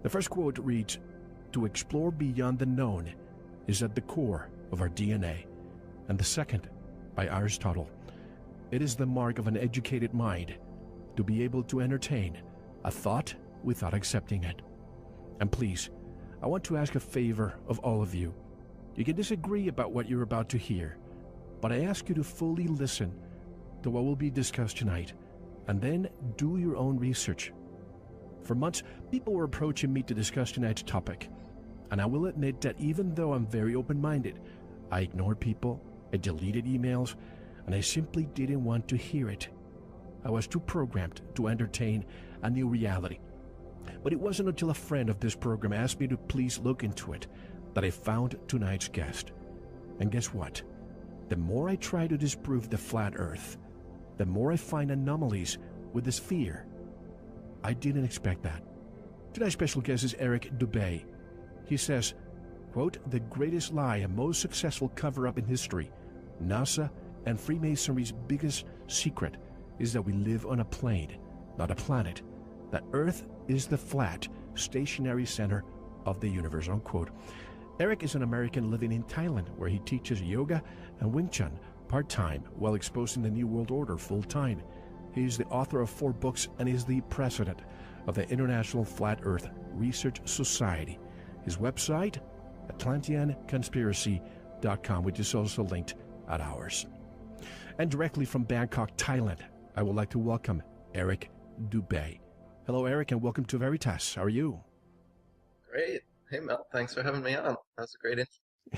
The first quote reads, "To explore beyond the known is at the core of our DNA." And the second, by Aristotle, "It is the mark of an educated mind to be able to entertain a thought without accepting it." And please, I want to ask a favor of all of you. You can disagree about what you're about to hear, but I ask you to fully listen to what will be discussed tonight, and then do your own research. For months, people were approaching me to discuss tonight's topic, and I will admit that even though I'm very open-minded, I ignored people, I deleted emails, and I simply didn't want to hear it. I was too programmed to entertain a new reality. But it wasn't until a friend of this program asked me to please look into it that I found tonight's guest. And guess what? The more I try to disprove the flat earth, the more I find anomalies with the sphere. I didn't expect that. Tonight's special guest is Eric Dubay. He says, quote, "The greatest lie and most successful cover-up in history, NASA and Freemasonry's biggest secret, is that we live on a plane, not a planet. That Earth is the flat, stationary center of the universe," unquote. Eric is an American living in Thailand, where he teaches yoga and Wing Chun part-time while exposing the New World Order full-time. He is the author of 4 books and is the president of the International Flat Earth Research Society. His website, atlanteanconspiracy.com, which is also linked at ours. And directly from Bangkok, Thailand, I would like to welcome Eric Dubay. Hello, Eric, and welcome to Veritas. How are you? Great. Hey, Mel. Thanks for having me on. That was a great intro.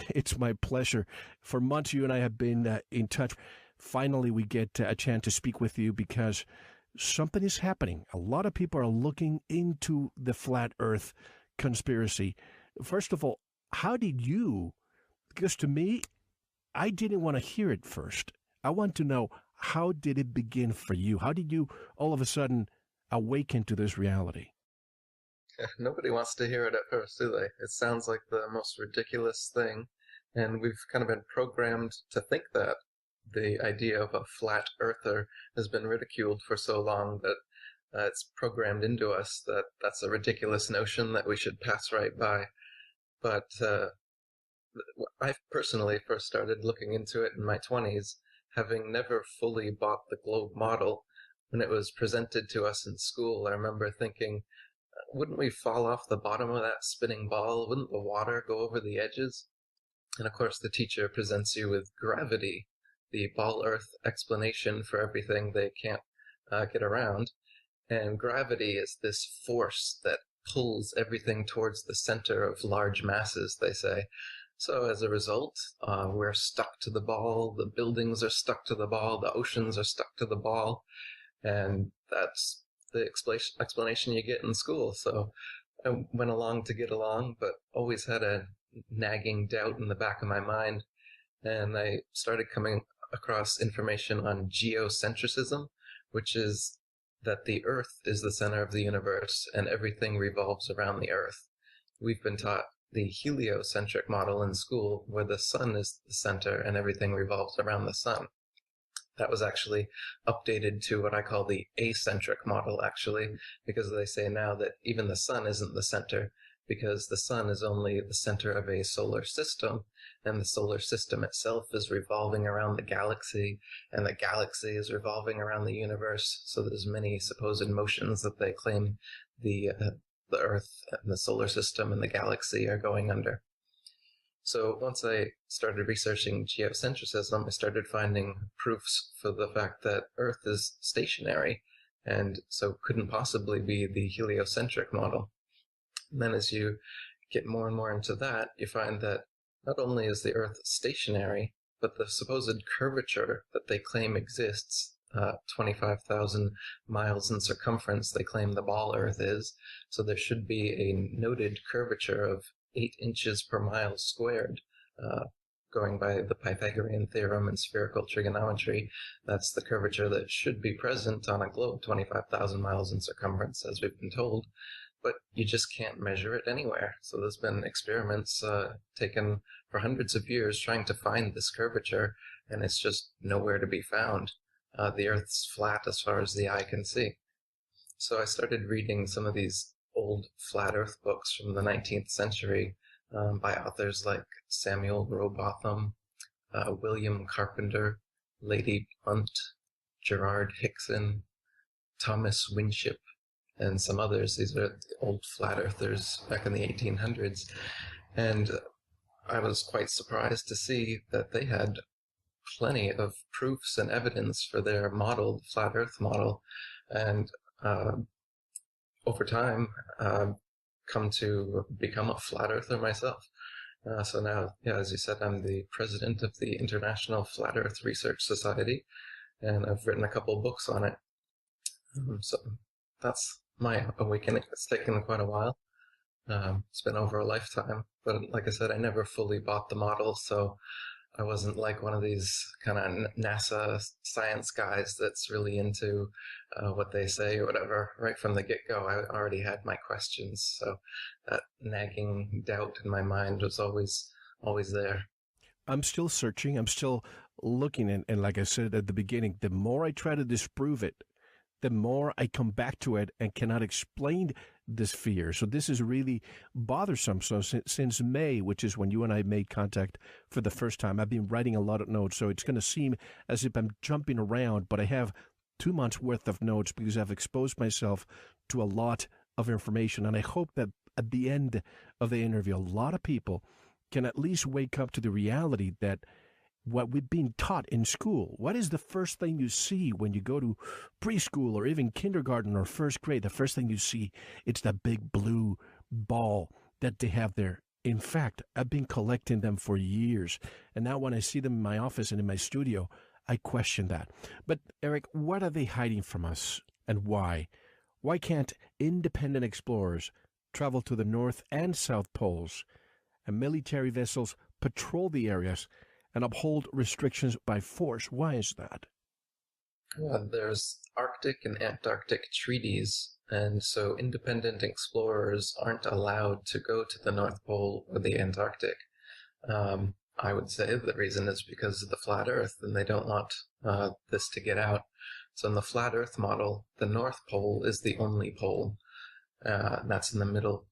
It's my pleasure. For months, you and I have been in touch. Finally, we get a chance to speak with you because something is happening. A lot of people are looking into the flat earth conspiracy. First of all, how did you, because to me, I didn't want to hear it first. I want to know, how did it begin for you? How did you all of a sudden awaken to this reality? Nobody wants to hear it at first, do they? It sounds like the most ridiculous thing, and we've kind of been programmed to think that. The idea of a flat earther has been ridiculed for so long that it's programmed into us that that's a ridiculous notion that we should pass right by. But I personally first started looking into it in my 20s, having never fully bought the globe model. When it was presented to us in school, I remember thinking, wouldn't we fall off the bottom of that spinning ball? Wouldn't the water go over the edges? And of course, the teacher presents you with gravity, the ball-earth explanation for everything they can't get around. And gravity is this force that pulls everything towards the center of large masses, they say. So as a result, we're stuck to the ball, the buildings are stuck to the ball, the oceans are stuck to the ball, and that's the explanation you get in school. So I went along to get along, but always had a nagging doubt in the back of my mind, and I started coming across information on geocentrism, which is that the Earth is the center of the universe and everything revolves around the Earth. We've been taught the heliocentric model in school, where the sun is the center and everything revolves around the sun. That was actually updated to what I call the acentric model, actually, because they say now that even the sun isn't the center, because the sun is only the center of a solar system, and the solar system itself is revolving around the galaxy, and the galaxy is revolving around the universe. So there's many supposed motions that they claim the Earth and the solar system and the galaxy are going under. So once I started researching geocentrism, I started finding proofs for the fact that Earth is stationary, and so couldn't possibly be the heliocentric model. And then as you get more and more into that, you find that not only is the Earth stationary, but the supposed curvature that they claim exists, 25,000 miles in circumference, they claim the ball Earth is. So there should be a noted curvature of 8 inches per mile squared, going by the Pythagorean theorem and spherical trigonometry. That's the curvature that should be present on a globe 25,000 miles in circumference, as we've been told. But you just can't measure it anywhere. So there's been experiments taken for hundreds of years trying to find this curvature, and it's just nowhere to be found. The Earth's flat as far as the eye can see. So I started reading some of these old flat Earth books from the 19th century by authors like Samuel Rowbotham, William Carpenter, Lady Blunt, Gerard Hickson, Thomas Winship, and some others. These are old flat earthers back in the 1800s. And I was quite surprised to see that they had plenty of proofs and evidence for their model, flat Earth model. And over time, come to become a flat earther myself. So now, yeah, as you said, I'm the president of the International Flat Earth Research Society, and I've written a couple books on it. So that's my awakening. It's taken quite a while. It's been over a lifetime, but like I said, I never fully bought the model, so I wasn't like one of these kind of NASA science guys that's really into what they say or whatever. Right from the get-go, I already had my questions, so that nagging doubt in my mind was always there. I'm still searching. I'm still looking, and like I said at the beginning, the more I try to disprove it, the more I come back to it and cannot explain this fear. So this is really bothersome. So since May, which is when you and I made contact for the first time, I've been writing a lot of notes. So it's going to seem as if I'm jumping around, but I have 2 months worth of notes because I've exposed myself to a lot of information. And I hope that at the end of the interview, a lot of people can at least wake up to the reality that what we've been taught in school. What is the first thing you see when you go to preschool or even kindergarten or first grade? The first thing you see, it's that big blue ball that they have there. In fact, I've been collecting them for years. And now when I see them in my office and in my studio, I question that. But Eric, what are they hiding from us and why? Why can't independent explorers travel to the North and South Poles and military vessels patrol the areas and uphold restrictions by force? Why is that? Well, there's Arctic and Antarctic treaties, and so independent explorers aren't allowed to go to the North Pole or the Antarctic. I would say the reason is because of the flat Earth, and they don't want this to get out. So in the flat Earth model, the North Pole is the only pole. That's in the middle.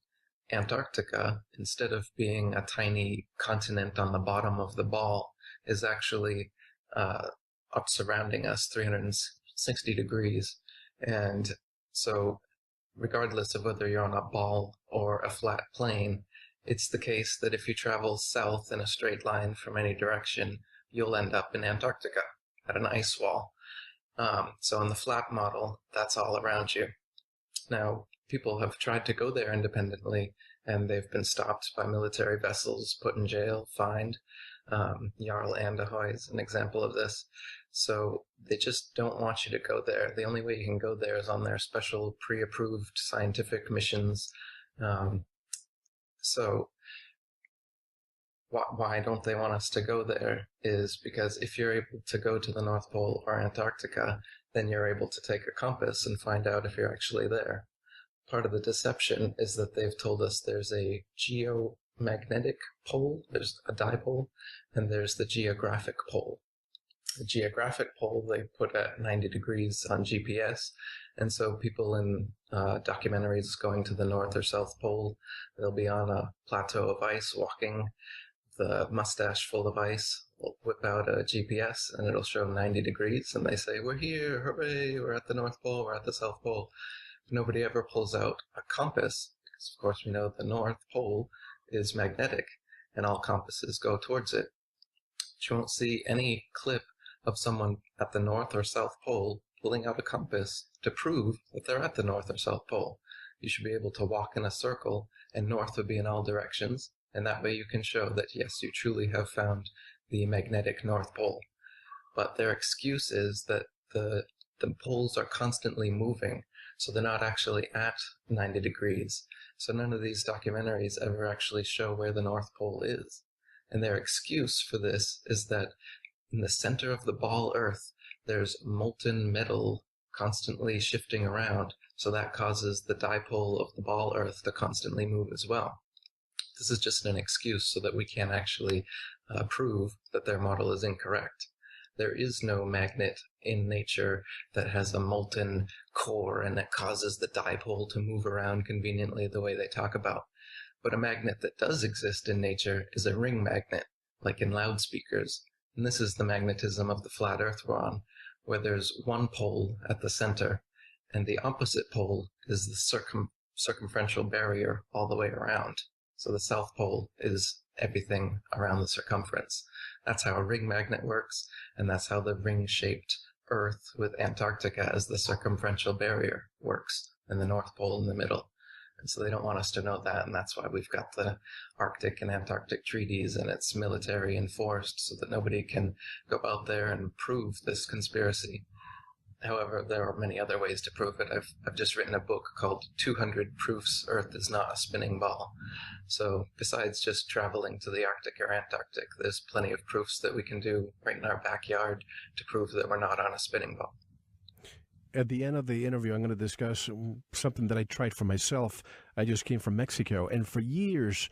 Antarctica, instead of being a tiny continent on the bottom of the ball, is actually up surrounding us 360 degrees. And so regardless of whether you're on a ball or a flat plane, it's the case that if you travel south in a straight line from any direction, you'll end up in Antarctica at an ice wall. So in the flat model, that's all around you. Now, people have tried to go there independently, and they've been stopped by military vessels, put in jail, fined. Jarl Anderhoy is an example of this. So they just don't want you to go there. The only way you can go there is on their special pre-approved scientific missions. So why don't they want us to go there is because if you're able to go to the North Pole or Antarctica, then you're able to take a compass and find out if you're actually there. Part of the deception is that they've told us there's a geomagnetic pole, there's a dipole, and there's the geographic pole. The geographic pole they put at 90 degrees on GPS, and so people in documentaries going to the North or South Pole, they'll be on a plateau of ice walking, the mustache full of ice, will whip out a GPS and it'll show 90 degrees, and they say, "We're here, hooray, we're at the North Pole, we're at the South Pole." Nobody ever pulls out a compass, because of course we know the North Pole is magnetic, and all compasses go towards it. But you won't see any clip of someone at the North or South Pole pulling out a compass to prove that they're at the North or South Pole. You should be able to walk in a circle, and north would be in all directions, and that way you can show that, yes, you truly have found the magnetic North Pole. But their excuse is that the poles are constantly moving, so they're not actually at 90 degrees. So none of these documentaries ever actually show where the North Pole is. And their excuse for this is that in the center of the ball Earth, there's molten metal constantly shifting around, so that causes the dipole of the ball Earth to constantly move as well. This is just an excuse so that we can't actually prove that their model is incorrect. There is no magnet in nature that has a molten core and that causes the dipole to move around conveniently the way they talk about. But a magnet that does exist in nature is a ring magnet, like in loudspeakers. And this is the magnetism of the flat Earth we're on, where there's one pole at the center, and the opposite pole is the circumferential barrier all the way around. So the South Pole is everything around the circumference. That's how a ring magnet works, and that's how the ring-shaped Earth with Antarctica as the circumferential barrier works, and the North Pole in the middle. And so they don't want us to know that, and that's why we've got the Arctic and Antarctic treaties, and it's military enforced so that nobody can go out there and prove this conspiracy. However, there are many other ways to prove it. I've just written a book called 200 Proofs Earth is Not a Spinning Ball. So besides just traveling to the Arctic or Antarctic, there's plenty of proofs that we can do right in our backyard to prove that we're not on a spinning ball. At the end of the interview, I'm going to discuss something that I tried for myself. I just came from Mexico, and for years,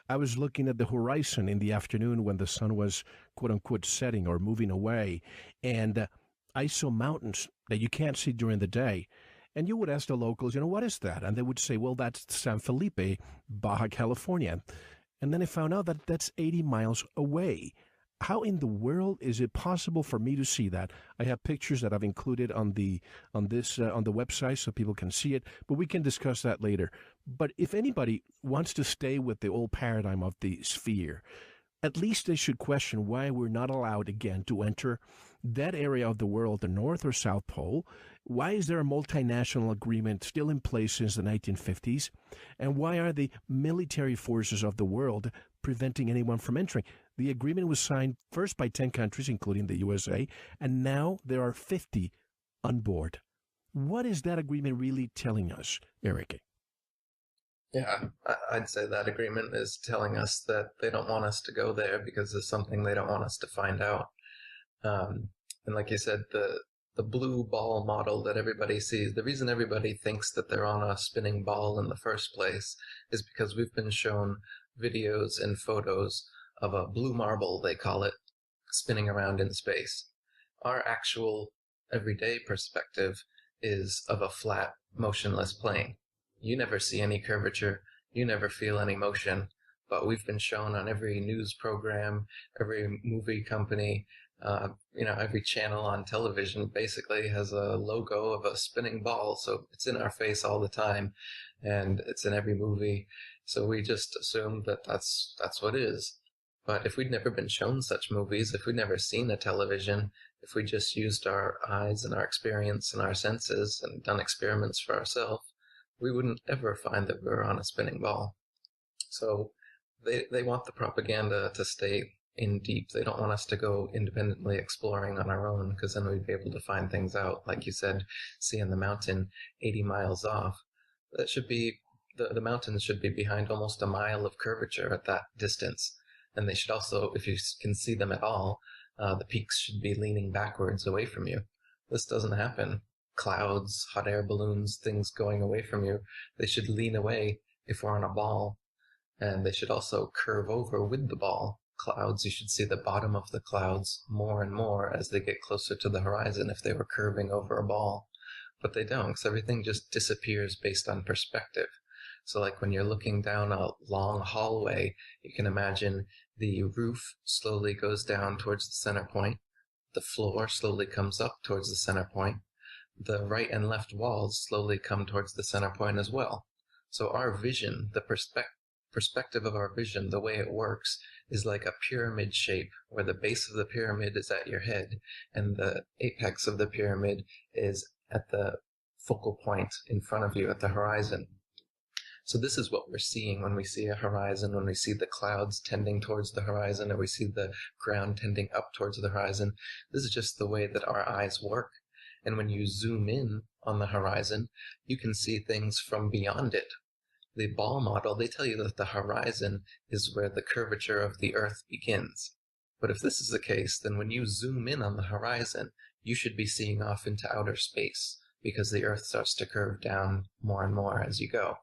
I was looking at the horizon in the afternoon when the sun was, quote-unquote, setting or moving away, and I saw mountains that you can't see during the day. And you would ask the locals, what is that? And they would say, well, that's San Felipe, Baja California. And then I found out that that's 80 miles away. How in the world is it possible for me to see that? I have pictures that I've included on the website so people can see it, but we can discuss that later. But if anybody wants to stay with the old paradigm of the sphere, at least they should question why we're not allowed again to enter that area of the world, the North or South Pole. Why is there a multinational agreement still in place since the 1950s? And why are the military forces of the world preventing anyone from entering? The agreement was signed first by 10 countries, including the USA, and now there are 50 on board. What is that agreement really telling us, Eric? Yeah, I'd say that agreement is telling us that they don't want us to go there because there's something they don't want us to find out. And like you said, the blue ball model that everybody sees, the reason everybody thinks that they're on a spinning ball in the first place is because we've been shown videos and photos of a blue marble, they call it, spinning around in space. Our actual everyday perspective is of a flat, motionless plane. You never see any curvature, you never feel any motion, but we've been shown on every news program, every movie company, every channel on television basically has a logo of a spinning ball, so it's in our face all the time, and it's in every movie, so we just assume that that's what it is. But if we'd never been shown such movies, if we'd never seen a television, if we just used our eyes and our experience and our senses and done experiments for ourselves, we wouldn't ever find that we were on a spinning ball. So they want the propaganda to stay in deep. They don't want us to go independently exploring on our own, because then we'd be able to find things out. Like you said, seeing the mountain 80 miles off. That should be, the mountains should be behind almost a mile of curvature at that distance. And they should also, if you can see them at all, the peaks should be leaning backwards away from you. This doesn't happen. Clouds, hot air balloons, things going away from you, they should lean away if we're on a ball. And they should also curve over with the ball. Clouds, you should see the bottom of the clouds more and more as they get closer to the horizon if they were curving over a ball. But they don't, because everything just disappears based on perspective. So like when you're looking down a long hallway, you can imagine the roof slowly goes down towards the center point. The floor slowly comes up towards the center point. The right and left walls slowly come towards the center point as well. So our vision, the perspective of our vision, the way it works, is like a pyramid shape, where the base of the pyramid is at your head, and the apex of the pyramid is at the focal point in front of you at the horizon. So this is what we're seeing when we see a horizon, when we see the clouds tending towards the horizon, or we see the ground tending up towards the horizon. This is just the way that our eyes work. And when you zoom in on the horizon, you can see things from beyond it. The ball model, they tell you that the horizon is where the curvature of the Earth begins. But if this is the case, then when you zoom in on the horizon, you should be seeing off into outer space, because the Earth starts to curve down more and more as you go.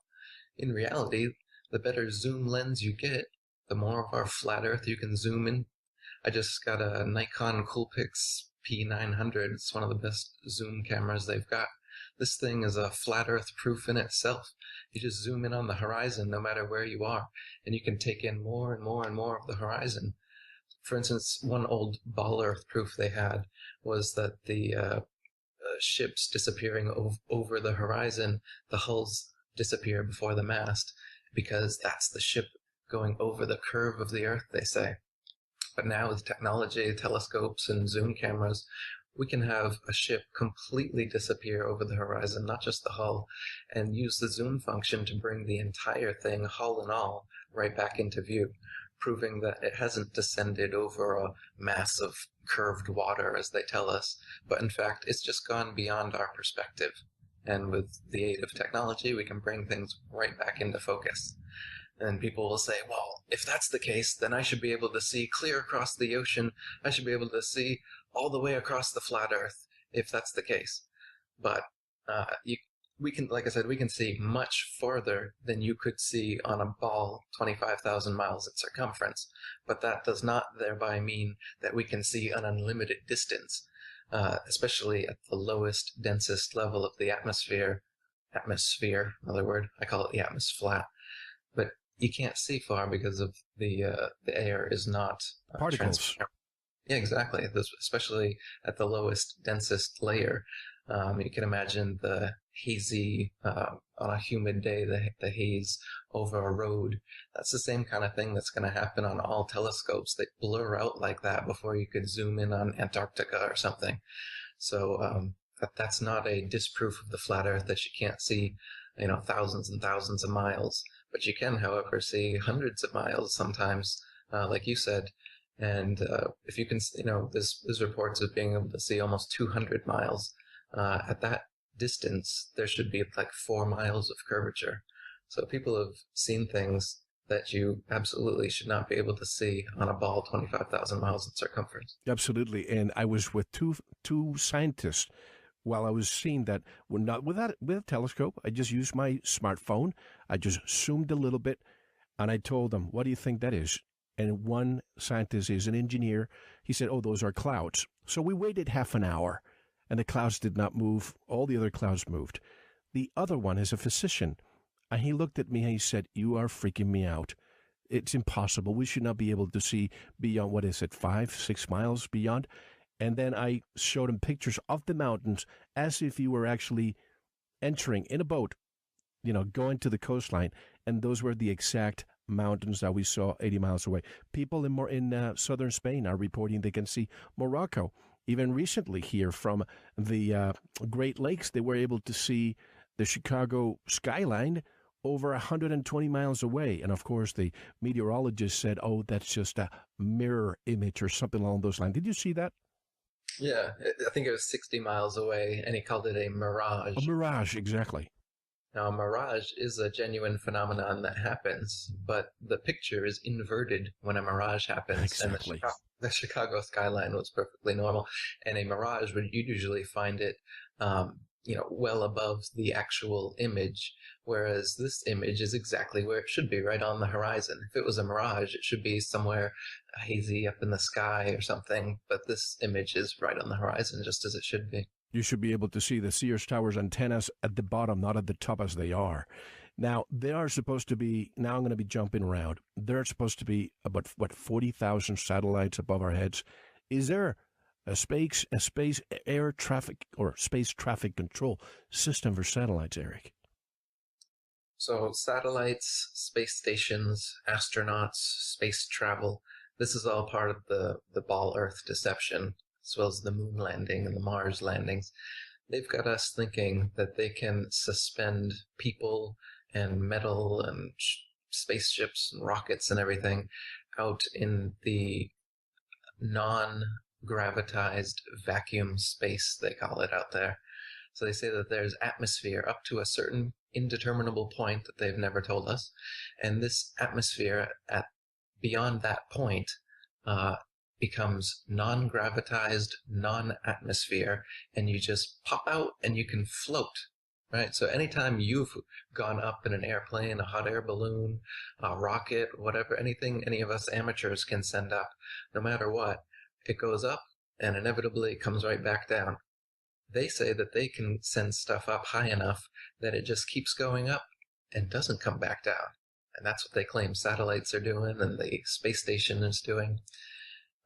In reality, the better zoom lens you get, the more of our flat Earth you can zoom in. I just got a Nikon Coolpix P900. It's one of the best zoom cameras they've got. This thing is a flat earth proof in itself. You just zoom in on the horizon no matter where you are, and you can take in more and more and more of the horizon. For instance, one old ball earth proof they had was that the ships disappearing over the horizon, the hulls disappear before the mast, because that's the ship going over the curve of the earth, they say. But now with technology, telescopes, and zoom cameras, we can have a ship completely disappear over the horizon, not just the hull, and use the zoom function to bring the entire thing, hull and all, right back into view, proving that it hasn't descended over a mass of curved water, as they tell us, but in fact, it's just gone beyond our perspective. And with the aid of technology, we can bring things right back into focus. And people will say, well, if that's the case, then I should be able to see clear across the ocean. I should be able to see all the way across the flat earth, if that's the case. But we can, like I said, we can see much farther than you could see on a ball 25,000 miles in circumference. But that does not thereby mean that we can see an unlimited distance, especially at the lowest, densest level of the atmosphere, another word, I call it the atmosphere flat. But you can't see far because of the air is not particles. transparent. Yeah, exactly. Especially at the lowest, densest layer. You can imagine the hazy, on a humid day, the haze over a road. That's the same kind of thing that's going to happen on all telescopes. They blur out like that before you could zoom in on Antarctica or something. So that's not a disproof of the flat Earth that you can't see, thousands and thousands of miles. But you can, however, see hundreds of miles sometimes, like you said. And if you can, there's reports of being able to see almost 200 miles. At that distance, there should be like 4 miles of curvature. So people have seen things that you absolutely should not be able to see on a ball 25,000 miles in circumference. Absolutely. And I was with two scientists while I was seeing that. Not with a telescope. I just used my smartphone. I just zoomed a little bit, and I told them, what do you think that is? And one scientist is an engineer. He said, oh, those are clouds. So we waited half an hour, and the clouds did not move. All the other clouds moved. The other one is a physician, and he looked at me and he said, you are freaking me out. It's impossible. We should not be able to see beyond, 5-6 miles beyond? And then I showed him pictures of the mountains as if you were actually entering in a boat, going to the coastline. And those were the exact mountains that we saw 80 miles away. People in southern Spain are reporting they can see Morocco. Even recently here from the Great Lakes, they were able to see the Chicago skyline over 120 miles away. And of course, the meteorologist said, oh, that's just a mirror image or something along those lines. Did you see that? Yeah, I think it was 60 miles away, and he called it a mirage. A mirage, exactly. Now, a mirage is a genuine phenomenon that happens, but the picture is inverted when a mirage happens. Exactly. And the Chicago skyline was perfectly normal. And a mirage, you'd usually find it, well above the actual image, whereas this image is exactly where it should be, right on the horizon. If it was a mirage, it should be somewhere hazy up in the sky or something, but this image is right on the horizon, just as it should be. You should be able to see the Sears Tower's antennas at the bottom, not at the top as they are. Now, they are supposed to be, now I'm going to be jumping around, they're supposed to be about, 40,000 satellites above our heads. Is there a space air traffic or space traffic control system for satellites, Eric? So satellites, space stations, astronauts, space travel, this is all part of the ball Earth deception, as well as the moon landing and the Mars landings. They've got us thinking that they can suspend people and metal and spaceships and rockets and everything out in the non-gravitized vacuum space, they call it out there. So they say that there's atmosphere up to a certain indeterminable point that they've never told us, and this atmosphere at beyond that point becomes non-gravitized, non-atmosphere, and you just pop out and you can float, right? So anytime you've gone up in an airplane, a hot air balloon, a rocket, whatever, anything any of us amateurs can send up, no matter what, it goes up and inevitably comes right back down. They say that they can send stuff up high enough that it just keeps going up and doesn't come back down. And that's what they claim satellites are doing and the space station is doing.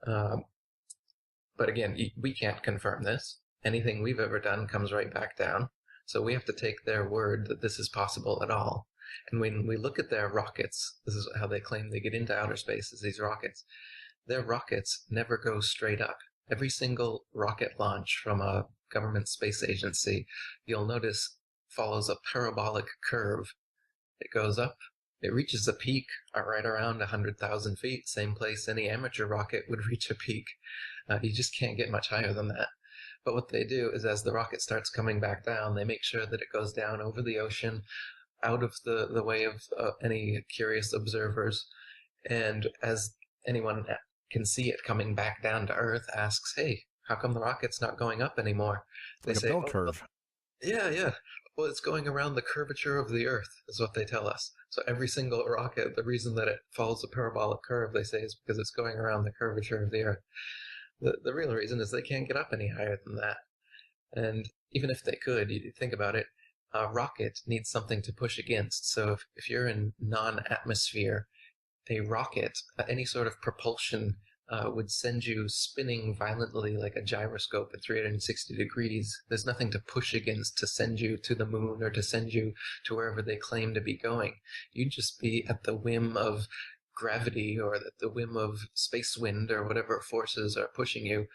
But again, we can't confirm this. Anything we've ever done comes right back down. So we have to take their word that this is possible at all. And when we look at their rockets, this is how they claim they get into outer space, is these rockets. Their rockets never go straight up. Every single rocket launch from a government space agency, you'll notice, follows a parabolic curve. It goes up, it reaches a peak right around 100,000 feet, same place any amateur rocket would reach a peak. You just can't get much higher than that. But what they do is as the rocket starts coming back down, they make sure that it goes down over the ocean, out of the way of any curious observers. And as anyone can see it coming back down to Earth, asks, hey, how come the rocket's not going up anymore? They like say, a bell curve. Yeah. Well, it's going around the curvature of the Earth, is what they tell us. So every single rocket, the reason that it follows a parabolic curve, they say, is because it's going around the curvature of the Earth. The real reason is they can't get up any higher than that. And even if they could, you think about it, a rocket needs something to push against. So if you're in non-atmosphere, a rocket, any sort of propulsion would send you spinning violently like a gyroscope at 360 degrees. There's nothing to push against to send you to the moon or to send you to wherever they claim to be going. You'd just be at the whim of gravity or at the whim of space wind or whatever forces are pushing you.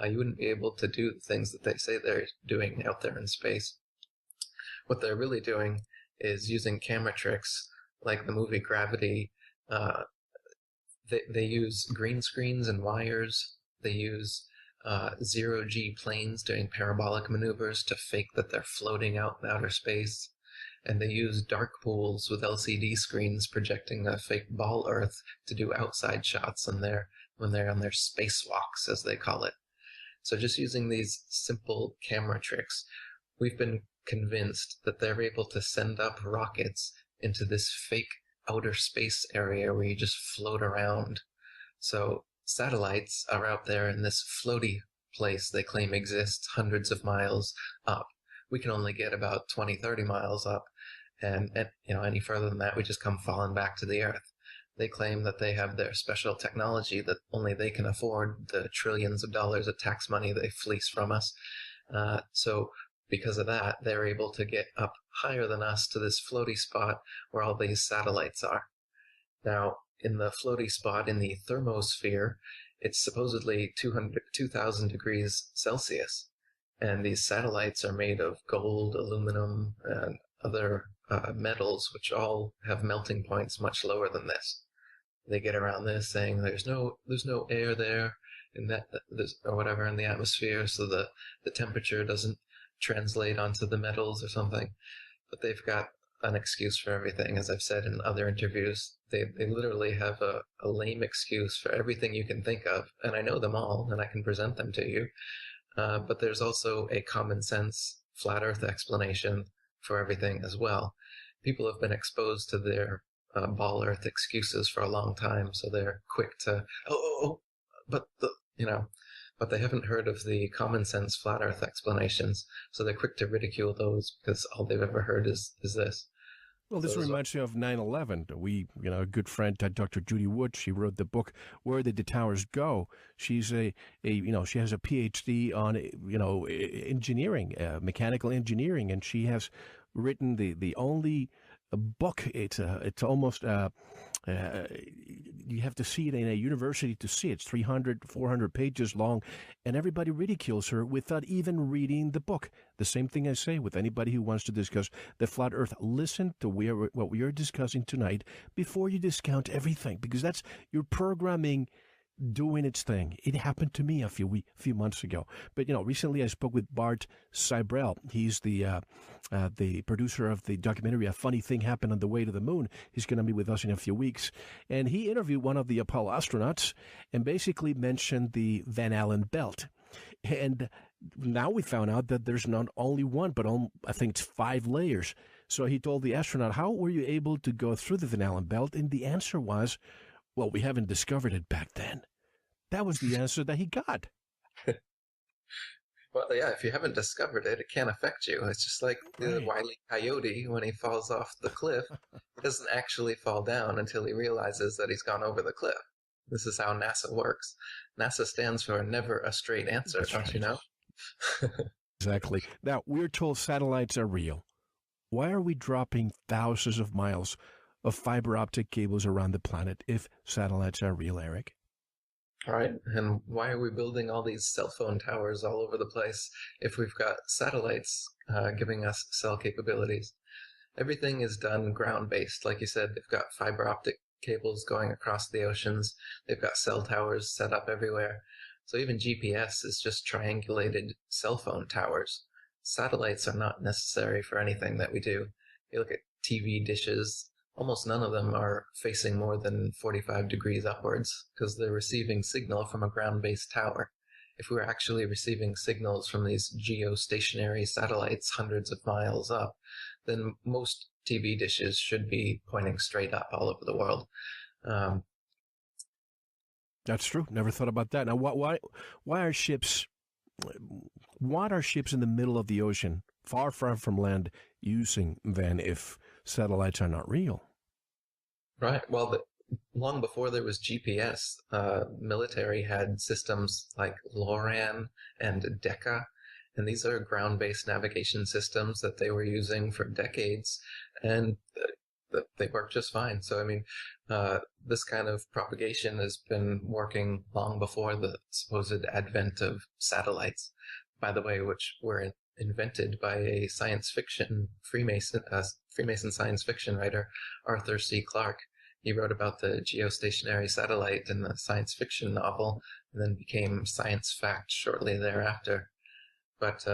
You wouldn't be able to do the things that they say they're doing out there in space. What they're really doing is using camera tricks like the movie Gravity. They use green screens and wires. They use zero-G planes doing parabolic maneuvers to fake that they're floating out in outer space. And they use dark pools with LCD screens projecting a fake ball Earth to do outside shots when they're on their spacewalks, as they call it. So just using these simple camera tricks, we've been convinced that they're able to send up rockets into this fake outer space area where you just float around. So satellites are out there in this floaty place they claim exists hundreds of miles up. We can only get about 20, 30 miles up, and any further than that, we just come falling back to the Earth. They claim that they have their special technology that only they can afford, the trillions of dollars of tax money they fleece from us. So because of that, they're able to get up higher than us to this floaty spot where all these satellites are. Now, in the floaty spot in the thermosphere, it's supposedly 2,000 degrees Celsius. And these satellites are made of gold, aluminum, and other metals, which all have melting points much lower than this. They get around this saying there's no air there, or whatever in the atmosphere, so the temperature doesn't translate onto the metals or something. But they've got an excuse for everything, as I've said in other interviews. They literally have a lame excuse for everything you can think of, and I know them all, and I can present them to you. But there's also a common sense flat Earth explanation for everything as well. People have been exposed to their ball Earth excuses for a long time, so they're quick to, but they haven't heard of the common sense flat Earth explanations, so they're quick to ridicule those because all they've ever heard is this. Well, this reminds me of 9/11. A good friend, Dr. Judy Wood, she wrote the book "Where Did the Towers Go?" She's she has a PhD on engineering, mechanical engineering, and she has written the only book. It's almost you have to see it in a university to see it. It's 300, 400 pages long, and everybody ridicules her without even reading the book. The same thing I say with anybody who wants to discuss the flat Earth. Listen to what we are discussing tonight before you discount everything, because that's your programming doing its thing. It happened to me a few months ago. But recently I spoke with Bart Sibrel. He's the producer of the documentary "A Funny Thing Happened on the Way to the Moon." He's going to be with us in a few weeks, and he interviewed one of the Apollo astronauts and basically mentioned the Van Allen belt. And now we found out that there's not only one, but I think it's 5 layers. So he told the astronaut, "How were you able to go through the Van Allen belt?" And the answer was, "Well, we haven't discovered it back then." That was the answer that he got. Well, yeah, if you haven't discovered it, it can't affect you. It's just like the Right. Wile E. Coyote when he falls off the cliff. He doesn't actually fall down until he realizes that he's gone over the cliff. This is how NASA works. NASA stands for never a straight answer, That's don't you right. know? Exactly. Now, we're told satellites are real. Why are we dropping thousands of miles of fiber optic cables around the planet if satellites are real, Eric? All right, and why are we building all these cell phone towers all over the place if we've got satellites giving us cell capabilities? Everything is done ground-based. Like you said, they've got fiber optic cables going across the oceans. They've got cell towers set up everywhere. So even GPS is just triangulated cell phone towers. Satellites are not necessary for anything that we do. You look at TV dishes, almost none of them are facing more than 45 degrees upwards because they're receiving signal from a ground-based tower. If we were actually receiving signals from these geostationary satellites hundreds of miles up, then most TV dishes should be pointing straight up all over the world. That's true. Never thought about that. Now, why are ships? What are ships in the middle of the ocean, far from land, using then if satellites are not real? Right. Well, long before there was GPS, military had systems like LORAN and DECA, and these are ground-based navigation systems that they were using for decades, and they work just fine. So, I mean, this kind of propagation has been working long before the supposed advent of satellites, by the way, which were invented by a science fiction Freemason science fiction writer, Arthur C. Clarke. He wrote about the geostationary satellite in the science fiction novel, and then became science fact shortly thereafter. But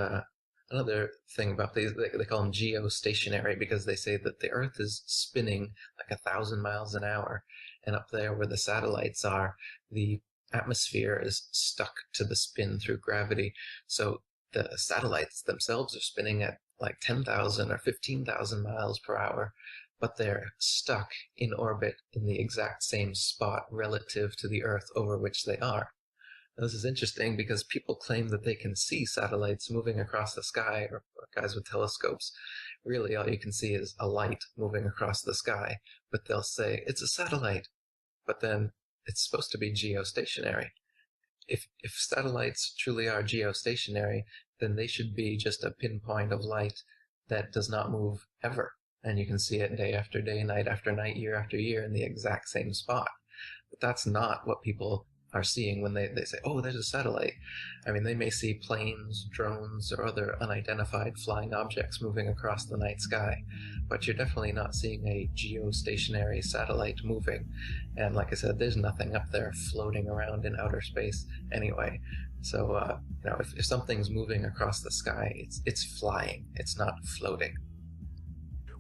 another thing about these, they call them geostationary because they say that the Earth is spinning like 1,000 miles an hour, and up there where the satellites are, the atmosphere is stuck to the spin through gravity. So the satellites themselves are spinning at like 10,000 or 15,000 miles per hour, but they're stuck in orbit in the exact same spot relative to the Earth over which they are. Now, this is interesting because people claim that they can see satellites moving across the sky, or guys with telescopes. Really, all you can see is a light moving across the sky, but they'll say, it's a satellite. But then it's supposed to be geostationary. If satellites truly are geostationary, then they should be just a pinpoint of light that does not move ever. And you can see it day after day, night after night, year after year in the exact same spot. But that's not what people are seeing when they say, oh, there's a satellite. I mean, they may see planes, drones, or other unidentified flying objects moving across the night sky, but you're definitely not seeing a geostationary satellite moving. And like I said, there's nothing up there floating around in outer space anyway. So, if something's moving across the sky, it's flying. It's not floating.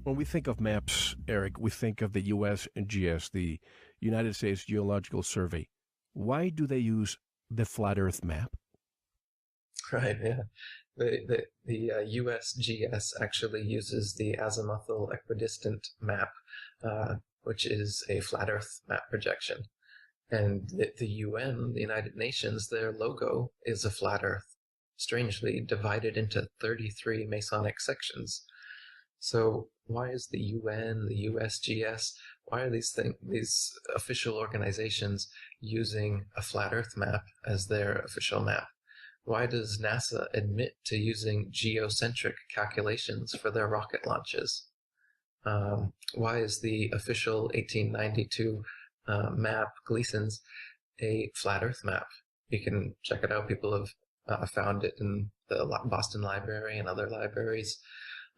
When we think of maps, Eric, we think of the USGS, the United States Geological Survey. Why do they use the flat Earth map? Right, yeah. The USGS actually uses the azimuthal equidistant map, which is a flat Earth map projection. And the UN, the United Nations, their logo is a flat Earth, strangely divided into 33 Masonic sections. So why is the UN, the USGS, why are these official organizations using a flat Earth map as their official map? Why does NASA admit to using geocentric calculations for their rocket launches? Why is the official 1892 map, Gleason's, a flat Earth map? You can check it out. People have found it in the Boston Library and other libraries.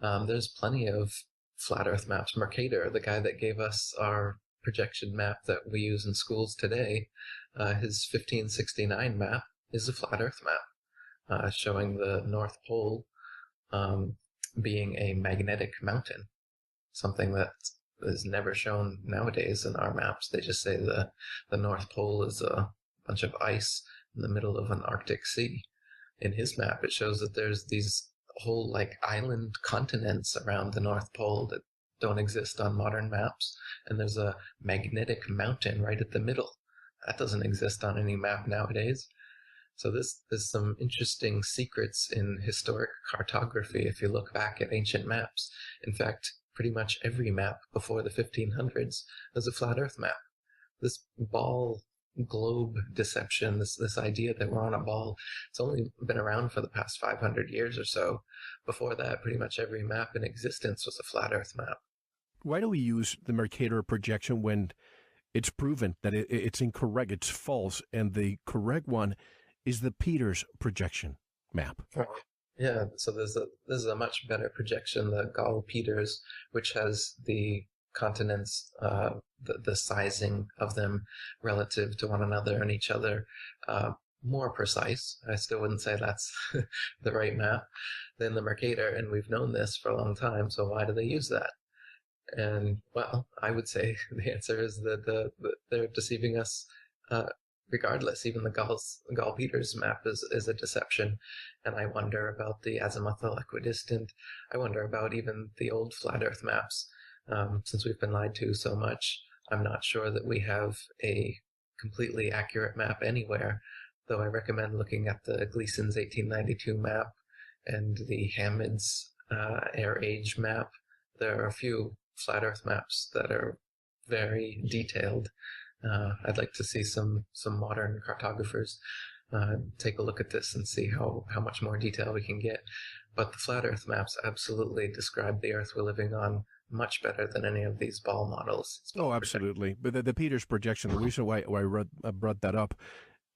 There's plenty of flat Earth maps. Mercator, the guy that gave us our projection map that we use in schools today, his 1569 map is a flat Earth map, showing the North Pole being a magnetic mountain, something that is never shown nowadays in our maps. They just say the North Pole is a bunch of ice in the middle of an Arctic sea. In his map, it shows that there's these whole island continents around the North Pole that don't exist on modern maps, and there's a magnetic mountain right at the middle. That doesn't exist on any map nowadays. So there's some interesting secrets in historic cartography if you look back at ancient maps. In fact, pretty much every map before the 1500s was a flat Earth map. This ball globe deception, this idea that we're on a ball, it's only been around for the past 500 years or so. Before that, pretty much every map in existence was a flat Earth map. Why do we use the Mercator projection when it's proven that it's incorrect, it's false, and the correct one is the Peters projection map? Right. Yeah, so this is a much better projection, the Gall-Peters, which has the continents, the sizing of them relative to one another and each other, more precise. I still wouldn't say that's the right map than the Mercator, and we've known this for a long time, so why do they use that? And, well, I would say the answer is that they're deceiving us regardless. Even the Gall-Peters map is a deception, and I wonder about the azimuthal equidistant. I wonder about even the old flat Earth maps. Since we've been lied to so much, I'm not sure that we have a completely accurate map anywhere, though I recommend looking at the Gleason's 1892 map and the Hamid's Air Age map. There are a few flat Earth maps that are very detailed. I'd like to see some modern cartographers take a look at this and see how much more detail we can get. But the flat Earth maps absolutely describe the Earth we're living on much better than any of these ball models. Oh, absolutely. But the Peters projection, the reason why I brought that up,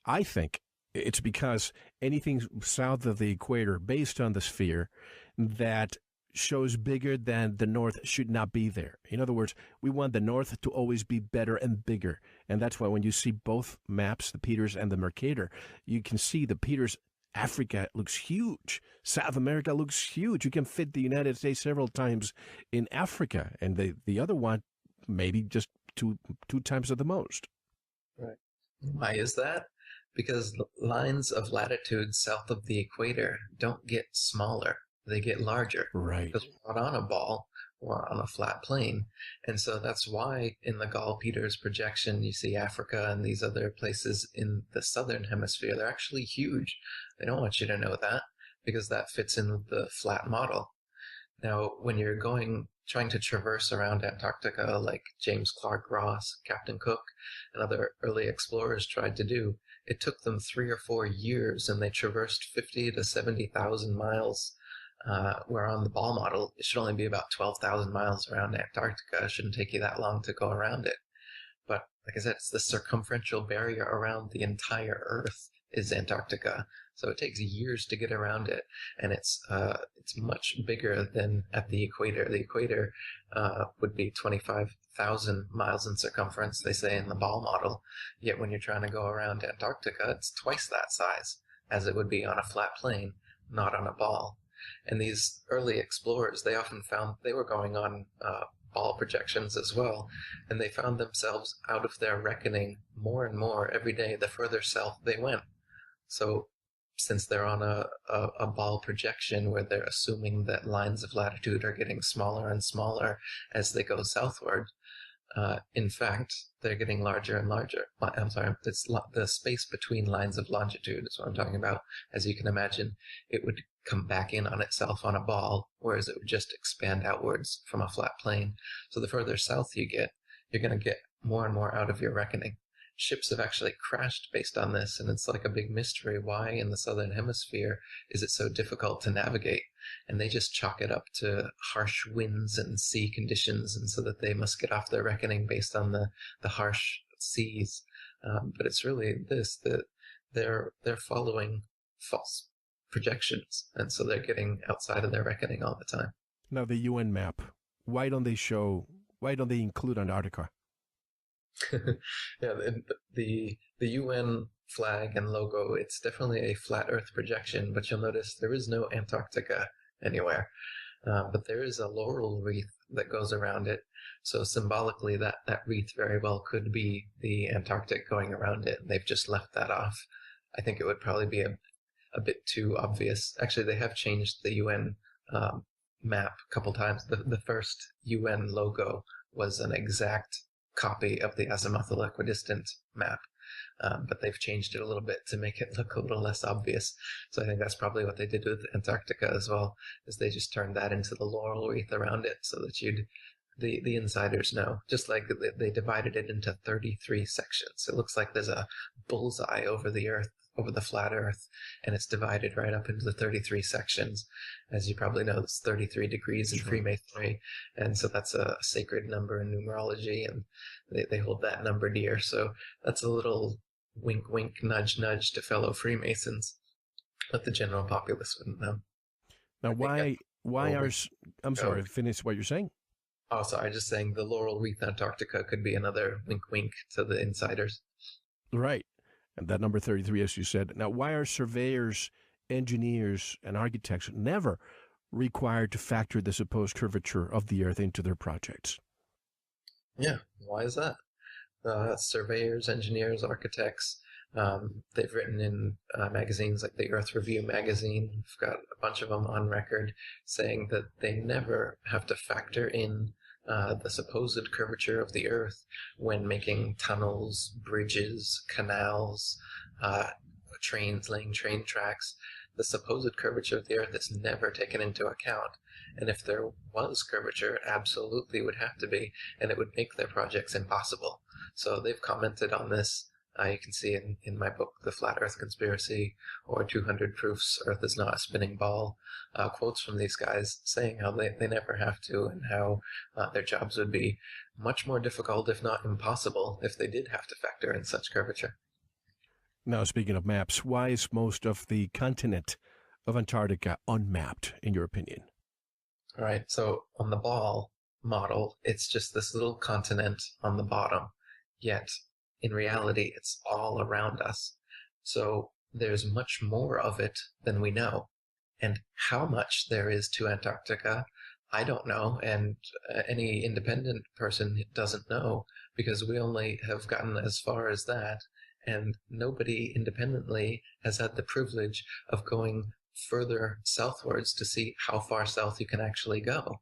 I think it's because anything south of the equator, based on the sphere, that shows bigger than the north should not be there. In other words, we want the north to always be better and bigger. And that's why when you see both maps, the Peters and the Mercator, you can see the Peters, Africa looks huge. South America looks huge. You can fit the United States several times in Africa. And the other one, maybe just two times at the most. Right. Why is that? Because lines of latitude south of the equator don't get smaller. They get larger. Right. Because we're not on a ball, we're on a flat plane. And so that's why in the Gall-Peters projection, you see Africa and these other places in the southern hemisphere. They're actually huge. They don't want you to know that because that fits in with the flat model. Now, when you're trying to traverse around Antarctica like James Clark Ross, Captain Cook, and other early explorers tried to do, it took them 3 or 4 years and they traversed 50 to 70,000 miles. Where on the ball model, it should only be about 12,000 miles around Antarctica. It shouldn't take you that long to go around it. But like I said, it's the circumferential barrier around the entire Earth is Antarctica. So it takes years to get around it, and it's much bigger than at the equator. The equator would be 25,000 miles in circumference, they say in the ball model. Yet when you're trying to go around Antarctica, it's twice that size, as it would be on a flat plane, not on a ball. And these early explorers, they often found they were going on ball projections as well, and they found themselves out of their reckoning more and more every day the further south they went. So since they're on a ball projection where they're assuming that lines of latitude are getting smaller and smaller as they go southward, in fact, they're getting larger and larger. I'm sorry, it's the space between lines of longitude is what I'm talking about. As you can imagine, it would come back in on itself on a ball, whereas it would just expand outwards from a flat plane. So the further south you get, you're going to get more and more out of your reckoning. Ships have actually crashed based on this, and it's like a big mystery. Why in the southern hemisphere is it so difficult to navigate? And they just chalk it up to harsh winds and sea conditions, and so that they must get off their reckoning based on the harsh seas. But it's really this, that they're following false projections, and so they're getting outside of their reckoning all the time. Now the UN map, why don't they include Antarctica? Yeah, the UN flag and logo, it's definitely a flat Earth projection, but you'll notice there is no Antarctica anywhere. But there is a laurel wreath that goes around it. So symbolically, that wreath very well could be the Antarctic going around it. They've just left that off. I think it would probably be a bit too obvious. Actually, they have changed the UN map a couple times. The first UN logo was an exact copy of the azimuthal equidistant map. but they've changed it a little bit to make it look a little less obvious. So I think that's probably what they did with Antarctica as well, is they just turned that into the laurel wreath around it so that the insiders know. Just like they divided it into 33 sections. It looks like there's a bullseye over the Earth, over the flat Earth, and it's divided right up into the 33 sections. As you probably know, it's 33 degrees in Freemasonry, and so that's a sacred number in numerology, and they hold that number dear. So that's a little wink, wink, nudge, nudge to fellow Freemasons, but the general populace wouldn't know. Now, I'm sorry, finish what you're saying. Oh, sorry, just saying the laurel wreath Antarctica could be another wink, wink to the insiders. Right. And that number 33, as you said. Now, why are surveyors, engineers, and architects never required to factor the supposed curvature of the Earth into their projects? Yeah, why is that? Surveyors, engineers, architects, they've written in magazines like the Earth Review magazine. We've got a bunch of them on record saying that they never have to factor in the supposed curvature of the Earth when making tunnels, bridges, canals, trains, laying train tracks. The supposed curvature of the Earth is never taken into account. And if there was curvature, it absolutely would have to be, and it would make their projects impossible. So they've commented on this. You can see in my book, The Flat Earth Conspiracy, or 200 Proofs Earth is Not a Spinning Ball, quotes from these guys saying how they never have to, and how their jobs would be much more difficult, if not impossible, if they did have to factor in such curvature. Now, speaking of maps, why is most of the continent of Antarctica unmapped, in your opinion? All right, so on the ball model, it's just this little continent on the bottom, yet in reality, it's all around us. So there's much more of it than we know. And how much there is to Antarctica, I don't know, and any independent person doesn't know, because we only have gotten as far as that, and nobody independently has had the privilege of going further southwards to see how far south you can actually go.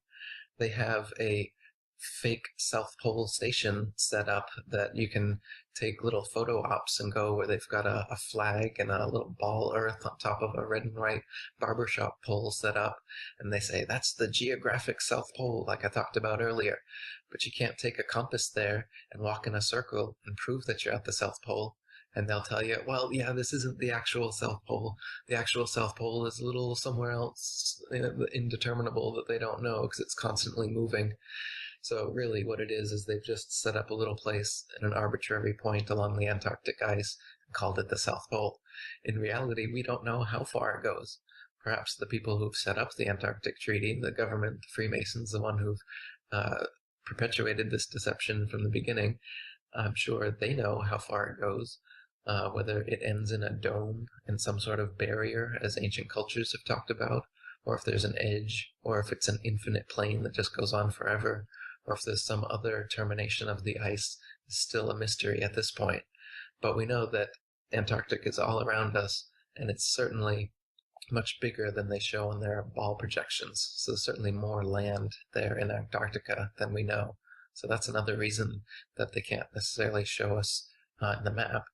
They have a fake South Pole station set up that you can take little photo ops and go where they've got a flag and a little ball earth on top of a red and white barbershop pole set up, and they say that's the geographic South Pole like I talked about earlier. But you can't take a compass there and walk in a circle and prove that you're at the South Pole, and they'll tell you, well, yeah, this isn't the actual South Pole. The actual South Pole is a little somewhere else, indeterminable, that they don't know because it's constantly moving. So really what it is they've just set up a little place at an arbitrary point along the Antarctic ice and called it the South Pole. In reality, we don't know how far it goes. Perhaps the people who've set up the Antarctic Treaty, the government, the Freemasons, the one who've perpetuated this deception from the beginning, I'm sure they know how far it goes, whether it ends in a dome and some sort of barrier, as ancient cultures have talked about, or if there's an edge, or if it's an infinite plane that just goes on forever, or if there's some other termination of the ice, is still a mystery at this point. But we know that Antarctic is all around us, and it's certainly much bigger than they show in their ball projections. So there's certainly more land there in Antarctica than we know. So that's another reason that they can't necessarily show us in the map.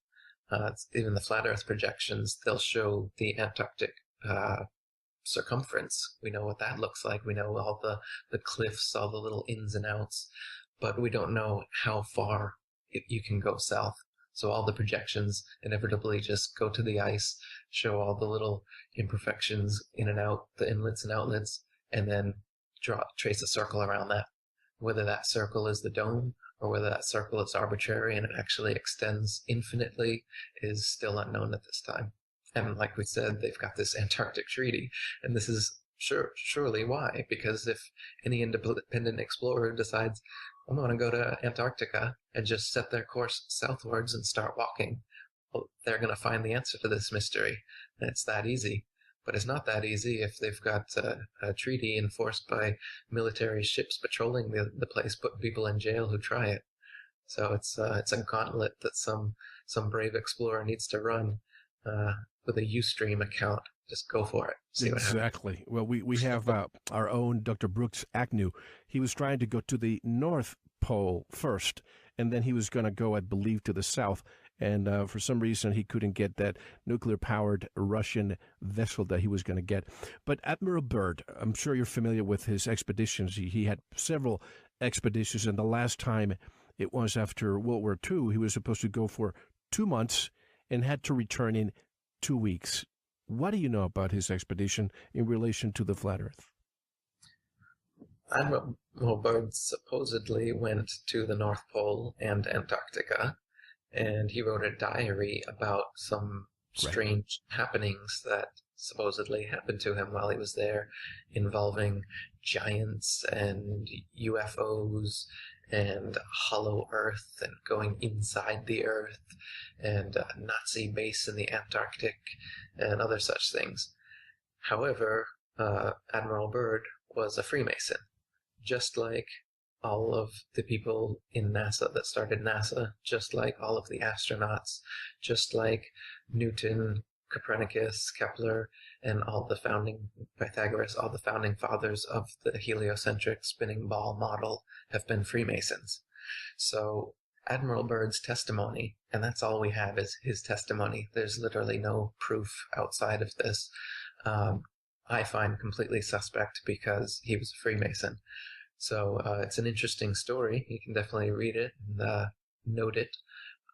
Even the flat Earth projections, they'll show the Antarctic circumference. We know what that looks like. We know all the cliffs, all the little ins and outs, but we don't know how far you can go south. So all the projections inevitably just go to the ice, show all the little imperfections in and out, the inlets and outlets, and then trace a circle around that. Whether that circle is the dome or whether that circle is arbitrary and it actually extends infinitely is still unknown at this time. And like we said, they've got this Antarctic Treaty, and this is surely why. Because if any independent explorer decides, I'm going to go to Antarctica and just set their course southwards and start walking, well, they're going to find the answer to this mystery. And it's that easy. But it's not that easy if they've got a treaty enforced by military ships patrolling the place, putting people in jail who try it. So it's a gauntlet that some brave explorer needs to run. With a Ustream account, just go for it. See what happens. Exactly. Well, we have our own Dr. Brooks Agnew. He was trying to go to the North Pole first, and then he was going to go, I believe, to the South. and for some reason he couldn't get that nuclear-powered Russian vessel that he was going to get. But Admiral Byrd, I'm sure you're familiar with his expeditions. He had several expeditions, and the last time it was after World War II. He was supposed to go for 2 months and had to return in 2 weeks. What do you know about his expedition in relation to the flat Earth? Admiral Byrd supposedly went to the North Pole and Antarctica, and he wrote a diary about some strange happenings that supposedly happened to him while he was there, involving giants and UFOs and hollow Earth and going inside the Earth and a Nazi base in the Antarctic and other such things. However, Admiral Byrd was a Freemason, just like all of the people in NASA that started NASA, just like all of the astronauts, just like Newton, Copernicus, Kepler, and all the founding Pythagoras, all the founding fathers of the heliocentric spinning ball model have been Freemasons. So Admiral Byrd's testimony, and that's all we have is his testimony. There's literally no proof outside of this. I find completely suspect because he was a Freemason. So it's an interesting story. You can definitely read it and note it.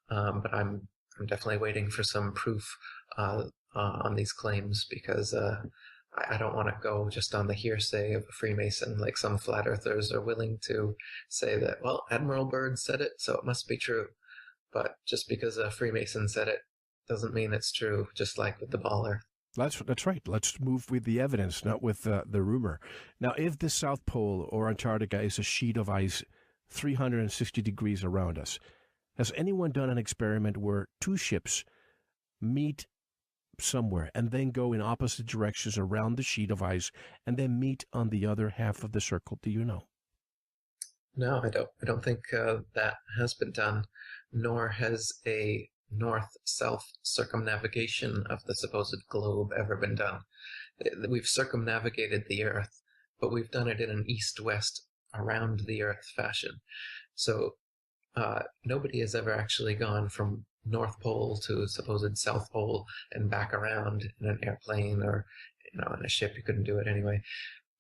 But I'm definitely waiting for some proof on these claims because I don't want to go just on the hearsay of a Freemason like some flat earthers are willing to say that, well, Admiral Byrd said it, so it must be true. But just because a Freemason said it doesn't mean it's true, just like with the ball Earth. That's right. Let's move with the evidence, not with the rumor. Now, if the South Pole or Antarctica is a sheet of ice 360 degrees around us, has anyone done an experiment where two ships meet somewhere and then go in opposite directions around the sheet of ice and then meet on the other half of the circle? Do you know? No, I don't think that has been done, nor has a north-south circumnavigation of the supposed globe ever been done. We've circumnavigated the Earth, but we've done it in an east-west, around the Earth fashion. So nobody has ever actually gone from North Pole to supposed South Pole and back around in an airplane or in a ship. You couldn't do it anyway.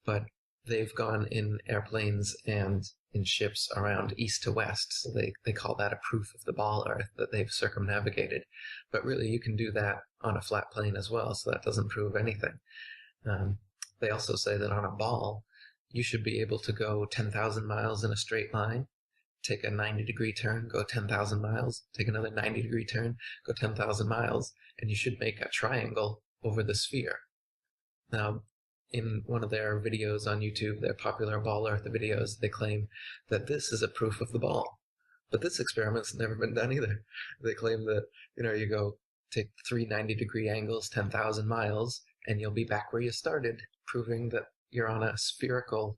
But they've gone in airplanes and in ships around east to west, so they call that a proof of the ball Earth, that they've circumnavigated. But really, you can do that on a flat plane as well, so that doesn't prove anything. They also say that on a ball, you should be able to go 10,000 miles in a straight line, take a 90-degree turn, go 10,000 miles, take another 90-degree turn, go 10,000 miles, and you should make a triangle over the sphere. Now, in one of their videos on YouTube, their popular ball Earth videos, they claim that this is a proof of the ball. But this experiment's never been done either. They claim that, you go take 3 90-degree angles, 10,000 miles, and you'll be back where you started, proving that you're on a spherical,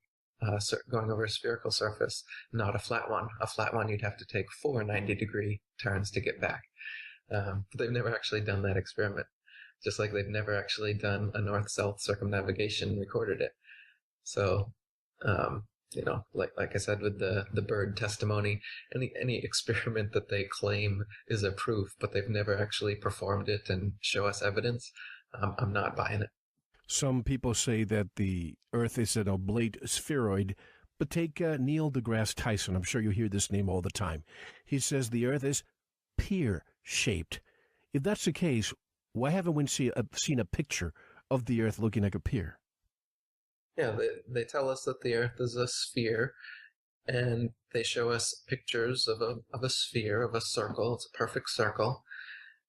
going over a spherical surface, not a flat one. A flat one, you'd have to take 4 90-degree turns to get back. But they've never actually done that experiment. Just like they've never actually done a north-south circumnavigation and recorded it. So, like I said with the Byrd testimony, any experiment that they claim is a proof, but they've never actually performed it and show us evidence, I'm not buying it. Some people say that the Earth is an oblate spheroid, but take Neil deGrasse Tyson. I'm sure you hear this name all the time. He says the Earth is pear-shaped. If that's the case, why haven't we seen a picture of the Earth looking like a pear? Yeah, they tell us that the Earth is a sphere, and they show us pictures of a sphere, of a circle. It's a perfect circle.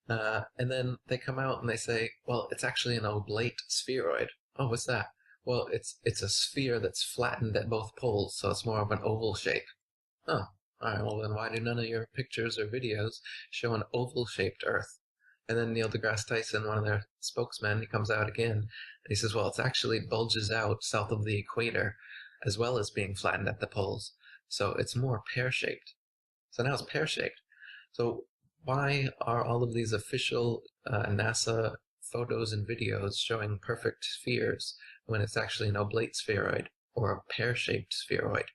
And then they come out and they say, well, it's actually an oblate spheroid. Oh, what's that? Well, it's a sphere that's flattened at both poles, so it's more of an oval shape. Oh, all right, well then why do none of your pictures or videos show an oval-shaped Earth? And then Neil deGrasse Tyson, one of their spokesmen, he comes out again, and he says, well, it's actually bulges out south of the equator, as well as being flattened at the poles. So it's more pear-shaped. So now it's pear-shaped. So why are all of these official NASA photos and videos showing perfect spheres when it's actually an oblate spheroid or a pear-shaped spheroid?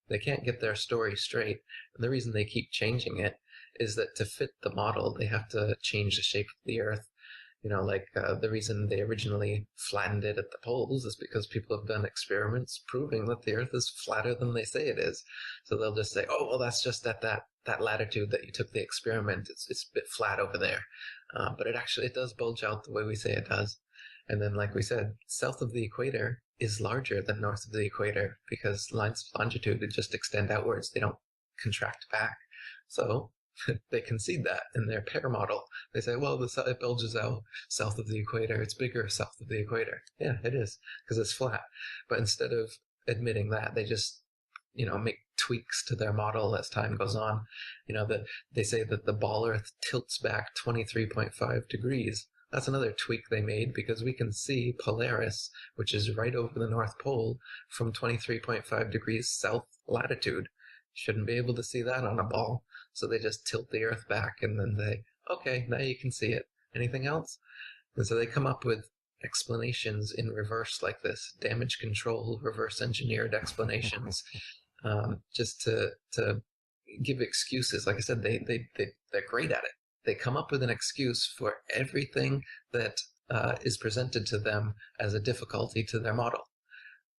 They can't get their story straight, and the reason they keep changing it is that to fit the model, they have to change the shape of the Earth. Like the reason they originally flattened it at the poles is because people have done experiments proving that the Earth is flatter than they say it is. So they'll just say, oh, well, that's just at that latitude that you took the experiment. It's a bit flat over there. But it does bulge out the way we say it does. And then, like we said, south of the equator is larger than north of the equator because lines of longitude just extend outwards. They don't contract back. So they concede that in their pair model. They say, well, it bulges out south of the equator. It's bigger south of the equator. Yeah, it is, because it's flat. But instead of admitting that, they just, make tweaks to their model as time goes on. That they say that the ball Earth tilts back 23.5 degrees. That's another tweak they made because we can see Polaris, which is right over the North Pole, from 23.5 degrees south latitude. Shouldn't be able to see that on a ball. So they just tilt the Earth back and then okay, now you can see it. Anything else? And so they come up with explanations in reverse like this, damage control, reverse engineered explanations, just to give excuses. Like I said, they're great at it. They come up with an excuse for everything that is presented to them as a difficulty to their model.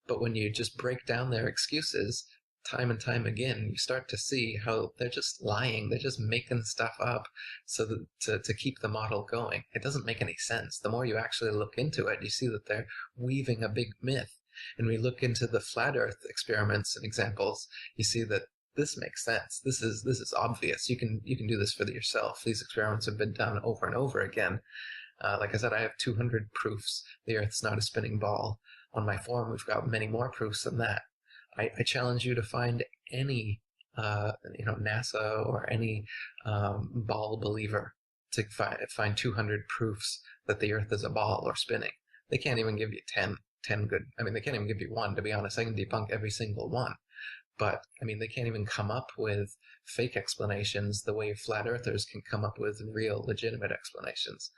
But when you just break down their excuses, time and time again, you start to see how they're just lying. They're just making stuff up so that to keep the model going. It doesn't make any sense. The more you actually look into it, you see that they're weaving a big myth. And we look into the flat Earth experiments and examples, you see that this makes sense. This is obvious. You can do this for yourself. These experiments have been done over and over again. Like I said, I have 200 proofs the Earth's not a spinning ball. On my forum, we've got many more proofs than that. I challenge you to find any, NASA or any ball believer to find 200 proofs that the Earth is a ball or spinning. They can't even give you 10 good. They can't even give you one, to be honest. I can debunk every single one. But, they can't even come up with fake explanations the way flat earthers can come up with real, legitimate explanations.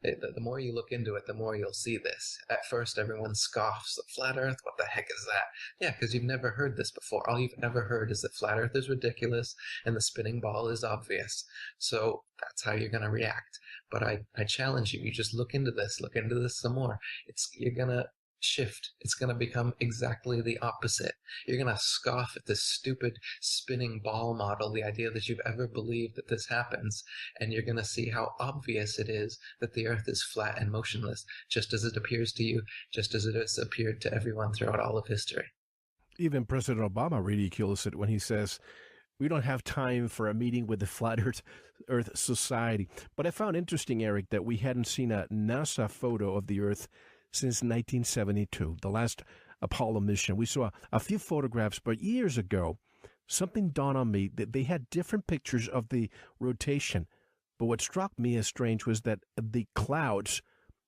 The more you look into it, the more you'll see this. At first, everyone scoffs at flat earth. What the heck is that? Yeah, because you've never heard this before. All you've ever heard is that flat earth is ridiculous and the spinning ball is obvious. So that's how you're going to react. But I challenge you, you just look into this some more. You're going to shift. It's going to become exactly the opposite. You're going to scoff at this stupid spinning ball model, the idea that you've ever believed that this happens, and you're going to see how obvious it is that the Earth is flat and motionless, just as it appears to you, just as it has appeared to everyone throughout all of history. Even President Obama ridicules it when he says, we don't have time for a meeting with the Flat Earth Society. But I found interesting, Eric, that we hadn't seen a NASA photo of the Earth since 1972, the last Apollo mission. We saw a few photographs, but years ago, something dawned on me that they had different pictures of the rotation. But what struck me as strange was that the clouds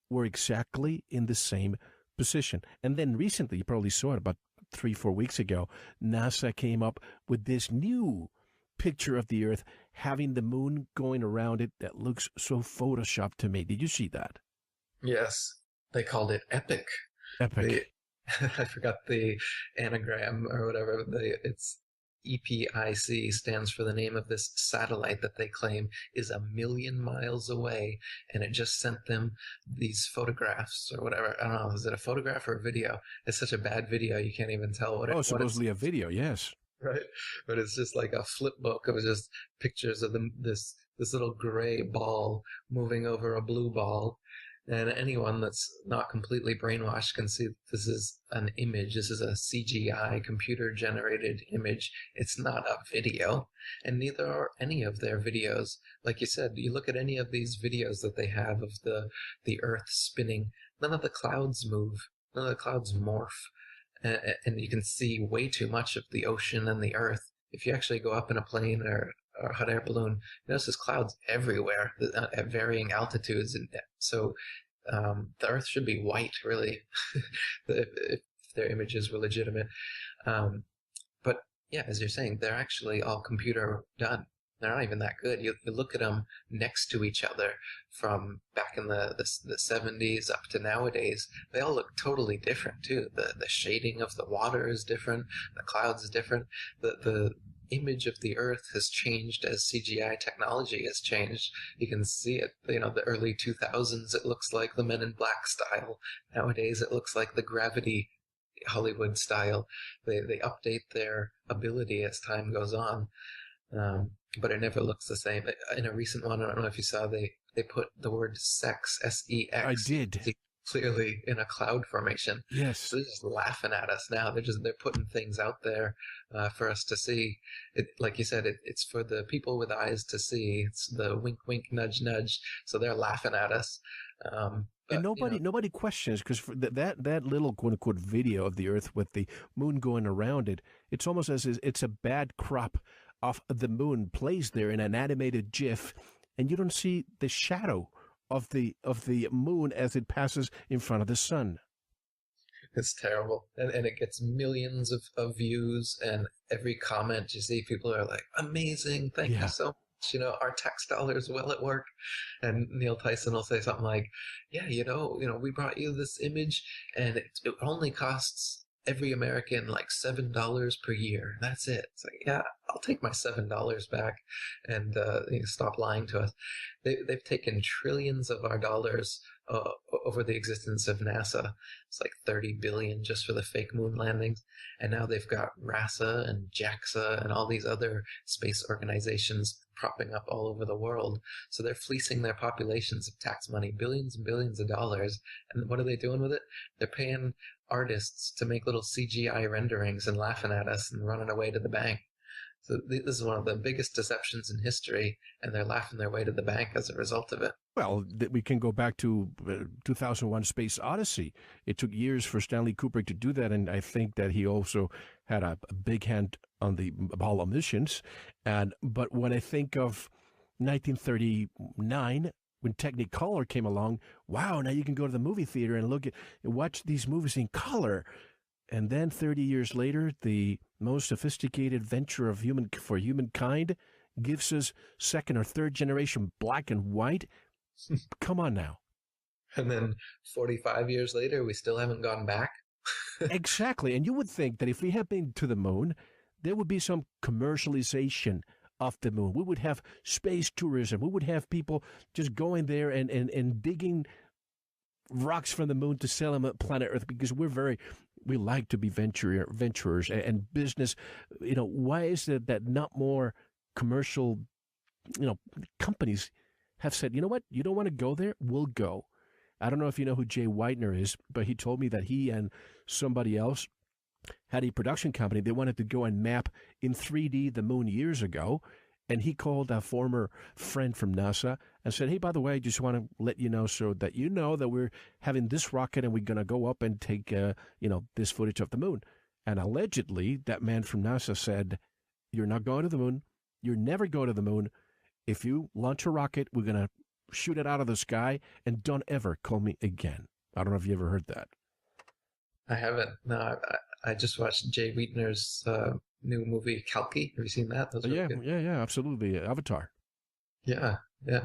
were exactly in the same position. And then recently, you probably saw it about 3-4 weeks ago, NASA came up with this new picture of the Earth having the moon going around it that looks so photoshopped to me. Did you see that? Yes. They called it EPIC. EPIC. I forgot the anagram or whatever. It's EPIC stands for the name of this satellite that they claim is 1 million miles away, and it just sent them these photographs or whatever. I don't know, is it a photograph or a video? It's such a bad video you can't even tell what it is. Oh, supposedly a video, yes. Right, but it's just like a flip book of just pictures of this little gray ball moving over a blue ball. And anyone that's not completely brainwashed can see this is an image. This is a CGI, computer-generated image. It's not a video, and neither are any of their videos. Like you said, you look at any of these videos that they have of the Earth spinning, none of the clouds move, none of the clouds morph, and you can see way too much of the ocean and the Earth. If you actually go up in a plane or a hot air balloon, you notice there's clouds everywhere at varying altitudes, and so the Earth should be white, really, if their images were legitimate. But yeah, as you're saying, they're actually all computer done. They're not even that good. You look at them next to each other from back in the 70s up to nowadays. They all look totally different too. The shading of the water is different. The clouds is different. image of the Earth has changed as CGI technology has changed. You can see it, the early 2000s, it looks like the Men in Black style. Nowadays, it looks like the Gravity Hollywood style. They update their ability as time goes on, but it never looks the same. In a recent one, I don't know if you saw, they put the word sex, S-E-X. I did. Clearly in a cloud formation. Yes. So they're just laughing at us now. They're putting things out there for us to see. It, like you said, it's for the people with eyes to see. It's the wink, wink, nudge, nudge. So they're laughing at us. And nobody questions, because that little quote unquote video of the Earth with the moon going around it, it's almost as if it's a bad crop of the moon plays there in an animated GIF, and you don't see the shadow of the moon as it passes in front of the sun. It's terrible. And it gets millions of views, and every comment you see, people are like, amazing, thank you so much. Our tax dollars well at work. And Neil Tyson will say something like, yeah, we brought you this image, and it only costs every American like $7 per year. That's it. It's like, yeah, I'll take my $7 back, and stop lying to us. They've taken trillions of our dollars over the existence of NASA. It's like 30 billion just for the fake moon landings. And now they've got RASA and JAXA and all these other space organizations propping up all over the world. So they're fleecing their populations of tax money, billions and billions of dollars. And what are they doing with it? They're paying artists to make little CGI renderings and laughing at us and running away to the bank. So this is one of the biggest deceptions in history, and they're laughing their way to the bank as a result of it. Well, we can go back to 2001 Space Odyssey. It took years for Stanley Kubrick to do that, and I think that he also had a big hand on the Apollo missions. But when I think of 1939, when Technicolor came along, wow, now you can go to the movie theater and watch these movies in color. And then 30 years later, the most sophisticated venture for humankind gives us second or third generation black and white. Come on now. And then 45 years later, we still haven't gone back. Exactly. And you would think that if we had been to the moon, there would be some commercialization of the moon. We would have space tourism. We would have people just going there and digging rocks from the moon to sell them at planet Earth, because we like to be venturers and business. Why is it that not more commercial, companies have said, you know what, you don't want to go there? We'll go. I don't know if you know who Jay Whitener is, but he told me that he and somebody else had a production company. They wanted to go and map in 3D the moon years ago. And he called a former friend from NASA and said, hey, by the way, I just want to let you know so that you know that we're having this rocket and we're going to go up and take, this footage of the moon. And allegedly, that man from NASA said, you're not going to the moon. You're never going to the moon. If you launch a rocket, we're going to shoot it out of the sky, and don't ever call me again. I don't know if you ever heard that. I haven't. No, I just watched Jay Wheatner's new movie, Kalki. Have you seen that? Yeah, absolutely. Avatar. Yeah. No.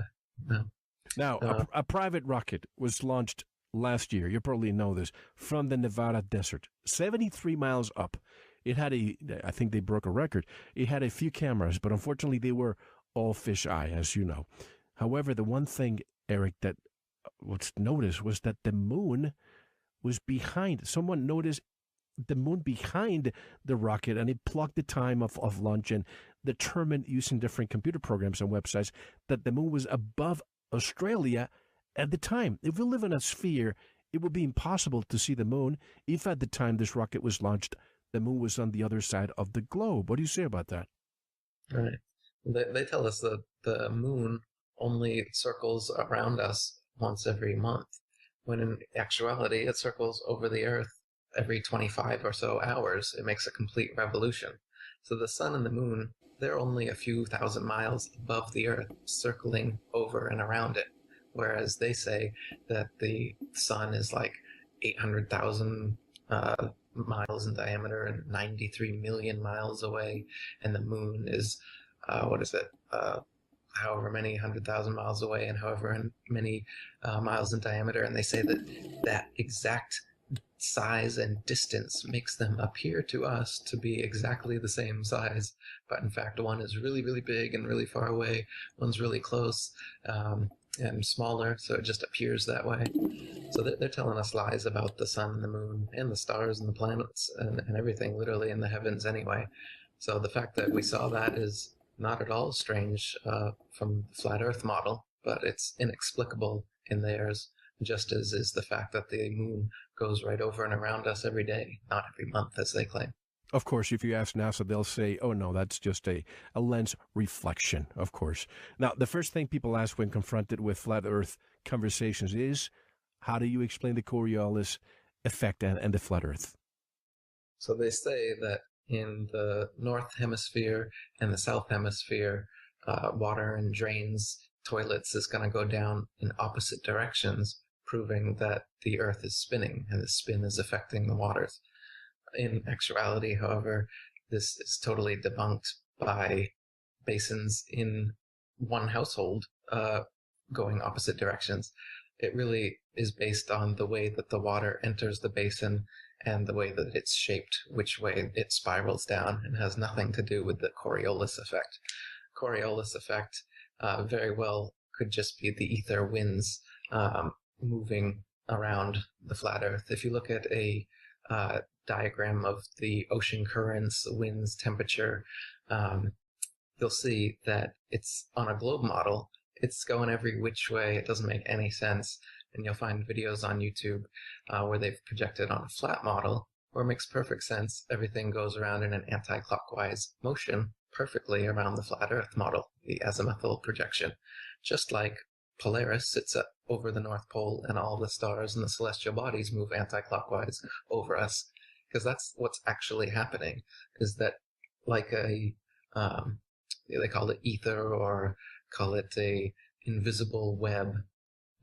Now, a private rocket was launched last year. You probably know this, from the Nevada desert, 73 miles up. It had I think they broke a record. It had a few cameras, but unfortunately they were all fisheye, as you know. However, the one thing, Eric, that was noticed was that the moon was behind. Someone noticed the moon behind the rocket, and it plugged the time of launch and determined, using different computer programs and websites, that the moon was above Australia at the time. If we live in a sphere, it would be impossible to see the moon if at the time this rocket was launched, the moon was on the other side of the globe. What do you say about that? Right. They tell us that the moon only circles around us once every month, when in actuality it circles over the Earth every 25 or so hours. It makes a complete revolution. So the sun and the moon, they're only a few thousand miles above the Earth, circling over and around it. Whereas they say that the sun is like 800,000 miles in diameter and 93 million miles away, and the moon is, however many 100,000 miles away and however many miles in diameter. And they say that exact size and distance makes them appear to us to be exactly the same size, but in fact one is really, really big and really far away, one's really close and smaller, so it just appears that way. So they're telling us lies about the sun and the moon and the stars and the planets and everything literally in the heavens anyway. So the fact that we saw that is not at all strange from the flat earth model, but it's inexplicable in theirs, just as is the fact that the moon goes right over and around us every day, not every month, as they claim. Of course, if you ask NASA, they'll say, oh, no, that's just a lens reflection, of course. Now, the first thing people ask when confronted with flat Earth conversations is, how do you explain the Coriolis effect and the flat Earth? So they say that in the North Hemisphere and the South Hemisphere, water and drains, toilets is going to go down in opposite directions, proving that the Earth is spinning and the spin is affecting the waters. In actuality, however, this is totally debunked by basins in one household going opposite directions. It really is based on the way that the water enters the basin and the way that it's shaped, which way it spirals down, and has nothing to do with the Coriolis effect. Coriolis effect very well could just be the ether winds moving around the flat Earth. If you look at a diagram of the ocean currents, winds, temperature, you'll see that it's on a globe model. It's going every which way. It doesn't make any sense. And you'll find videos on YouTube where they've projected on a flat model where it makes perfect sense. Everything goes around in an anti-clockwise motion perfectly around the flat Earth model, the azimuthal projection. Just like Polaris sits up over the North Pole and all the stars and the celestial bodies move anti-clockwise over us. Because that's what's actually happening, is that like a, they call it ether or call it a invisible web,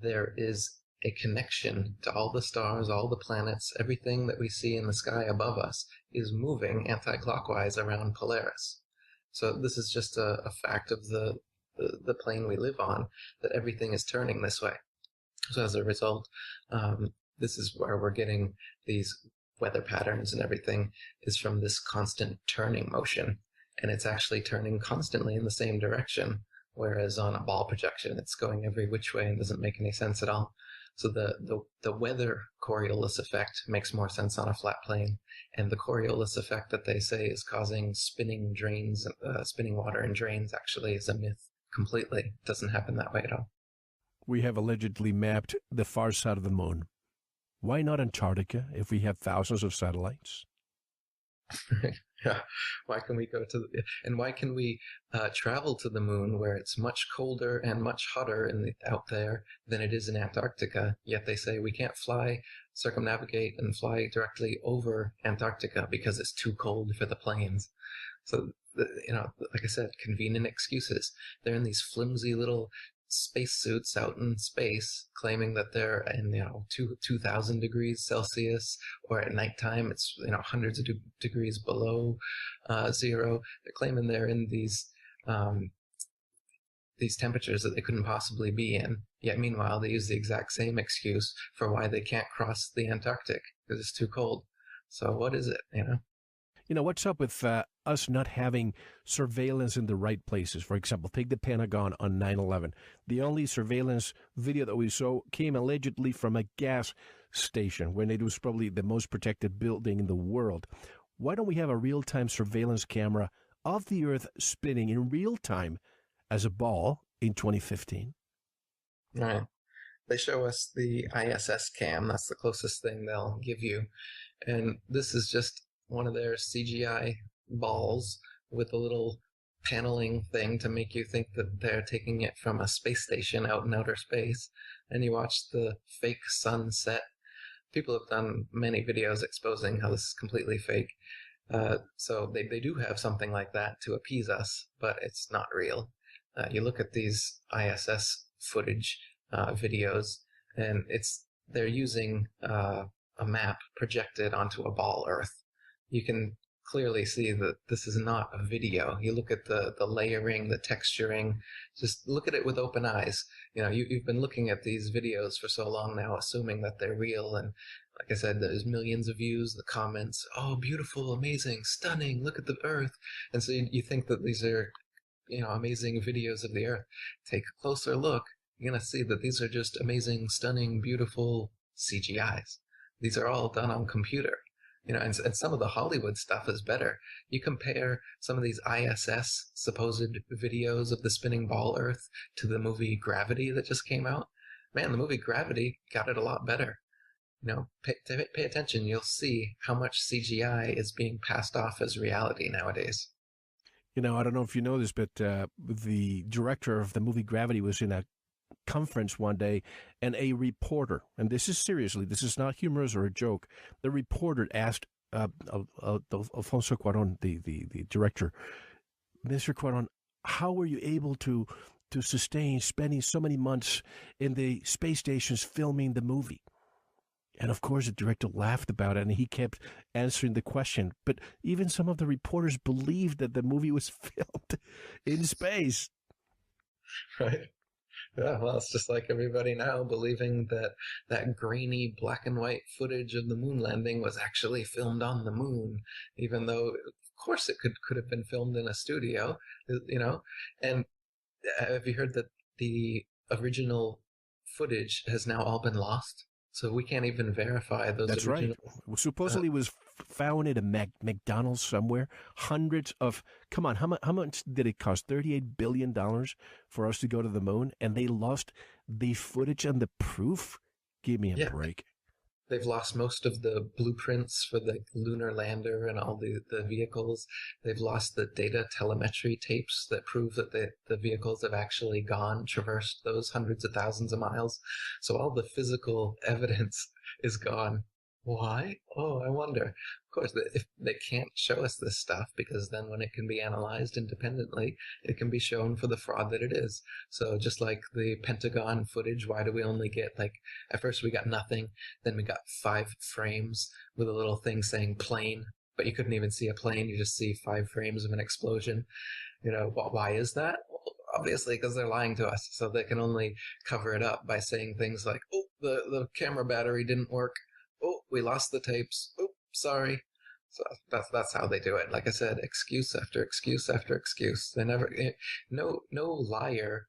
there is a connection to all the stars, all the planets, everything that we see in the sky above us is moving anti-clockwise around Polaris. So this is just a fact of the plane we live on, that everything is turning this way. So as a result, this is where we're getting these weather patterns and everything, is from this constant turning motion. And it's actually turning constantly in the same direction, whereas on a ball projection, it's going every which way and doesn't make any sense at all. So the weather Coriolis effect makes more sense on a flat plane, and the Coriolis effect that they say is causing spinning drains, spinning water in drains, actually is a myth completely. It doesn't happen that way at all. We have allegedly mapped the far side of the moon. Why not Antarctica if we have thousands of satellites? Yeah, why can we go to and why can we travel to the moon where it's much colder and much hotter out there than it is in Antarctica, yet they say we can't circumnavigate and fly directly over Antarctica because it's too cold for the planes. So, like I said, convenient excuses. They're in these flimsy little spacesuits out in space, claiming that they're in 2,000 degrees Celsius, or at nighttime it's hundreds of degrees below zero. They're claiming they're in these temperatures that they couldn't possibly be in. Yet meanwhile, they use the exact same excuse for why they can't cross the Antarctic, because it's too cold. So what is it? What's up with us not having surveillance in the right places? For example, take the Pentagon on 9/11. The only surveillance video that we saw came allegedly from a gas station when it was probably the most protected building in the world. Why don't we have a real-time surveillance camera of the Earth spinning in real time as a ball in 2015? Right. They show us the ISS cam. That's the closest thing they'll give you. And this is just one of their CGI balls with a little paneling thing to make you think that they're taking it from a space station out in outer space. And you watch the fake sunset. People have done many videos exposing how this is completely fake. So they do have something like that to appease us, but it's not real. You look at these ISS footage videos, and they're using a map projected onto a ball Earth. You can clearly see that this is not a video. You look at the layering, the texturing, just look at it with open eyes. You've been looking at these videos for so long now, assuming that they're real, and like I said, there's millions of views, the comments, oh, beautiful, amazing, stunning, look at the Earth. And so you think that these are, amazing videos of the Earth. Take a closer look. You're going to see that these are just amazing, stunning, beautiful CGIs. These are all done on computer. And some of the Hollywood stuff is better. You compare some of these ISS supposed videos of the spinning ball Earth to the movie Gravity that just came out. Man, the movie Gravity got it a lot better. Pay attention. You'll see how much CGI is being passed off as reality nowadays. I don't know if you know this, but the director of the movie Gravity was in a conference one day, and a reporter, and this is seriously, this is not humorous or a joke, the reporter asked Alfonso Cuarón, the director, Mr. Cuarón, how were you able to sustain spending so many months in the space stations filming the movie? And of course, the director laughed about it, and he kept answering the question. But even some of the reporters believed that the movie was filmed in space. Right. Yeah, well, it's just like everybody now believing that grainy black and white footage of the moon landing was actually filmed on the moon, even though, of course, it could have been filmed in a studio, And have you heard that the original footage has now all been lost? So we can't even verify those. That's original... right. Supposedly it was found at a McDonald's somewhere. Hundreds of... Come on, how much did it cost? $38 billion for us to go to the moon? And they lost the footage and the proof? Give me a break. They've lost most of the blueprints for the lunar lander and all the vehicles. They've lost the data telemetry tapes that prove that the vehicles have actually traversed those hundreds of thousands of miles. So all the physical evidence is gone. Why? Oh, I wonder. Of course, if they can't show us this stuff, because then when it can be analyzed independently, it can be shown for the fraud that it is. So just like the Pentagon footage, why do we only get, at first we got nothing, then we got 5 frames with a little thing saying plane, but you couldn't even see a plane, you just see 5 frames of an explosion. Why is that? Well, obviously because they're lying to us, so they can only cover it up by saying things like, oh, the camera battery didn't work. Oh, we lost the tapes. Oh, sorry. So that's how they do it. Like I said, excuse after excuse after excuse. They never, no liar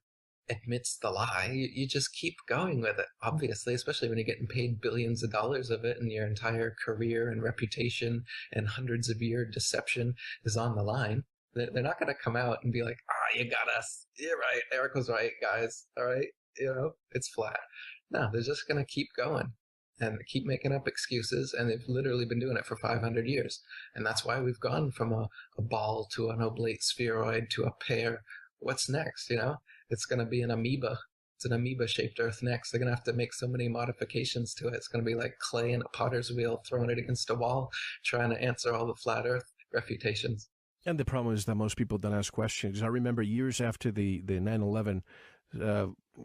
admits the lie. You just keep going with it, obviously, especially when you're getting paid billions of dollars of it and your entire career and reputation and hundreds of year deception is on the line. They're not going to come out and be like, you got us. You're right. Eric was right, guys. All right. It's flat. No, they're just going to keep going and keep making up excuses, and they've literally been doing it for 500 years. And that's why we've gone from a ball to an oblate spheroid to a pear. What's next, It's going to be an amoeba. It's an amoeba-shaped Earth next. They're going to have to make so many modifications to it. It's going to be like clay in a potter's wheel, throwing it against a wall, trying to answer all the flat Earth refutations. And the problem is that most people don't ask questions. I remember years after the 9/11,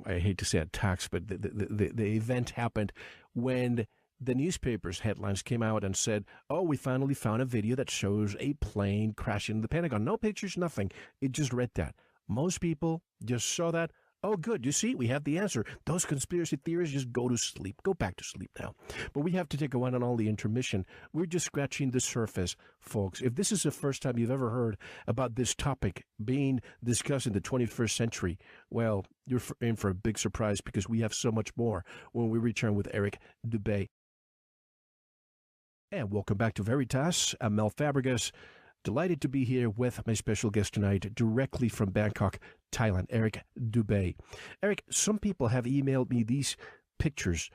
I hate to say attacks, but the event happened when the newspapers' headlines came out and said, oh, we finally found a video that shows a plane crashing into the Pentagon. No pictures, nothing. It just read that. Most people just saw that. Oh, good. You see, we have the answer. Those conspiracy theories just go to sleep. Go back to sleep now. But we have to take a one and only intermission. We're just scratching the surface, folks. If this is the first time you've ever heard about this topic being discussed in the 21st century, well, you're in for a big surprise, because we have so much more when we return with Eric Dubay. And welcome back to Veritas. I'm Mel Fabregas. Delighted to be here with my special guest tonight, directly from Bangkok, Thailand, Eric Dubay. Eric, some people have emailed me these pictures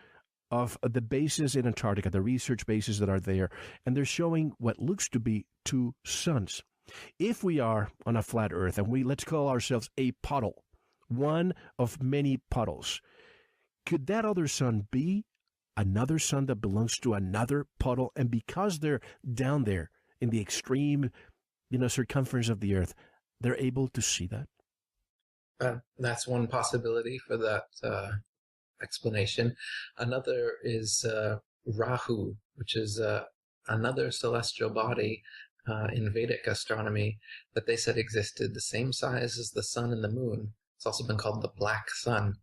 of the bases in Antarctica, the research bases that are there, and they're showing what looks to be 2 suns. If we are on a flat Earth, and let's call ourselves a puddle, one of many puddles, could that other sun be another sun that belongs to another puddle? And because they're down there in the extreme, circumference of the Earth, they're able to see that? That's one possibility for that explanation. Another is Rahu, which is another celestial body in Vedic astronomy that they said existed the same size as the sun and the moon. It's also been called the black sun.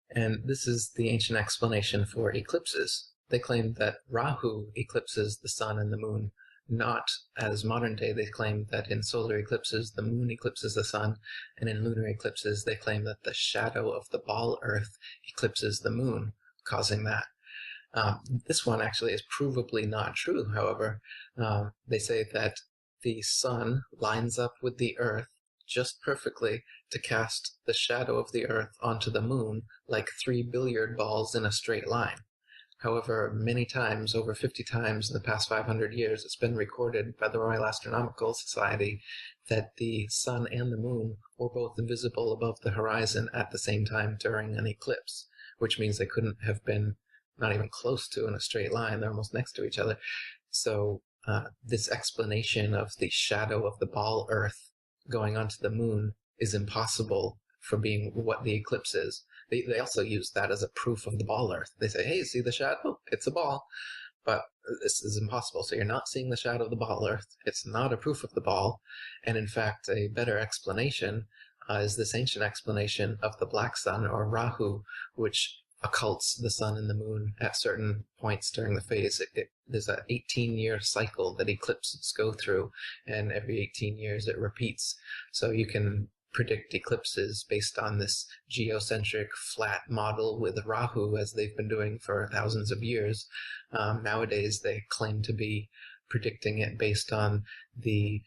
And this is the ancient explanation for eclipses. they claim that Rahu eclipses the sun and the moon, not as modern day they claim that in solar eclipses the moon eclipses the sun, and in lunar eclipses they claim that the shadow of the ball Earth eclipses the moon, causing that. This one actually is provably not true, however. They say that the sun lines up with the Earth just perfectly to cast the shadow of the Earth onto the moon like 3 billiard balls in a straight line. However, many times, over 50 times in the past 500 years, it's been recorded by the Royal Astronomical Society that the sun and the moon were both visible above the horizon at the same time during an eclipse, which means they couldn't have been not even close to in a straight line. They're almost next to each other. So this explanation of the shadow of the ball Earth going onto the moon is impossible for being what the eclipse is. They also use that as a proof of the ball Earth. They say, hey, see the shadow? It's a ball. But this is impossible. So you're not seeing the shadow of the ball Earth. It's not a proof of the ball. And in fact, a better explanation is this ancient explanation of the black sun, or Rahu, which occults the sun and the moon at certain points during the phase. There's an 18-year cycle that eclipses go through, and every 18 years it repeats. So you can predict eclipses based on this geocentric flat model with Rahu, as they've been doing for thousands of years. Nowadays, they claim to be predicting it based on the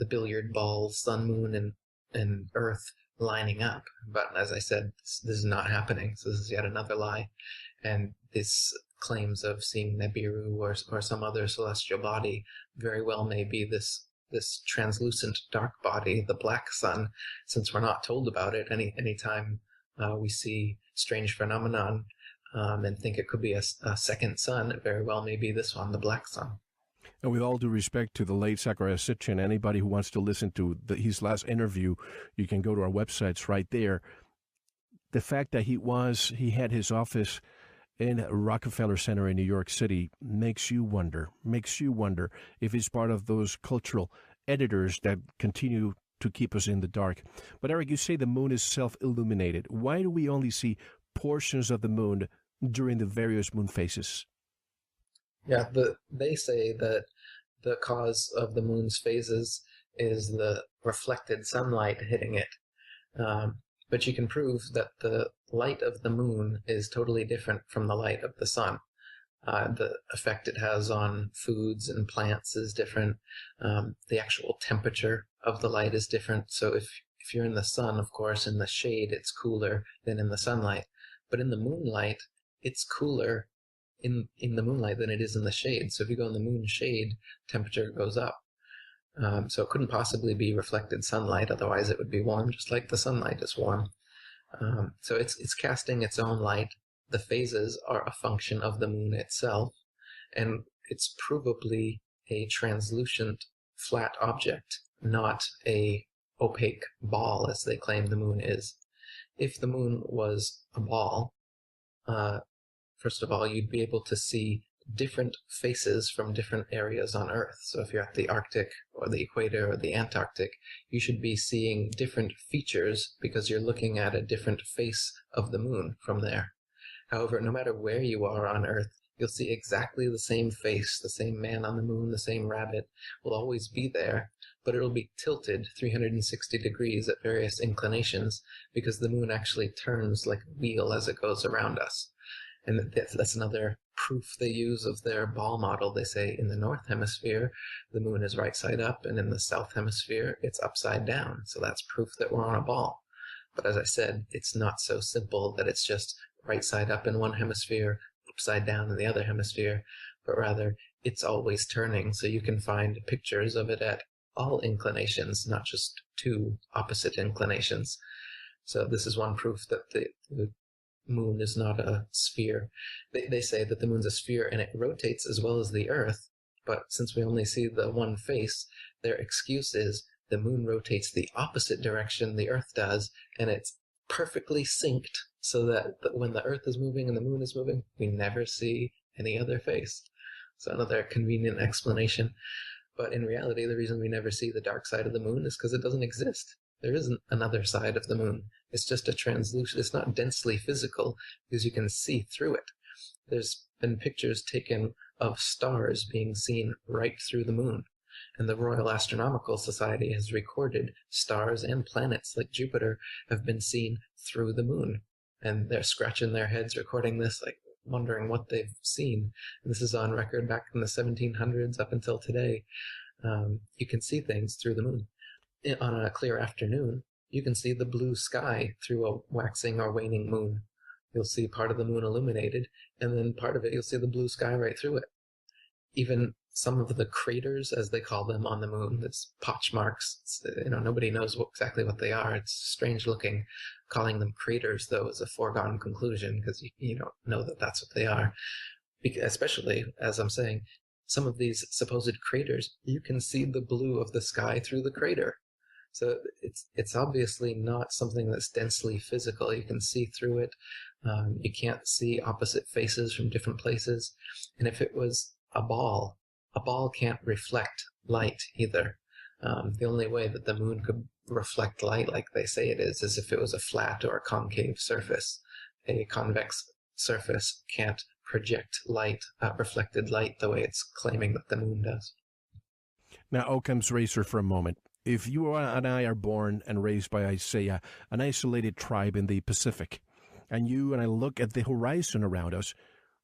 billiard ball, sun, moon, and Earth lining up. But as I said, this is not happening. So this is yet another lie. And this claims of seeing Nibiru or some other celestial body very well may be this translucent dark body, the black sun, since we're not told about it anytime we see strange phenomenon and think it could be a second sun, it very well may be this one, the black sun. And with all due respect to the late Zacharias Sitchin, anybody who wants to listen to his last interview, you can go to our websites right there. The fact that he had his office in Rockefeller Center in New York City makes you wonder if he's part of those cultural editors that continue to keep us in the dark. But Eric, you say the moon is self-illuminated. Why do we only see portions of the moon during the various moon phases? Yeah, they say that the cause of the moon's phases is the reflected sunlight hitting it. But you can prove that the light of the moon is totally different from the light of the sun. The effect it has on foods and plants is different. The actual temperature of the light is different. So if you're in the sun, of course, in the shade, it's cooler than in the sunlight. But in the moonlight, it's cooler in the moonlight than it is in the shade. So if you go in the moon shade, temperature goes up. So it couldn't possibly be reflected sunlight, otherwise it would be warm, just like the sunlight is warm. So it's casting its own light. The phases are a function of the moon itself, and it's provably a translucent flat object, not a opaque ball as they claim the moon is. If the moon was a ball, first of all, you'd be able to see different faces from different areas on Earth. So if you're at the Arctic or the equator or the Antarctic, you should be seeing different features because you're looking at a different face of the moon from there. However, no matter where you are on Earth, you'll see exactly the same face, the same man on the moon, the same rabbit will always be there, but it'll be tilted 360 degrees at various inclinations because the moon actually turns like a wheel as it goes around us. And that's another proof they use of their ball model. They say in the north hemisphere, the moon is right side up, and in the south hemisphere, it's upside down. So that's proof that we're on a ball. But as I said, it's not so simple that it's just right side up in one hemisphere, upside down in the other hemisphere, but rather it's always turning. So you can find pictures of it at all inclinations, not just two opposite inclinations. So this is one proof that the moon is not a sphere. They say that the moon's a sphere and it rotates as well as the Earth, but since we only see the one face, their excuse is the moon rotates the opposite direction the Earth does, and it's perfectly synced so that when the Earth is moving and the moon is moving, we never see any other face. So another convenient explanation. But in reality, the reason we never see the dark side of the moon is because it doesn't exist. There isn't another side of the moon. It's just a translucent, it's not densely physical because you can see through it. There's been pictures taken of stars being seen right through the moon. And the Royal Astronomical Society has recorded stars and planets like Jupiter have been seen through the moon. And they're scratching their heads recording this, like wondering what they've seen. And this is on record back in the 1700s up until today. You can see things through the moon. On a clear afternoon, you can see the blue sky through a waxing or waning moon. You'll see part of the moon illuminated, and then part of it you'll see the blue sky right through it. Even some of the craters, as they call them on the moon, that's potch marks, nobody knows exactly what they are. It's strange looking. Calling them craters, though, is a foregone conclusion, because you don't know that that's what they are. Especially, as I'm saying, some of these supposed craters, you can see the blue of the sky through the crater. So it's obviously not something that's densely physical. You can see through it. You can't see opposite faces from different places. And if it was a ball can't reflect light either. The only way that the moon could reflect light like they say it is if it was a flat or a concave surface. A convex surface can't project light, reflected light, the way it's claiming that the moon does. Now, Occam's razor for a moment. If you and I are born and raised by, say, an isolated tribe in the Pacific, and you and I look at the horizon around us,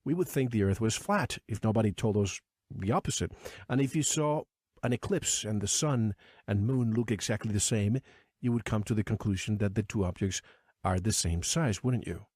we would think the Earth was flat if nobody told us the opposite. And if you saw an eclipse and the sun and moon look exactly the same, you would come to the conclusion that the two objects are the same size, wouldn't you?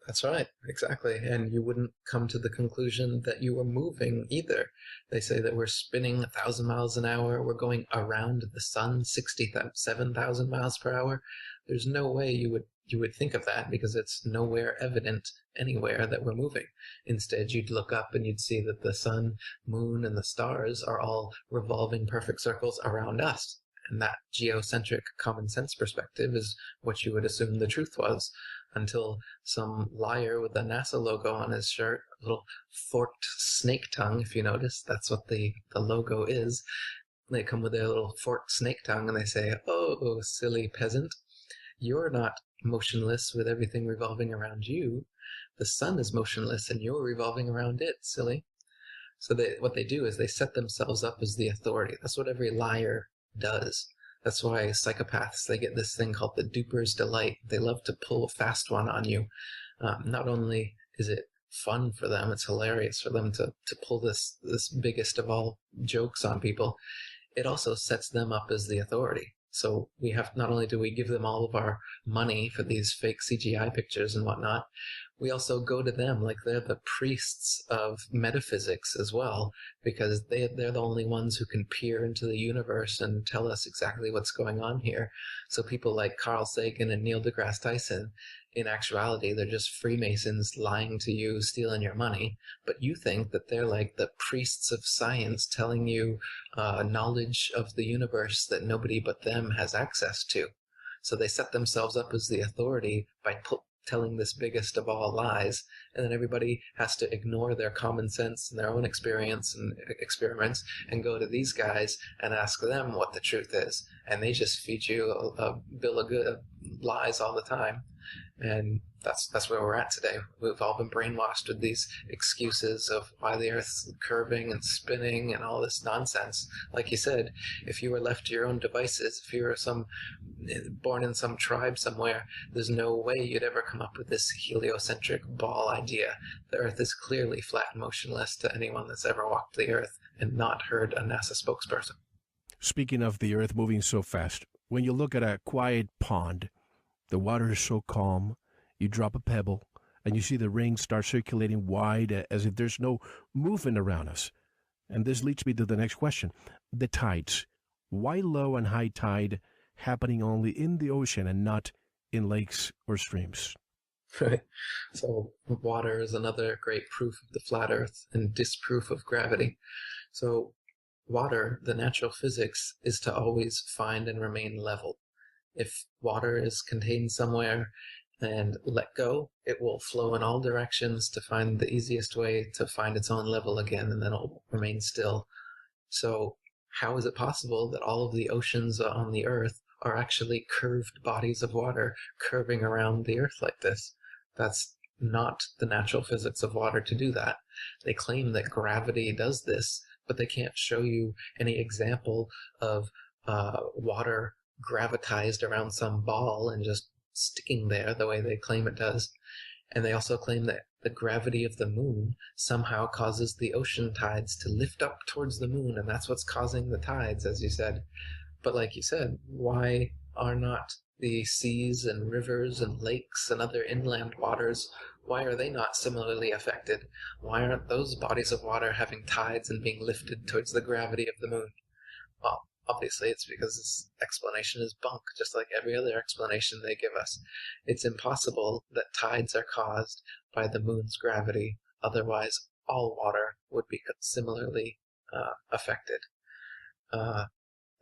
That's right, exactly. And you wouldn't come to the conclusion that you were moving either. They say that we're spinning 1,000 miles an hour. We're going around the sun 67,000 miles per hour. There's no way you would think of that, because it's nowhere evident anywhere that we're moving. Instead, you'd look up and you'd see that the sun, moon, and the stars are all revolving perfect circles around us. And that geocentric common sense perspective is what you would assume the truth was, until some liar with a NASA logo on his shirt, a little forked snake tongue, if you notice, that's what the logo is. They come with their little forked snake tongue and they say, "Oh, silly peasant, you're not motionless with everything revolving around you. The sun is motionless and you're revolving around it, silly." So what they do is they set themselves up as the authority. That's what every liar does. That's why psychopaths, they get this thing called the duper's delight. They love to pull a fast one on you. Not only is it fun for them, it's hilarious for them to pull this biggest of all jokes on people. It also sets them up as the authority. So not only do we give them all of our money for these fake CGI pictures and whatnot, we also go to them like they're the priests of metaphysics as well, because they're the only ones who can peer into the universe and tell us exactly what's going on here. So people like Carl Sagan and Neil deGrasse Tyson, in actuality, they're just Freemasons lying to you, stealing your money. But you think that they're like the priests of science telling you knowledge of the universe that nobody but them has access to. So they set themselves up as the authority by telling this biggest of all lies, and then everybody has to ignore their common sense and their own experience and experiments and go to these guys and ask them what the truth is. And they just feed you a bill of good lies all the time. And that's where we're at today. We've all been brainwashed with these excuses of why the Earth's curving and spinning and all this nonsense. Like you said, if you were left to your own devices, if you were born in some tribe somewhere, there's no way you'd ever come up with this heliocentric ball idea. The Earth is clearly flat and motionless to anyone that's ever walked the Earth and not heard a NASA spokesperson. Speaking of the Earth moving so fast, when you look at a quiet pond, the water is so calm, you drop a pebble, and you see the rings start circulating wide as if there's no movement around us. And this leads me to the next question. The tides. Why low and high tide happening only in the ocean and not in lakes or streams? Right. So water is another great proof of the flat Earth and disproof of gravity. So water, the natural physics, is to always find and remain level. If water is contained somewhere and let go, it will flow in all directions to find the easiest way to find its own level again, and then it'll remain still. So how is it possible that all of the oceans on the Earth are actually curved bodies of water curving around the Earth like this? That's not the natural physics of water to do that. They claim that gravity does this, but they can't show you any example of water gravitized around some ball and just sticking there the way they claim it does. And they also claim that the gravity of the moon somehow causes the ocean tides to lift up towards the moon, and that's what's causing the tides, as you said. But like you said, why are not the seas and rivers and lakes and other inland waters, why are they not similarly affected? Why aren't those bodies of water having tides and being lifted towards the gravity of the moon? Well, obviously it's because this explanation is bunk, just like every other explanation they give us. It's impossible that tides are caused by the moon's gravity, otherwise all water would be similarly affected.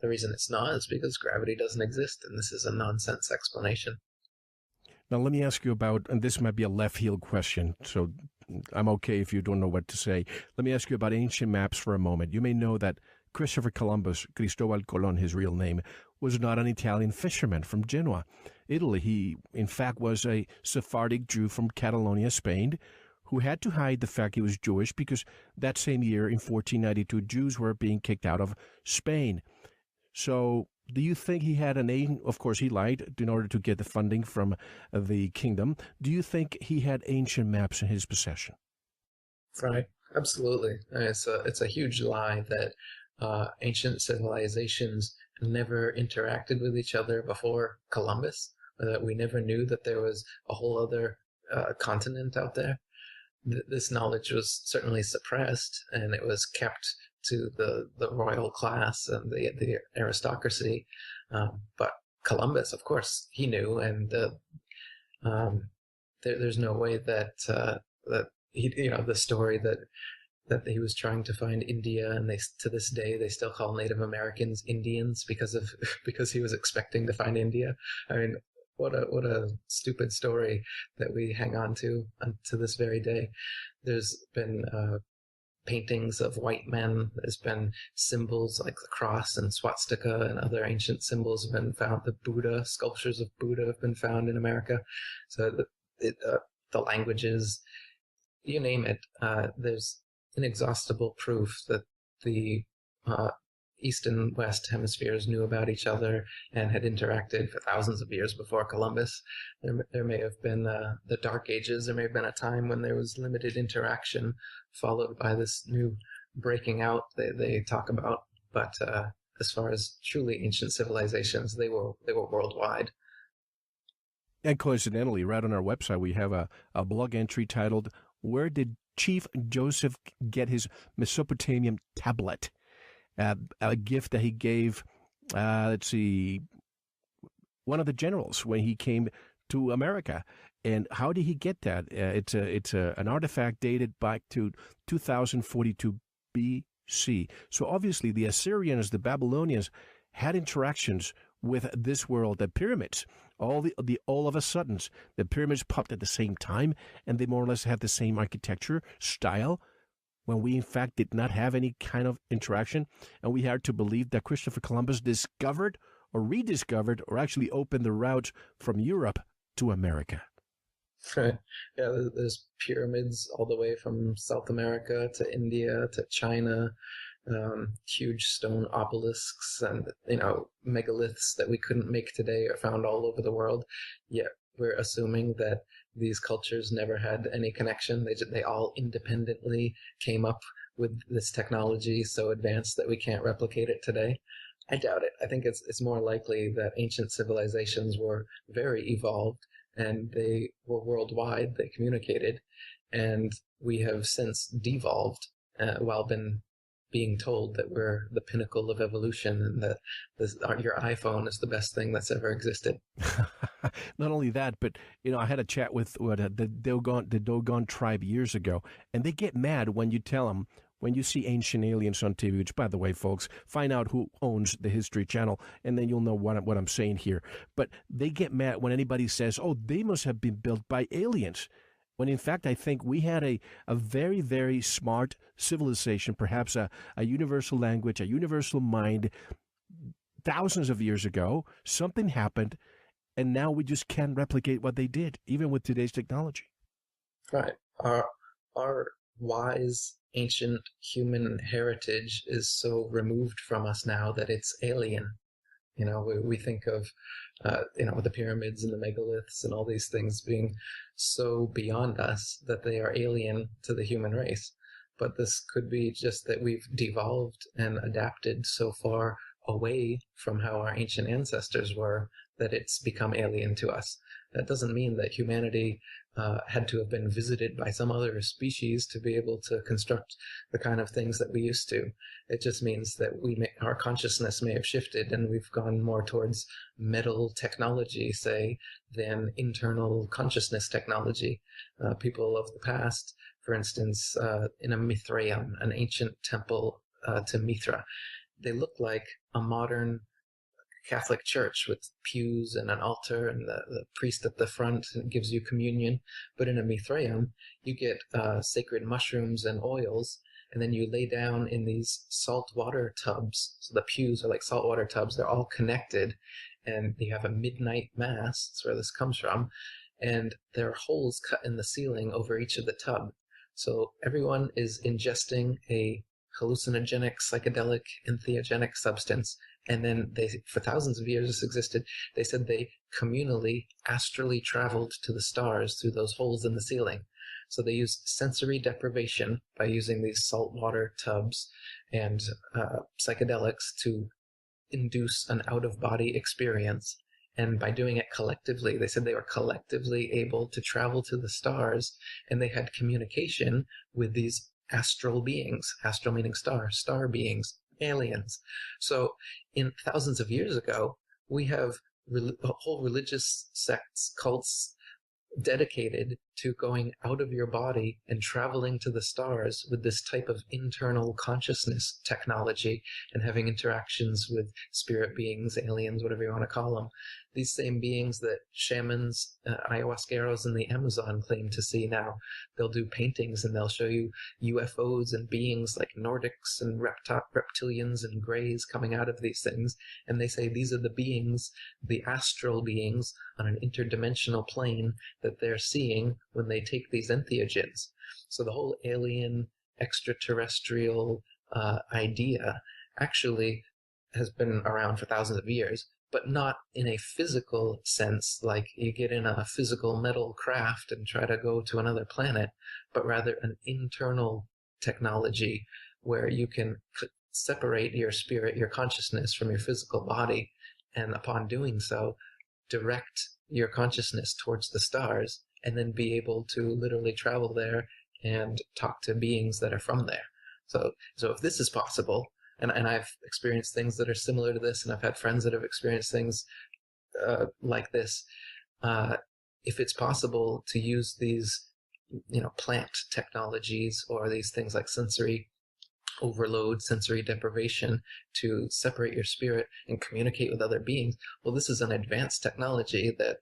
The reason it's not is because gravity doesn't exist, and this is a nonsense explanation. Now, let me ask you about, and this might be a left field question, so I'm okay if you don't know what to say. Let me ask you about ancient maps for a moment. You may know that Christopher Columbus, Cristobal Colon, his real name, was not an Italian fisherman from Genoa, Italy. He, in fact, was a Sephardic Jew from Catalonia, Spain, who had to hide the fact he was Jewish because that same year, in 1492, Jews were being kicked out of Spain. So do you think he had of course he lied in order to get the funding from the kingdom. Do you think he had ancient maps in his possession? Right, absolutely. It's a huge lie that ancient civilizations never interacted with each other before Columbus, or that we never knew that there was a whole other continent out there. This knowledge was certainly suppressed, and it was kept to the royal class and the aristocracy. But Columbus, of course, he knew, and there's no way that he, the story that he was trying to find India, and to this day they still call Native Americans Indians because he was expecting to find India. I mean, what a stupid story that we hang on to this very day. There's been paintings of white men. There's been symbols like the cross and swastika and other ancient symbols have been found. The Buddha, sculptures of Buddha have been found in America. So the languages, you name it, there's inexhaustible proof that the East and West hemispheres knew about each other and had interacted for thousands of years before Columbus. There may have been the Dark Ages. There may have been a time when there was limited interaction, followed by this new breaking out they talk about. But as far as truly ancient civilizations, they were worldwide. And coincidentally, right on our website, we have a blog entry titled, "Where Did Chief Joseph Get His Mesopotamian Tablet?" A gift that he gave, one of the generals when he came to America. And how did he get that? It's an artifact dated back to 2042 BC. So obviously the Assyrians, the Babylonians, had interactions with this world. The pyramids, all of a sudden, the pyramids popped at the same time, and they more or less had the same architecture style, when we in fact did not have any kind of interaction, and we had to believe that Christopher Columbus discovered or rediscovered or actually opened the route from Europe to America. Right. Yeah, there's pyramids all the way from South America to India to China, huge stone obelisks and megaliths that we couldn't make today are found all over the world. Yet we're assuming that these cultures never had any connection. They all independently came up with this technology so advanced that we can't replicate it today. I doubt it. I think it's more likely that ancient civilizations were very evolved and they were worldwide. They communicated, and we have since devolved while being told that we're the pinnacle of evolution and that your iPhone is the best thing that's ever existed. Not only that, but I had a chat with the Dogon tribe years ago, and they get mad when you tell them, when you see Ancient Aliens on TV, which, by the way, folks, find out who owns the History Channel, and then you'll know what I'm saying here. But they get mad when anybody says, oh, they must have been built by aliens. When in fact, I think we had a very, very smart civilization, perhaps a universal language, a universal mind, thousands of years ago. Something happened, and now we just can't replicate what they did, even with today's technology. Right. Our wise ancient human heritage is so removed from us now that it's alien. We think of, the pyramids and the megaliths and all these things being so beyond us that they are alien to the human race. But this could be just that we've devolved and adapted so far away from how our ancient ancestors were that it's become alien to us. That doesn't mean that humanity had to have been visited by some other species to be able to construct the kind of things that we used to. It just means that our consciousness may have shifted and we've gone more towards metal technology, say, than internal consciousness technology. People of the past, for instance, in a Mithraeum, an ancient temple to Mithra, they look like a modern Catholic church with pews and an altar and the priest at the front gives you communion. But in a Mithraeum, you get sacred mushrooms and oils, and then you lay down in these saltwater tubs. So the pews are like saltwater tubs. They're all connected, and you have a midnight mass. That's where this comes from. And there are holes cut in the ceiling over each of the tub. So everyone is ingesting a hallucinogenic, psychedelic, entheogenic substance. And then for thousands of years this existed, they said they communally, astrally traveled to the stars through those holes in the ceiling. So they used sensory deprivation by using these saltwater tubs and psychedelics to induce an out-of-body experience. And by doing it collectively, they said they were collectively able to travel to the stars, and they had communication with these astral beings, astral meaning star beings, aliens. So in thousands of years ago, we have whole religious sects, cults, dedicated to going out of your body and traveling to the stars with this type of internal consciousness technology and having interactions with spirit beings, aliens, whatever you want to call them. These same beings that shamans, ayahuasqueros in the Amazon claim to see now. They'll do paintings and they'll show you UFOs and beings like Nordics and reptilians and greys coming out of these things. And they say these are the beings, the astral beings on an interdimensional plane that they're seeing when they take these entheogens. So the whole alien extraterrestrial idea actually has been around for thousands of years, but not in a physical sense, like you get in a physical metal craft and try to go to another planet, but rather an internal technology where you can separate your spirit, your consciousness from your physical body, and upon doing so, direct your consciousness towards the stars, and then be able to literally travel there and talk to beings that are from there. So if this is possible, and I've experienced things that are similar to this, and I've had friends that have experienced things like this, if it's possible to use these, plant technologies or these things like sensory overload, sensory deprivation to separate your spirit and communicate with other beings, well, this is an advanced technology that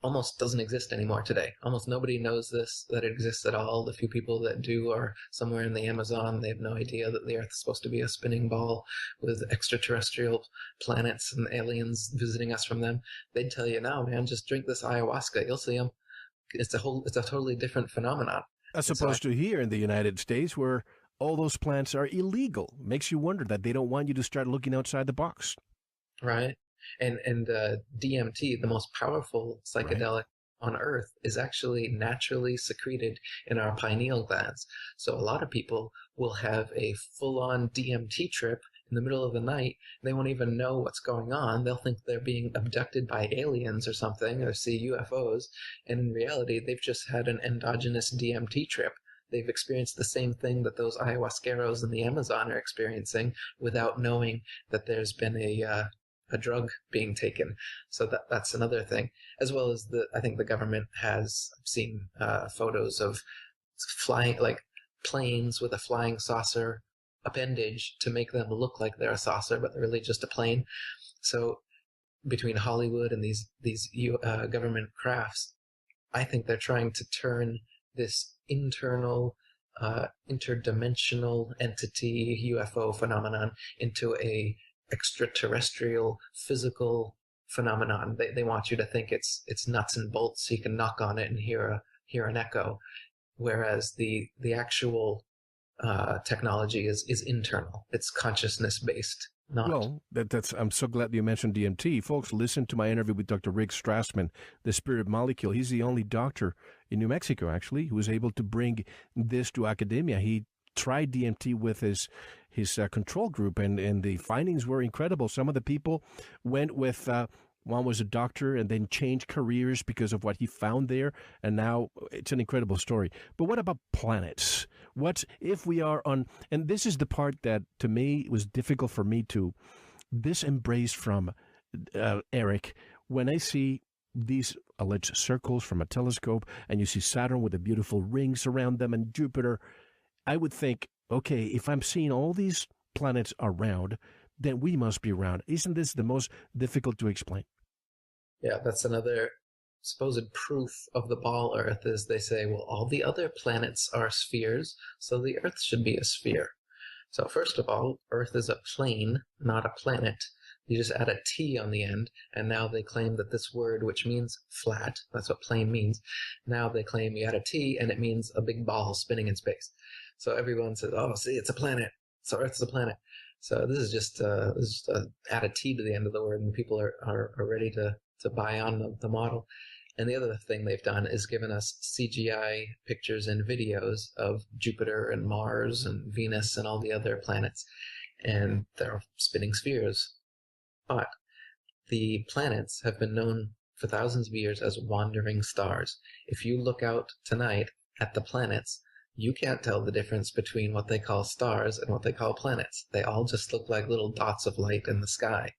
almost doesn't exist anymore today. Almost nobody knows that it exists at all. The few people that do are somewhere in the Amazon. They have no idea that the Earth is supposed to be a spinning ball with extraterrestrial planets and aliens visiting us from them. They'd tell you now, man, just drink this ayahuasca. You'll see them. It's a totally different phenomenon. As opposed to here in the United States, where all those plants are illegal. Makes you wonder that they don't want you to start looking outside the box. Right. And DMT, the most powerful psychedelic on Earth, is actually naturally secreted in our pineal glands. So a lot of people will have a full-on DMT trip in the middle of the night. They won't even know what's going on. They'll think they're being abducted by aliens or something, or see UFOs. And in reality, they've just had an endogenous DMT trip. They've experienced the same thing that those ayahuasqueros in the Amazon are experiencing without knowing that there's been a drug being taken. So that's another thing. As well as I think the government has seen photos of flying, like planes with a flying saucer appendage to make them look like they're a saucer, but they're really just a plane. So between Hollywood and these government crafts, I think they're trying to turn this internal interdimensional entity UFO phenomenon into a extraterrestrial physical phenomenon. They want you to think it's nuts and bolts so you can knock on it and hear an echo. whereas the actual technology is internal. It's consciousness based, not. Well, I'm so glad you mentioned DMT. Folks, listen to my interview with Dr. Rick Strassman, the spirit molecule. He's the only doctor in New Mexico, actually, who was able to bring this to academia. He tried DMT with his control group, and the findings were incredible. Some of the people went with one was a doctor and then changed careers because of what he found there, and now it's an incredible story. But what about planets? What if we are on, and this is the part that to me was difficult for me to disembrace from Eric, when I see these alleged circles from a telescope and you see Saturn with the beautiful rings around them and Jupiter, I would think, okay, if I'm seeing all these planets around, then we must be around. Isn't this the most difficult to explain? Yeah, that's another supposed proof of the ball Earth is they say, well, all the other planets are spheres, so the Earth should be a sphere. So first of all, Earth is a plane, not a planet. You just add a T on the end, and now they claim that this word, which means flat, that's what plane means, now they claim you add a T and it means a big ball spinning in space. So everyone says, oh, see, it's a planet. So Earth's a planet. So this is just add a T to the end of the word, and people are ready to buy on the model. And the other thing they've done is given us CGI pictures and videos of Jupiter and Mars and Venus and all the other planets, and they're spinning spheres. But the planets have been known for thousands of years as wandering stars. If you look out tonight at the planets, you can't tell the difference between what they call stars and what they call planets. They all just look like little dots of light in the sky.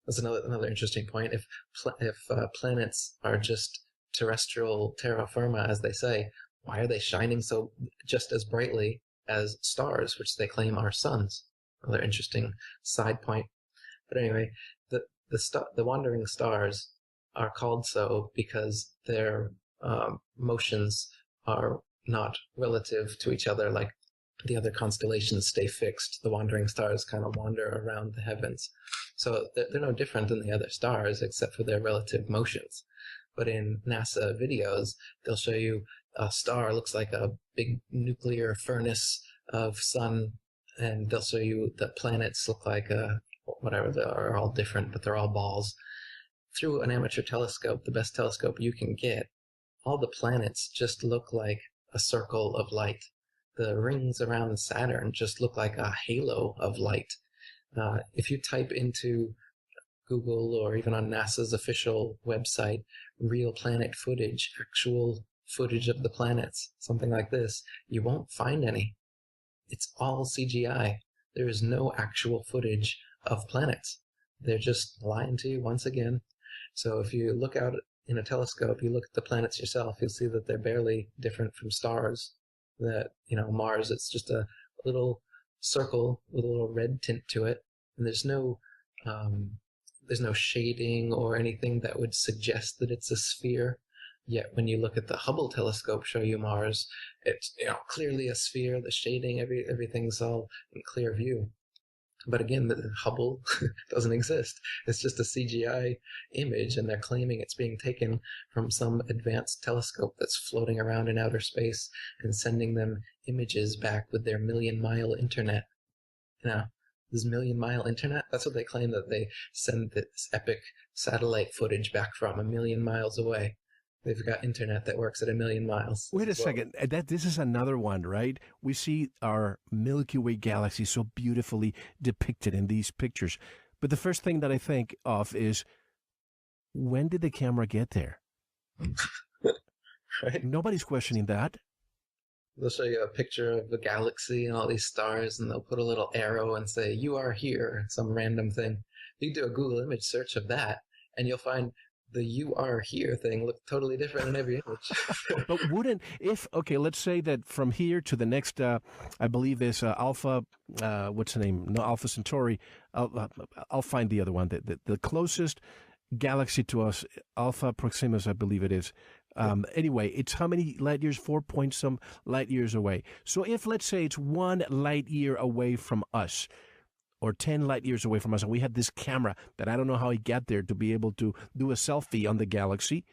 That's another interesting point. If planets are just terrestrial terra firma, as they say, why are they shining so just as brightly as stars, which they claim are suns? Another interesting side point. But anyway, the wandering stars are called so because their motions are not relative to each other like the other constellations stay fixed. The wandering stars kind of wander around the heavens. So they're no different than the other stars except for their relative motions. But in NASA videos, they'll show you a star looks like a big nuclear furnace of sun, and they'll show you the planets look like whatever, they are all different, but they're all balls. Through an amateur telescope, the best telescope you can get, all the planets just look like a circle of light. The rings around Saturn just look like a halo of light. If you type into Google or even on NASA's official website, real planet footage, actual footage of the planets, something like this, you won't find any. It's all CGI. There is no actual footage of planets. They're just lying to you once again. So if you look out in a telescope, you look at the planets yourself, you'll see that they're barely different from stars. That, Mars, it's just a little circle with a little red tint to it, and there's no shading or anything that would suggest that it's a sphere. Yet when you look at the Hubble telescope show you Mars, it's clearly a sphere. The shading, everything's all in clear view. But again, the Hubble doesn't exist. It's just a CGI image, and they're claiming it's being taken from some advanced telescope that's floating around in outer space and sending them images back with their million-mile internet. This million-mile internet, that's what they claim, that they send this epic satellite footage back from 1 million miles away. They've got internet that works at 1 million miles. Wait a second. This is another one, right? We see our Milky Way galaxy so beautifully depicted in these pictures. But the first thing that I think of is, when did the camera get there? Right? Nobody's questioning that. They'll show you a picture of the galaxy and all these stars, and they'll put a little arrow and say, "You are here," some random thing. You can do a Google image search of that, and you'll find the "you are here" thing look totally different in every image. But let's say that from here to the next, I believe there's Alpha, what's the name? No, Alpha Centauri. I'll find the other one. The closest galaxy to us, Alpha Proximus, I believe it is. Anyway, it's how many light years? 4 point some light years away. So if, let's say, it's 1 light year away from us, or 10 light years away from us, and we had this camera that I don't know how it got there to be able to do a selfie on the galaxy,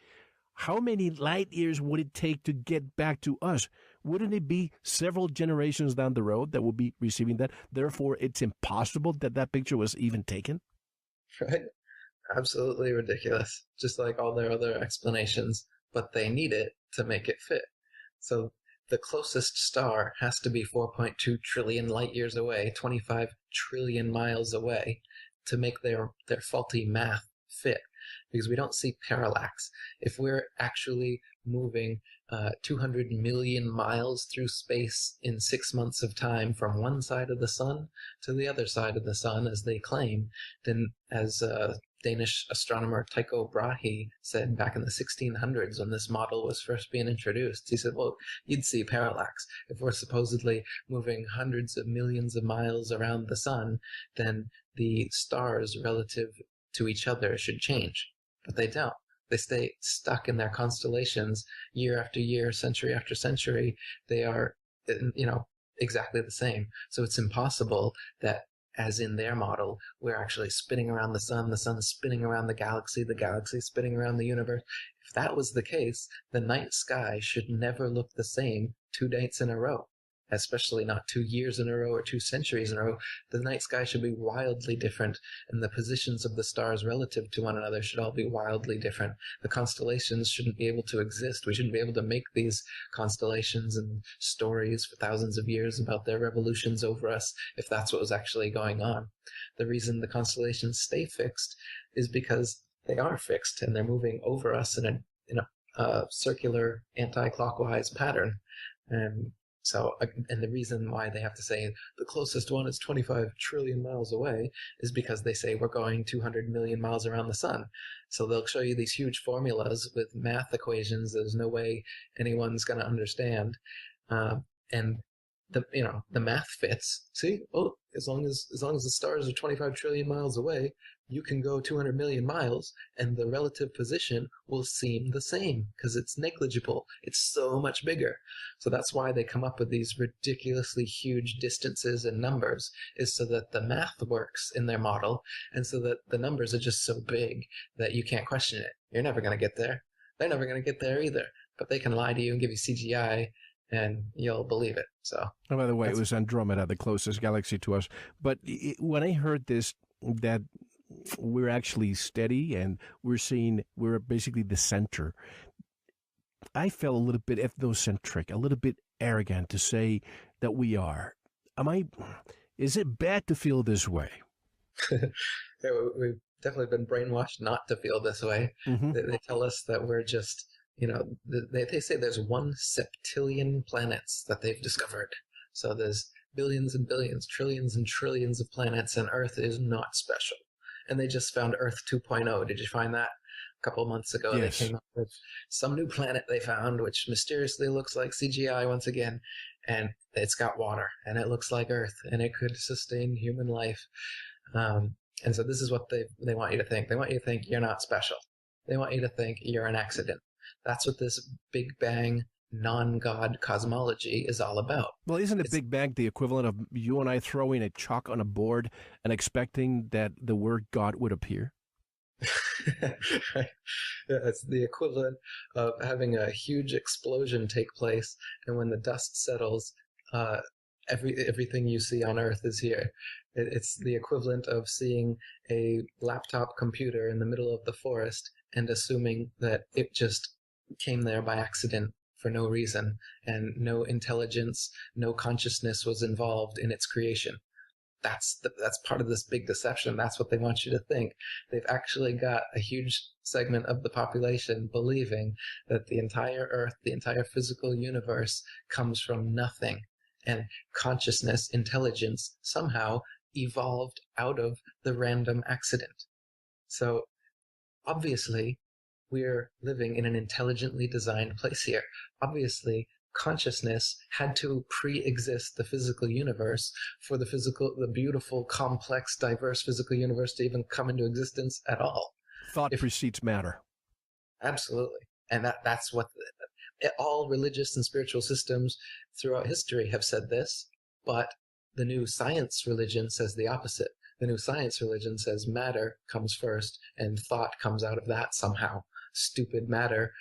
how many light years would it take to get back to us? Wouldn't it be several generations down the road that will be receiving that? Therefore, it's impossible that that picture was even taken? Right? Absolutely ridiculous. Just like all their other explanations, but they need it to make it fit. So the closest star has to be 4.2 trillion light years away, 25 trillion miles away, to make their faulty math fit, because we don't see parallax. If we're actually moving 200 million miles through space in 6 months of time from one side of the sun to the other side of the sun, as they claim, then as Danish astronomer Tycho Brahe said back in the 1600s when this model was first being introduced, he said, well, you'd see parallax. If we're supposedly moving hundreds of millions of miles around the sun, then the stars relative to each other should change. But they don't. They stay stuck in their constellations year after year, century after century. They are, exactly the same. So it's impossible that, as in their model, we're actually spinning around the sun spinning around the galaxy spinning around the universe. If that was the case, the night sky should never look the same 2 nights in a row, especially not 2 years in a row or 2 centuries in a row. The night sky should be wildly different, and the positions of the stars relative to one another should all be wildly different. The constellations shouldn't be able to exist. We shouldn't be able to make these constellations and stories for thousands of years about their revolutions over us if that's what was actually going on. The reason the constellations stay fixed is because they are fixed, and they're moving over us in a circular anti-clockwise pattern. And the reason why they have to say the closest one is 25 trillion miles away is because they say we're going 200 million miles around the sun. So they'll show you these huge formulas with math equations there's no way anyone's going to understand. And the math fits. See, as long as the stars are 25 trillion miles away, you can go 200 million miles and the relative position will seem the same because it's negligible. It's so much bigger. So that's why they come up with these ridiculously huge distances and numbers, is so that the math works in their model, and so that the numbers are just so big that you can't question it. You're never going to get there. They're never going to get there either. But they can lie to you and give you CGI, and you'll believe it. So, oh, by the way, it was Andromeda, the closest galaxy to us. But when I heard this, that we're actually steady and we're basically the center, I felt a little bit ethnocentric, a little bit arrogant to say that we are. Is it bad to feel this way? Yeah, we've definitely been brainwashed not to feel this way. Mm-hmm. They tell us that we're just, they say there's 1 septillion planets that they've discovered. So there's billions and billions, trillions and trillions of planets, and Earth is not special. And they just found Earth 2.0. Did you find that? A couple of months ago, yes. They came up with some new planet they found, which mysteriously looks like CGI once again, and it's got water, and it looks like Earth, and it could sustain human life. And so this is what they want you to think. They want you to think you're not special. They want you to think you're an accident. That's what this Big Bang non-God cosmology is all about. Well, isn't a Big Bang the equivalent of you and I throwing a chalk on a board and expecting that the word God would appear? Right. Yeah, it's the equivalent of having a huge explosion take place, and when the dust settles, everything you see on Earth is here. It's the equivalent of seeing a laptop computer in the middle of the forest and assuming that it just came there by accident for no reason, and no intelligence, no consciousness was involved in its creation. That's part of this big deception. That's what they want you to think. They've actually got a huge segment of the population believing that the entire Earth, the entire physical universe, comes from nothing, and consciousness, intelligence, somehow evolved out of the random accident. So obviously, we're living in an intelligently designed place here. Obviously, consciousness had to pre-exist the physical universe for the beautiful, complex, diverse physical universe to even come into existence at all. Thought precedes matter. Absolutely. And that's what all religious and spiritual systems throughout history have said this, but the new science religion says the opposite. The new science religion says matter comes first and thought comes out of that somehow. Stupid matter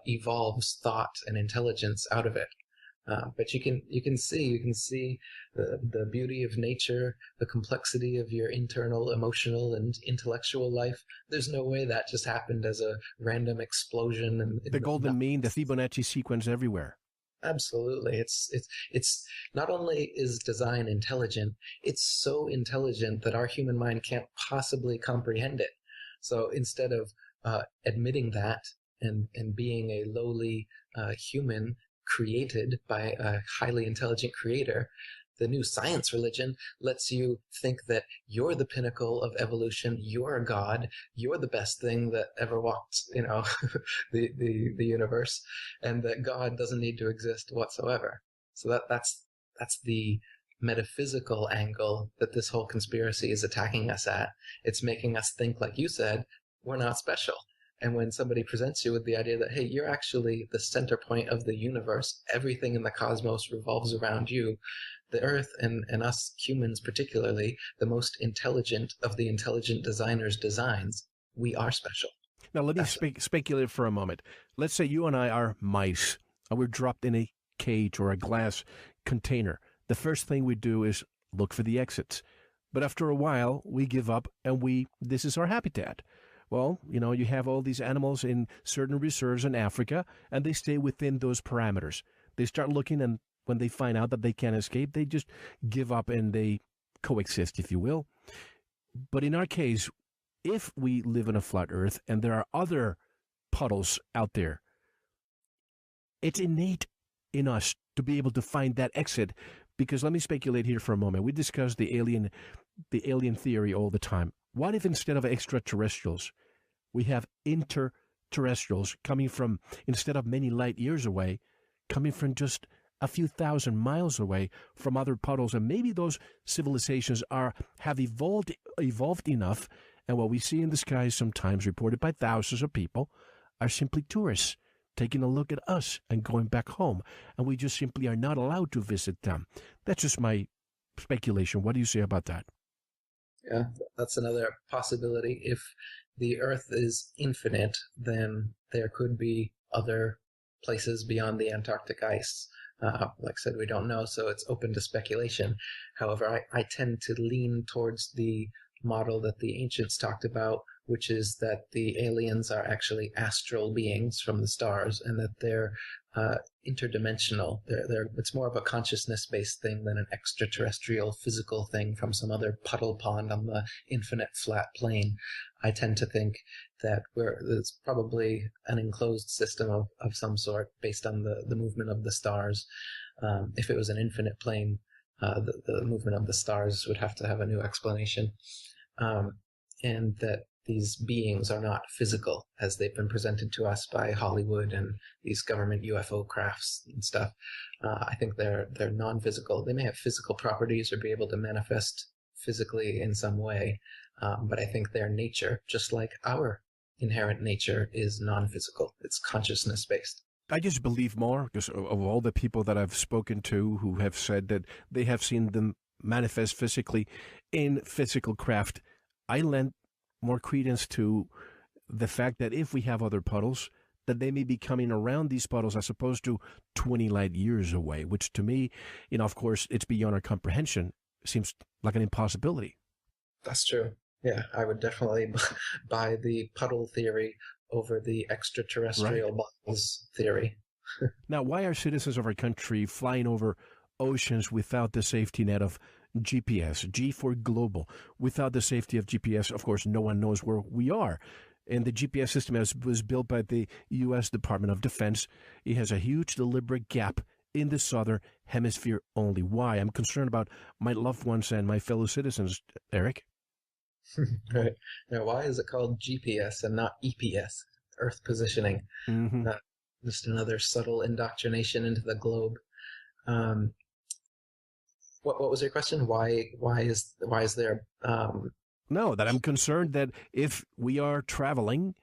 evolves thought and intelligence out of it. But you can see the beauty of nature, the complexity of your internal emotional and intellectual life. There's no way that just happened as a random explosion. And the golden mean, the Fibonacci sequence everywhere. Absolutely. It's not only is design intelligent, it's so intelligent that our human mind can't possibly comprehend it. So instead of admitting that and being a lowly human created by a highly intelligent creator, the new science religion lets you think that you're the pinnacle of evolution, you're a god, you're the best thing that ever walked, the universe, and that God doesn't need to exist whatsoever. So that's the metaphysical angle that this whole conspiracy is attacking us at. It's making us think, like you said, we're not special. And when somebody presents you with the idea that, hey, you're actually the center point of the universe, everything in the cosmos revolves around you, the Earth and us humans particularly, the most intelligent of the intelligent designers' designs, we are special. Now, let me speculate for a moment. Let's say you and I are mice, and we're dropped in a cage or a glass container. The first thing we do is look for the exits. But after a while, we give up, and this is our habitat. Well, you have all these animals in certain reserves in Africa, and they stay within those parameters. They start looking, and when they find out that they can't escape, they just give up and they coexist, if you will. But in our case, if we live on a flat Earth and there are other puddles out there, it's innate in us to be able to find that exit. Because let me speculate here for a moment. We discuss the alien theory all the time. What if instead of extraterrestrials, we have interterrestrials coming from, instead of many light years away, coming from just a few thousand miles away from other puddles, and maybe those civilizations have evolved enough, and what we see in the skies sometimes reported by thousands of people are simply tourists taking a look at us and going back home, and we just simply are not allowed to visit them. That's just my speculation. What do you say about that? Yeah, that's another possibility. If the Earth is infinite, then there could be other places beyond the Antarctic ice. Like I said, we don't know, so it's open to speculation. However, I tend to lean towards the model that the ancients talked about, which is that the aliens are actually astral beings from the stars, and that they're interdimensional. It's more of a consciousness-based thing than an extraterrestrial physical thing from some other puddle pond on the infinite flat plane. I tend to think that there's probably an enclosed system of some sort based on the movement of the stars. If it was an infinite plane, the movement of the stars would have to have a new explanation. And that these beings are not physical as they've been presented to us by Hollywood and these government UFO crafts and stuff. I think they're non-physical. They may have physical properties or be able to manifest physically in some way, but I think their nature, just like our inherent nature, is non-physical. It's consciousness-based. I just believe more because of all the people that I've spoken to who have said that they have seen them manifest physically in physical craft. I lend more credence to the fact that if we have other puddles, that they may be coming around these puddles as opposed to 20 light years away, which to me, of course, it's beyond our comprehension. Seems like an impossibility. That's true. Yeah, I would definitely buy the puddle theory over the extraterrestrial bubbles theory. Now, why are citizens of our country flying over oceans without the safety net of GPS, G for global? Without the safety of GPS, of course, no one knows where we are. And the GPS system was built by the U.S. Department of Defense. It has a huge deliberate gap in the southern hemisphere only. Why? I'm concerned about my loved ones and my fellow citizens, Eric. Right. Now, why is it called GPS and not EPS, Earth positioning? Mm-hmm. Just another subtle indoctrination into the globe. What was your question? Why is there? No, that I'm concerned that if we are traveling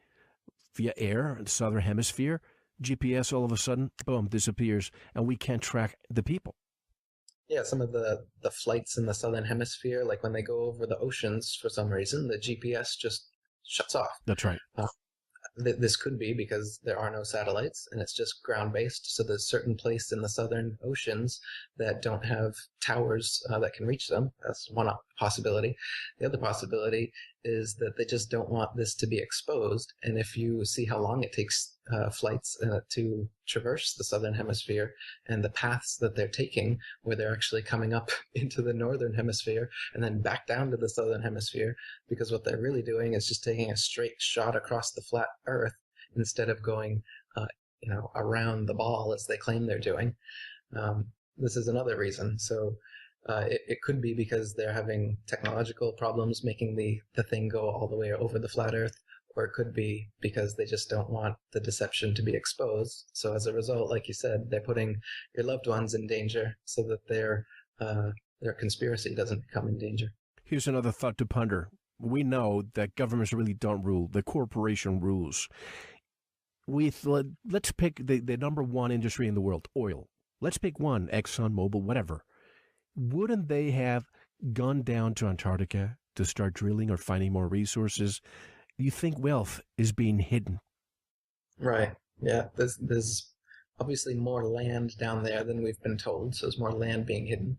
via air in the southern hemisphere, GPS all of a sudden, boom, disappears, and we can't track the people. Yeah, some of the flights in the southern hemisphere, like when they go over the oceans, for some reason, the GPS just shuts off. That's right. This could be because there are no satellites and it's just ground-based. So there's certain places in the southern oceans that don't have towers that can reach them. That's one possibility. The other possibility is that they just don't want this to be exposed. And if you see how long it takes flights to traverse the southern hemisphere and the paths that they're taking, where they're actually coming up into the northern hemisphere and then back down to the southern hemisphere, because what they're really doing is just taking a straight shot across the flat Earth instead of going, around the ball as they claim they're doing. This is another reason. So it could be because they're having technological problems making the thing go all the way over the flat Earth, or it could be because they just don't want the deception to be exposed. So as a result, like you said, they're putting your loved ones in danger so that their conspiracy doesn't become in danger. Here's another thought to ponder. We know that governments really don't rule. The corporation rules. Let's pick the number one industry in the world, oil. Let's pick one, Exxon, Mobil, whatever. Wouldn't they have gone down to Antarctica to start drilling or finding more resources? You think wealth is being hidden? Right. Yeah. There's obviously more land down there than we've been told, so there's more land being hidden.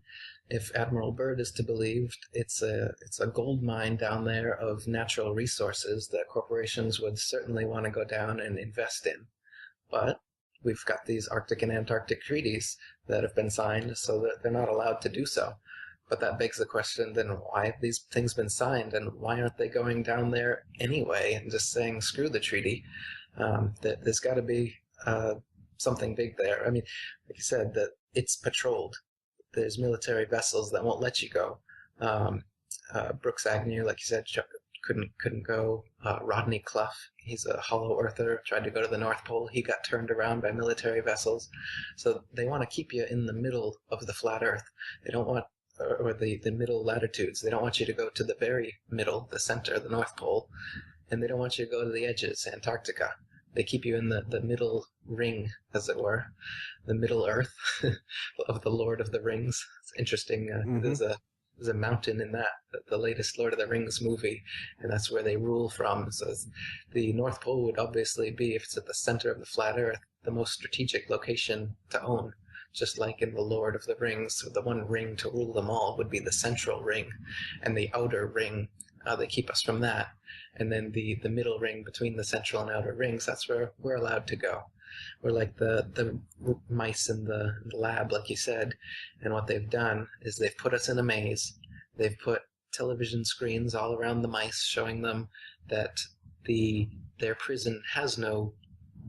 If Admiral Byrd is to be believed, it's a gold mine down there of natural resources that corporations would certainly want to go down and invest in. But we've got these Arctic and Antarctic treaties that have been signed so that they're not allowed to do so. But that begs the question, then why have these things been signed, and why aren't they going down there anyway and just saying, screw the treaty? There's got to be something big there. I mean, like you said, that it's patrolled. There's military vessels that won't let you go. Brooks Agnew, like you said, couldn't go. Rodney Clough, he's a hollow earther, tried to go to the North Pole. He got turned around by military vessels. So they want to keep you in the middle of the flat Earth. They don't want, or the middle latitudes. They don't want you to go to the very middle, the center, the North Pole, and they don't want you to go to the edges, Antarctica. They keep you in the middle ring, as it were, the Middle Earth of the Lord of the Rings. It's interesting. There's a mountain in that, the latest Lord of the Rings movie, and that's where they rule from. So the North Pole would obviously be, if it's at the center of the flat Earth, the most strategic location to own. Just like in the Lord of the Rings, the one ring to rule them all would be the central ring, and the outer ring, they keep us from that. And then the middle ring between the central and outer rings, that's where we're allowed to go. We're like the mice in the lab, like you said, and what they've done is they've put us in a maze. They've put television screens all around the mice, showing them that their prison has no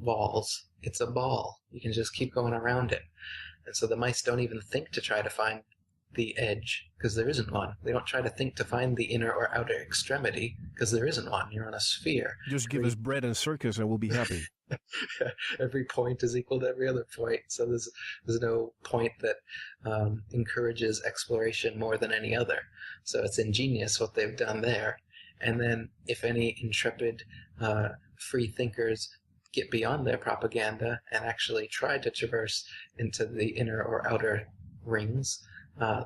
walls. It's a ball. You can just keep going around it. And so the mice don't even think to try to find the edge, because there isn't one. They don't try to think to find the inner or outer extremity, because there isn't one. You're on a sphere. Just give us bread and circus and we'll be happy. Every point is equal to every other point. So there's no point that encourages exploration more than any other. So it's ingenious what they've done there. And then if any intrepid free thinkers get beyond their propaganda and actually try to traverse into the inner or outer rings,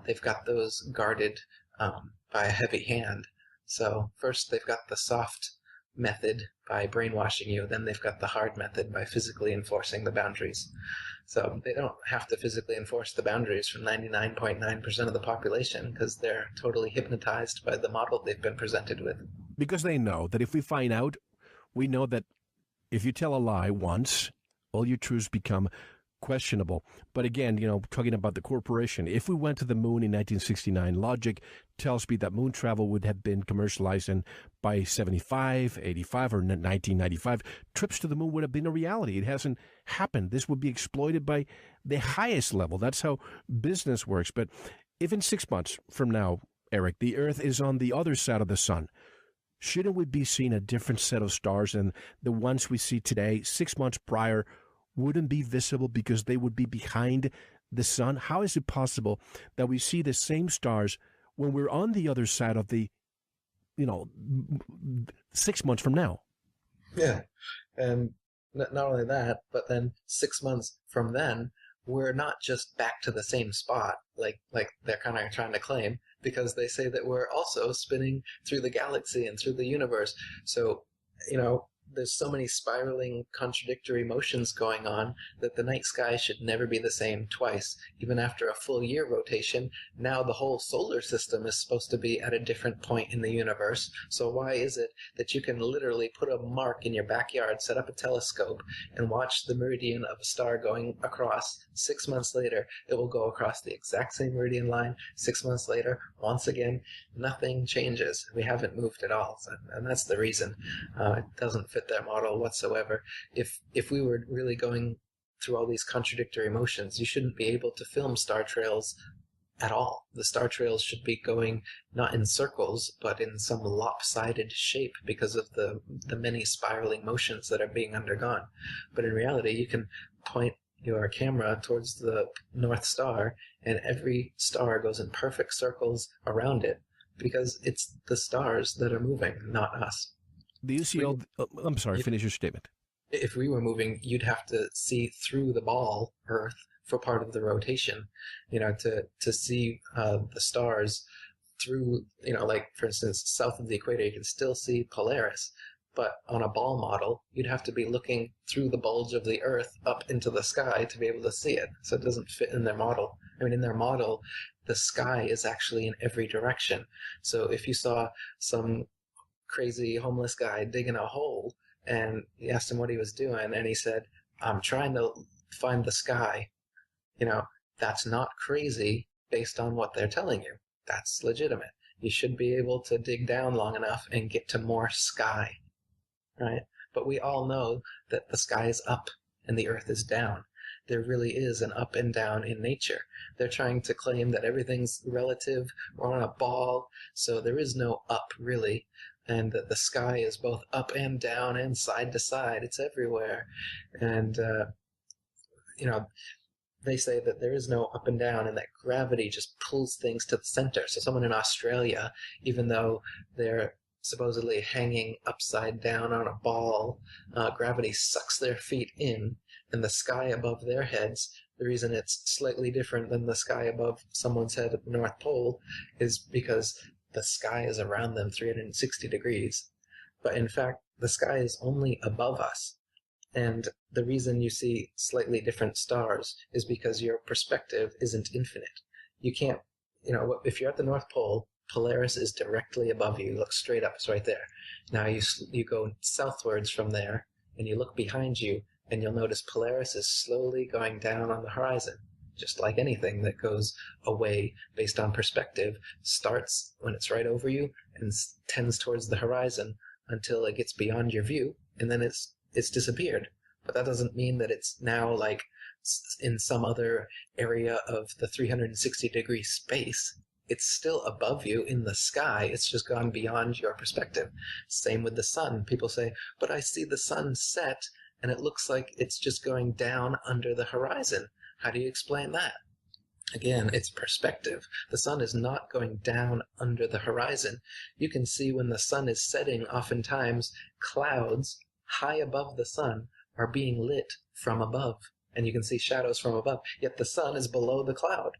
they've got those guarded by a heavy hand. So first they've got the soft method by brainwashing you, then they've got the hard method by physically enforcing the boundaries. So they don't have to physically enforce the boundaries from 99.9% of the population, because they're totally hypnotized by the model they've been presented with. Because they know that if we find out, we know that if you tell a lie once, all your truths become questionable. But again, talking about the corporation, if we went to the moon in 1969, logic tells me that moon travel would have been commercialized, and by 75, 85, or 1995, trips to the moon would have been a reality. It hasn't happened. This would be exploited by the highest level. That's how business works. But if in 6 months from now, Eric, the Earth is on the other side of the sun, shouldn't we be seeing a different set of stars than the ones we see today? 6 months prior wouldn't be visible because they would be behind the sun. How is it possible that we see the same stars when we're on the other side of the, 6 months from now? Yeah. And not only that, but then 6 months from then, we're not just back to the same spot, like they're kind of trying to claim, because they say that we're also spinning through the galaxy and through the universe. So, there's so many spiraling contradictory motions going on that the night sky should never be the same twice. Even after a full year rotation, now the whole solar system is supposed to be at a different point in the universe. So why is it that you can literally put a mark in your backyard, set up a telescope, and watch the meridian of a star going across? 6 months later, it will go across the exact same meridian line. 6 months later, once again, nothing changes. We haven't moved at all, and that's the reason. It doesn't fit their model whatsoever. If we were really going through all these contradictory motions, you shouldn't be able to film star trails at all. The star trails should be going not in circles, but in some lopsided shape because of the many spiraling motions that are being undergone. But in reality, you can point your camera towards the North Star, and every star goes in perfect circles around it because it's the stars that are moving, not us. Do you see I'm sorry, finish your statement. If we were moving, you'd have to see through the ball, Earth, for part of the rotation, to see the stars through, like, for instance, south of the equator, you can still see Polaris. But on a ball model, you'd have to be looking through the bulge of the Earth up into the sky to be able to see it. So it doesn't fit in their model. I mean, in their model, the sky is actually in every direction. So if you saw some crazy homeless guy digging a hole, and you asked him what he was doing, and he said, "I'm trying to find the sky," that's not crazy based on what they're telling you. That's legitimate. You should be able to dig down long enough and get to more sky, right? But we all know that the sky is up and the Earth is down. There really is an up and down in nature. They're trying to claim that everything's relative. We're on a ball, so there is no up, really. And that the sky is both up and down and side to side. It's everywhere. And, they say that there is no up and down and that gravity just pulls things to the center. So someone in Australia, even though they're supposedly hanging upside down on a ball, gravity sucks their feet in, and the sky above their heads, the reason it's slightly different than the sky above someone's head at the North Pole is because the sky is around them 360 degrees. But in fact, the sky is only above us. And the reason you see slightly different stars is because your perspective isn't infinite. You can't, if you're at the North Pole, Polaris is directly above you. You look straight up, it's right there. Now you go southwards from there, and you look behind you, and you'll notice Polaris is slowly going down on the horizon. Just like anything that goes away based on perspective, starts when it's right over you and tends towards the horizon until it gets beyond your view, and then it's disappeared. But that doesn't mean that it's now like in some other area of the 360-degree space. It's still above you in the sky. It's just gone beyond your perspective. Same with the sun. People say, but I see the sun set, and it looks like it's just going down under the horizon. How do you explain that? Again, it's perspective. The sun is not going down under the horizon. You can see when the sun is setting, oftentimes clouds high above the sun are being lit from above, and you can see shadows from above, yet the sun is below the cloud.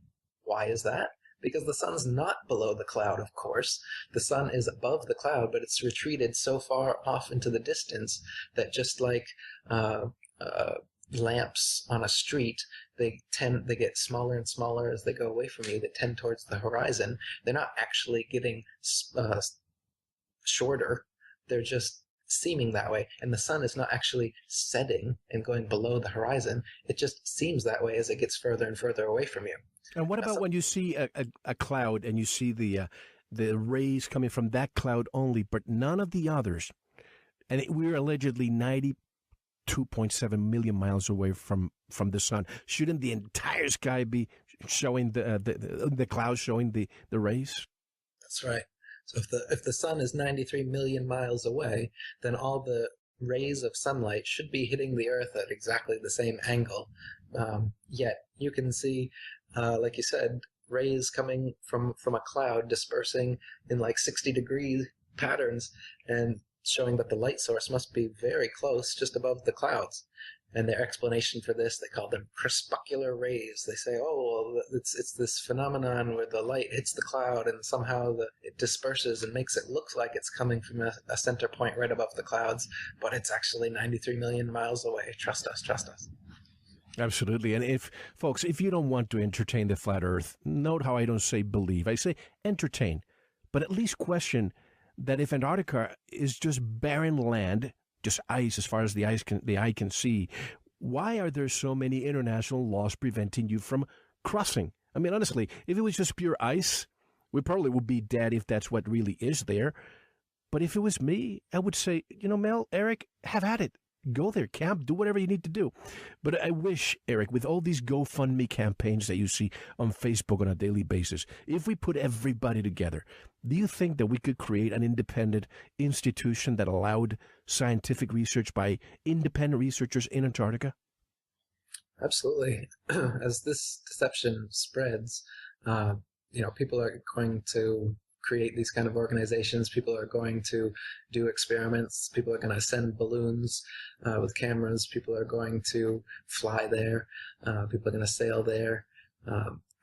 Why is that? Because the sun's not below the cloud, of course. The sun is above the cloud, but it's retreated so far off into the distance that just like lamps on a street, they get smaller and smaller as they go away from you. They tend towards the horizon. They're not actually getting shorter. They're just seeming that way. And the sun is not actually setting and going below the horizon. It just seems that way as it gets further and further away from you. And what about when you see a cloud and you see the rays coming from that cloud only, but none of the others? And we're allegedly 92.7 million miles away from the sun. Shouldn't the entire sky be showing the clouds showing the rays? That's right. So if the sun is 93 million miles away, then all the rays of sunlight should be hitting the Earth at exactly the same angle. Yet you can see, like you said, rays coming from a cloud dispersing in like 60-degree patterns and showing that the light source must be very close, just above the clouds. And their explanation for this, they call them crepuscular rays. They say, oh, well, it's this phenomenon where the light hits the cloud and somehow it disperses and makes it look like it's coming from a center point right above the clouds, but it's actually 93 million miles away. Trust us, trust us. Absolutely. And folks, if you don't want to entertain the flat earth, note how I don't say believe. I say entertain, but at least question that if Antarctica is just barren land, just ice as far as the eye can see, why are there so many international laws preventing you from crossing? I mean, honestly, if it was just pure ice, we probably would be dead if that's what really is there. But if it was me, I would say, Mel, Eric, have at it. Go there, camp, do whatever you need to do. But I wish, Eric, with all these GoFundMe campaigns that you see on Facebook on a daily basis, if we put everybody together, do you think that we could create an independent institution that allowed scientific research by independent researchers in Antarctica? Absolutely. As this deception spreads, people are going to create these kind of organizations. People are going to do experiments. People are going to send balloons with cameras. People are going to fly there. People are going to sail there.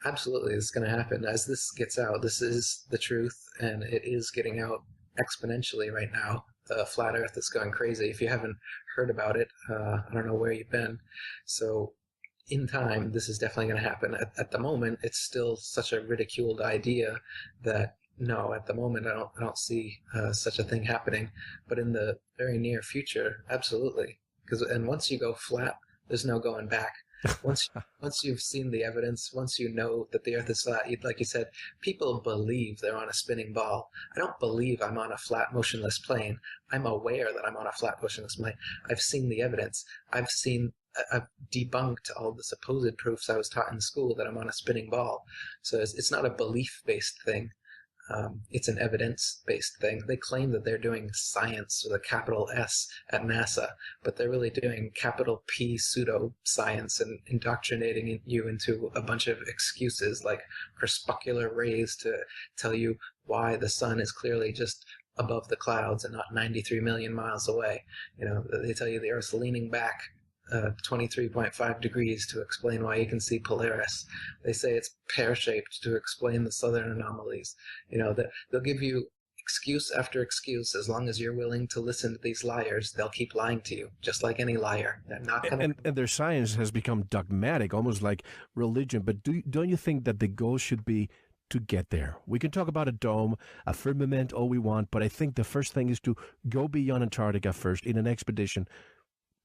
Absolutely, it's going to happen. As this gets out, this is the truth, and it is getting out exponentially right now. The flat Earth is going crazy. If you haven't heard about it, I don't know where you've been. So in time, this is definitely going to happen. At the moment, it's still such a ridiculed idea that no, at the moment, I don't see such a thing happening. But in the very near future, absolutely. And once you go flat, there's no going back. Once you've seen the evidence, once you know that the Earth is flat, like you said, people believe they're on a spinning ball. I don't believe I'm on a flat, motionless plane. I'm aware that I'm on a flat, motionless plane. I've seen the evidence. I've debunked all the supposed proofs I was taught in school that I'm on a spinning ball. So it's not a belief-based thing. It's an evidence-based thing. They claim that they're doing science with a capital S at NASA, but they're really doing capital P pseudo-science and indoctrinating you into a bunch of excuses like crepuscular rays to tell you why the sun is clearly just above the clouds and not 93 million miles away. They tell you the Earth's leaning back 23.5 degrees to explain why you can see Polaris. They say it's pear-shaped to explain the southern anomalies. That they'll give you excuse after excuse. As long as you're willing to listen to these liars, they'll keep lying to you, just like any liar. They're not going and their science has become dogmatic, almost like religion. But don't you think that the goal should be to get there? We can talk about a dome, a firmament, all we want, but I think the first thing is to go beyond Antarctica first in an expedition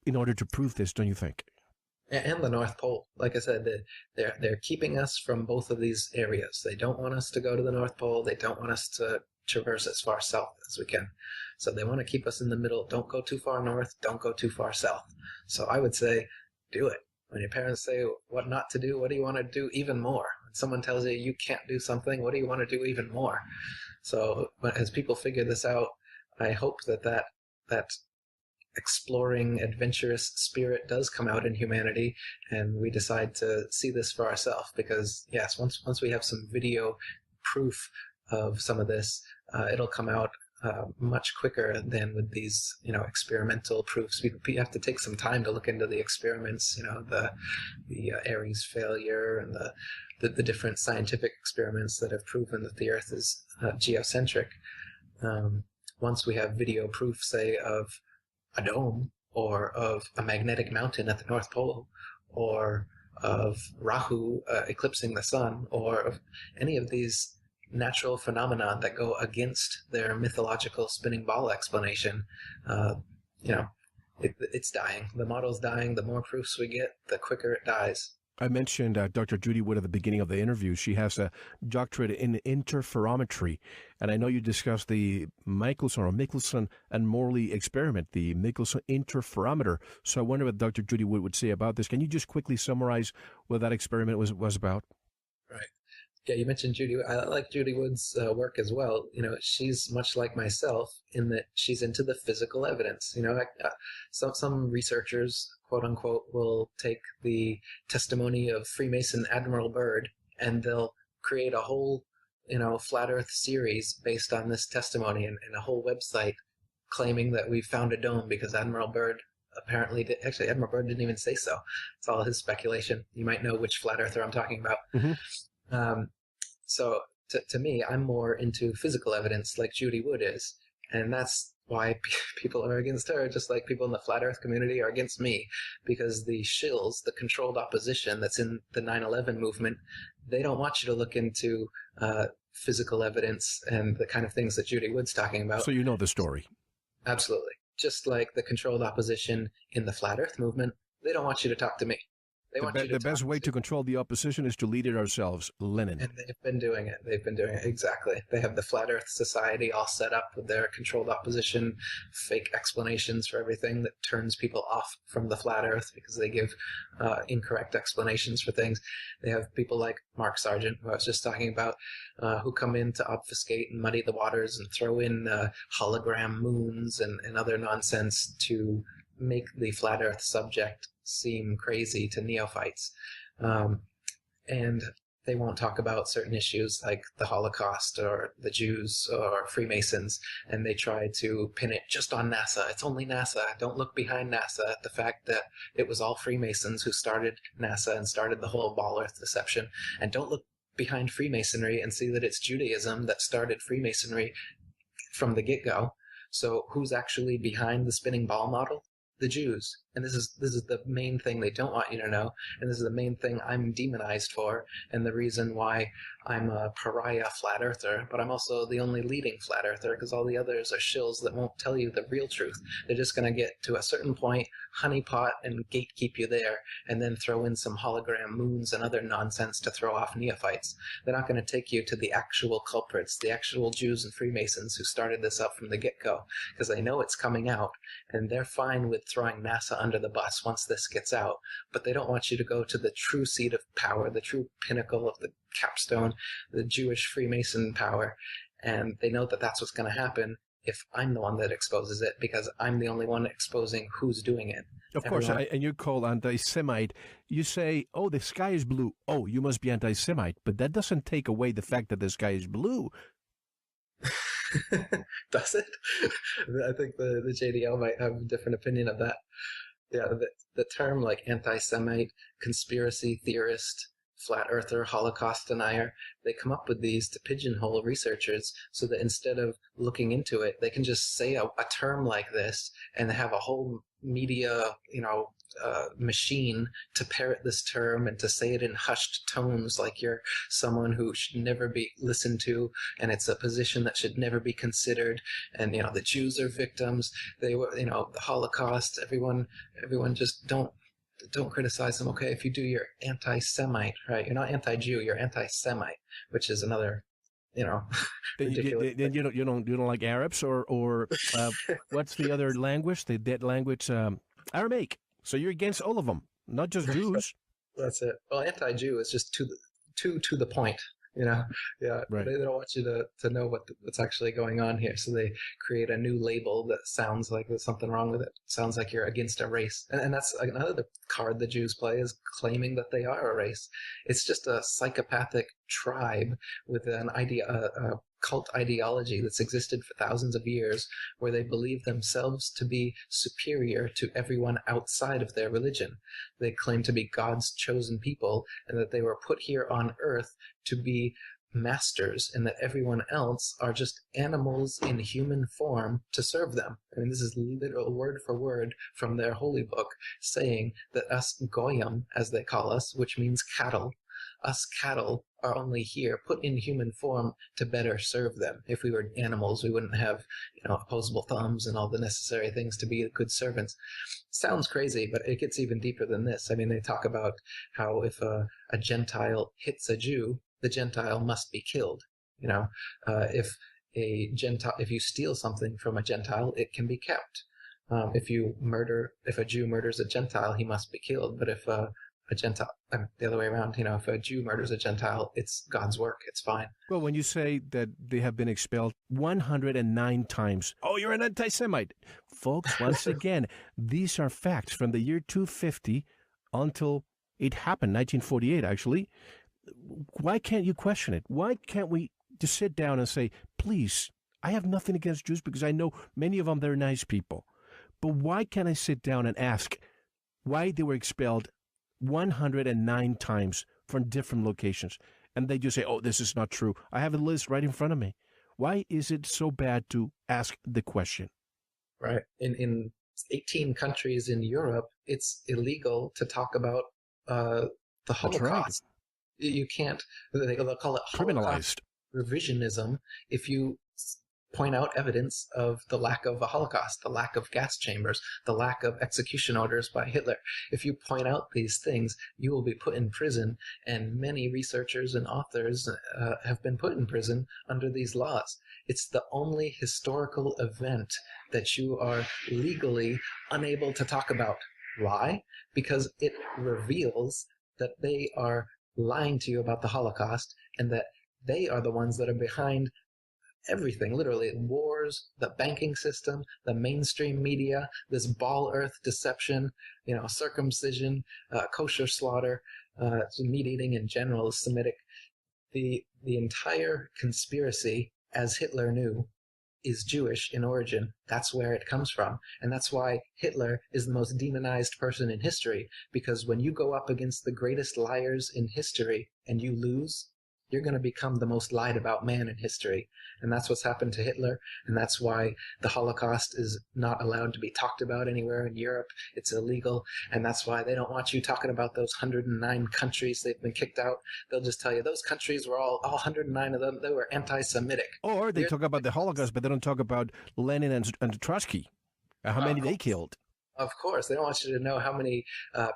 in order to prove this, don't you think? And the North Pole. Like I said, they're keeping us from both of these areas. They don't want us to go to the North Pole. They don't want us to traverse as far south as we can. So they want to keep us in the middle. Don't go too far north. Don't go too far south. So I would say, do it. When your parents say what not to do, what do you want to do even more? When someone tells you you can't do something, what do you want to do even more? So as people figure this out, I hope that exploring, adventurous spirit does come out in humanity, and we decide to see this for ourselves. Because yes, once we have some video proof of some of this, it'll come out much quicker than with these experimental proofs. We have to take some time to look into the experiments, the Ares failure and the different scientific experiments that have proven that the Earth is geocentric. Once we have video proof, say, of a dome, or of a magnetic mountain at the North Pole, or of Rahu eclipsing the sun, or of any of these natural phenomena that go against their mythological spinning ball explanation, it's dying. The model's dying. The more proofs we get, the quicker it dies. I mentioned Dr. Judy Wood at the beginning of the interview. She has a doctorate in interferometry, and I know you discussed the Michelson and Morley experiment, the Michelson interferometer. So I wonder what Dr. Judy Wood would say about this. Can you just quickly summarize what that experiment was about? Right. Yeah, you mentioned Judy. I like Judy Wood's work as well. She's much like myself in that she's into the physical evidence. Some researchers, quote unquote, will take the testimony of Freemason Admiral Byrd and they'll create a whole, flat Earth series based on this testimony and a whole website claiming that we found a dome because Admiral Byrd apparently did. Actually, Edmund Burke didn't even say so. It's all his speculation. You might know which flat earther I'm talking about. So to me, I'm more into physical evidence like Judy Wood is. And that's why people are against her, just like people in the flat earth community are against me. Because the shills, the controlled opposition that's in the 9/11 movement, they don't want you to look into physical evidence and the kind of things that Judy Wood's talking about. So you know the story. Absolutely. Just like the controlled opposition in the flat earth movement, they don't want you to talk to me. They want you to the best way to control the opposition is to lead it ourselves, Lenin. And they've been doing it. Exactly. They have the Flat Earth Society all set up with their controlled opposition, fake explanations for everything that turns people off from the flat Earth because they give incorrect explanations for things. They have people like Mark Sargent, who I was just talking about, who come in to obfuscate and muddy the waters and throw in hologram moons and other nonsense to make the flat Earth subject seem crazy to neophytes. And they won't talk about certain issues like the Holocaust or the Jews or Freemasons, and they try to pin it just on NASA. It's only NASA. Don't look behind NASA at the fact that it was all Freemasons who started NASA and started the whole ball Earth deception. And don't look behind Freemasonry and see that it's Judaism that started Freemasonry from the get-go. So who's actually behind the spinning ball model? The Jews. And this is the main thing they don't want you to know, and this is the main thing I'm demonized for, and the reason why I'm a pariah flat earther, but I'm also the only leading flat earther, because all the others are shills that won't tell you the real truth. They're just going to get to a certain point, honeypot and gatekeep you there, and then throw in some hologram moons and other nonsense to throw off neophytes. They're not going to take you to the actual culprits, the actual Jews and Freemasons who started this up from the get-go, because they know it's coming out, and they're fine with throwing NASA under the bus once this gets out, but they don't want you to go to the true seat of power, the true pinnacle of the capstone, the Jewish Freemason power, and they know that that's what's going to happen if I'm the one that exposes it, because I'm the only one exposing who's doing it. Of course, and you're called anti-Semite. You say, oh, the sky is blue. Oh, you must be anti-Semite, but that doesn't take away the fact that the sky is blue. Does it? I think the JDL might have a different opinion of that. Yeah, the term like anti-Semite, conspiracy theorist, flat earther, Holocaust denier, they come up with these to pigeonhole researchers so that instead of looking into it, they can just say a term like this and have a whole media, machine to parrot this term and to say it in hushed tones like you're someone who should never be listened to, and it's a position that should never be considered, and the Jews are victims, they were, the Holocaust, everyone just don't criticize them. Okay, if you do, you're anti-Semite, right? You're not anti-Jew, you're anti-Semite, which is another ridiculous. Then you don't like Arabs or what's the other language? The dead language, Aramaic. So you're against all of them, not just Jews. That's it. Well, anti-Jew is just to the point. Yeah. Right. They don't want you to know what's actually going on here, so they create a new label that sounds like there's something wrong with it. Sounds like you're against a race, and that's another card the Jews play, is claiming that they are a race. It's just a psychopathic tribe with an idea, a cult ideology that's existed for thousands of years, where they believe themselves to be superior to everyone outside of their religion. They claim to be God's chosen people, and that they were put here on earth to be masters, and that everyone else are just animals in human form to serve them. I mean, this is literal word for word from their holy book, saying that us goyim, as they call us, which means cattle, us cattle are only here put in human form to better serve them. If we were animals, we wouldn't have, opposable thumbs and all the necessary things to be good servants. Sounds crazy, but it gets even deeper than this. I mean, they talk about how if a Gentile hits a Jew, the Gentile must be killed. If you steal something from a Gentile, it can be kept. If a Jew murders a Gentile, he must be killed. But if a Gentile, the other way around, if a Jew murders a Gentile, it's God's work. It's fine. Well, when you say that they have been expelled 109 times, oh, you're an anti-Semite. Folks, once again, these are facts from the year 250 until it happened, 1948, actually. Why can't you question it? Why can't we just sit down and say, please, I have nothing against Jews because I know many of them, they're nice people. But why can't I sit down and ask why they were expelled 109 times from different locations? And they just say, oh, this is not true. I have a list right in front of me. Why is it so bad to ask the question? Right. In 18 countries in Europe, it's illegal to talk about the Holocaust. Right. You can't, they'll call it criminalized revisionism if you point out evidence of the lack of a Holocaust, the lack of gas chambers, the lack of execution orders by Hitler. If you point out these things, you will be put in prison, and many researchers and authors have been put in prison under these laws. It's the only historical event that you are legally unable to talk about. Why? Because it reveals that they are lying to you about the Holocaust, and that they are the ones that are behind everything, literally wars, the banking system, the mainstream media, this ball earth deception, circumcision, kosher slaughter, meat eating in general, Semitic. The entire conspiracy, as Hitler knew, is Jewish in origin. That's where it comes from. And that's why Hitler is the most demonized person in history, because when you go up against the greatest liars in history and you lose, you're going to become the most lied about man in history. And that's what's happened to Hitler. And that's why the Holocaust is not allowed to be talked about anywhere in Europe. It's illegal. And that's why they don't want you talking about those 109 countries they've been kicked out. They'll just tell you those countries were all 109 of them, they were anti-Semitic. Or they talk about the Holocaust, but they don't talk about Lenin and Trotsky, how many they killed. Of course, they don't want you to know how many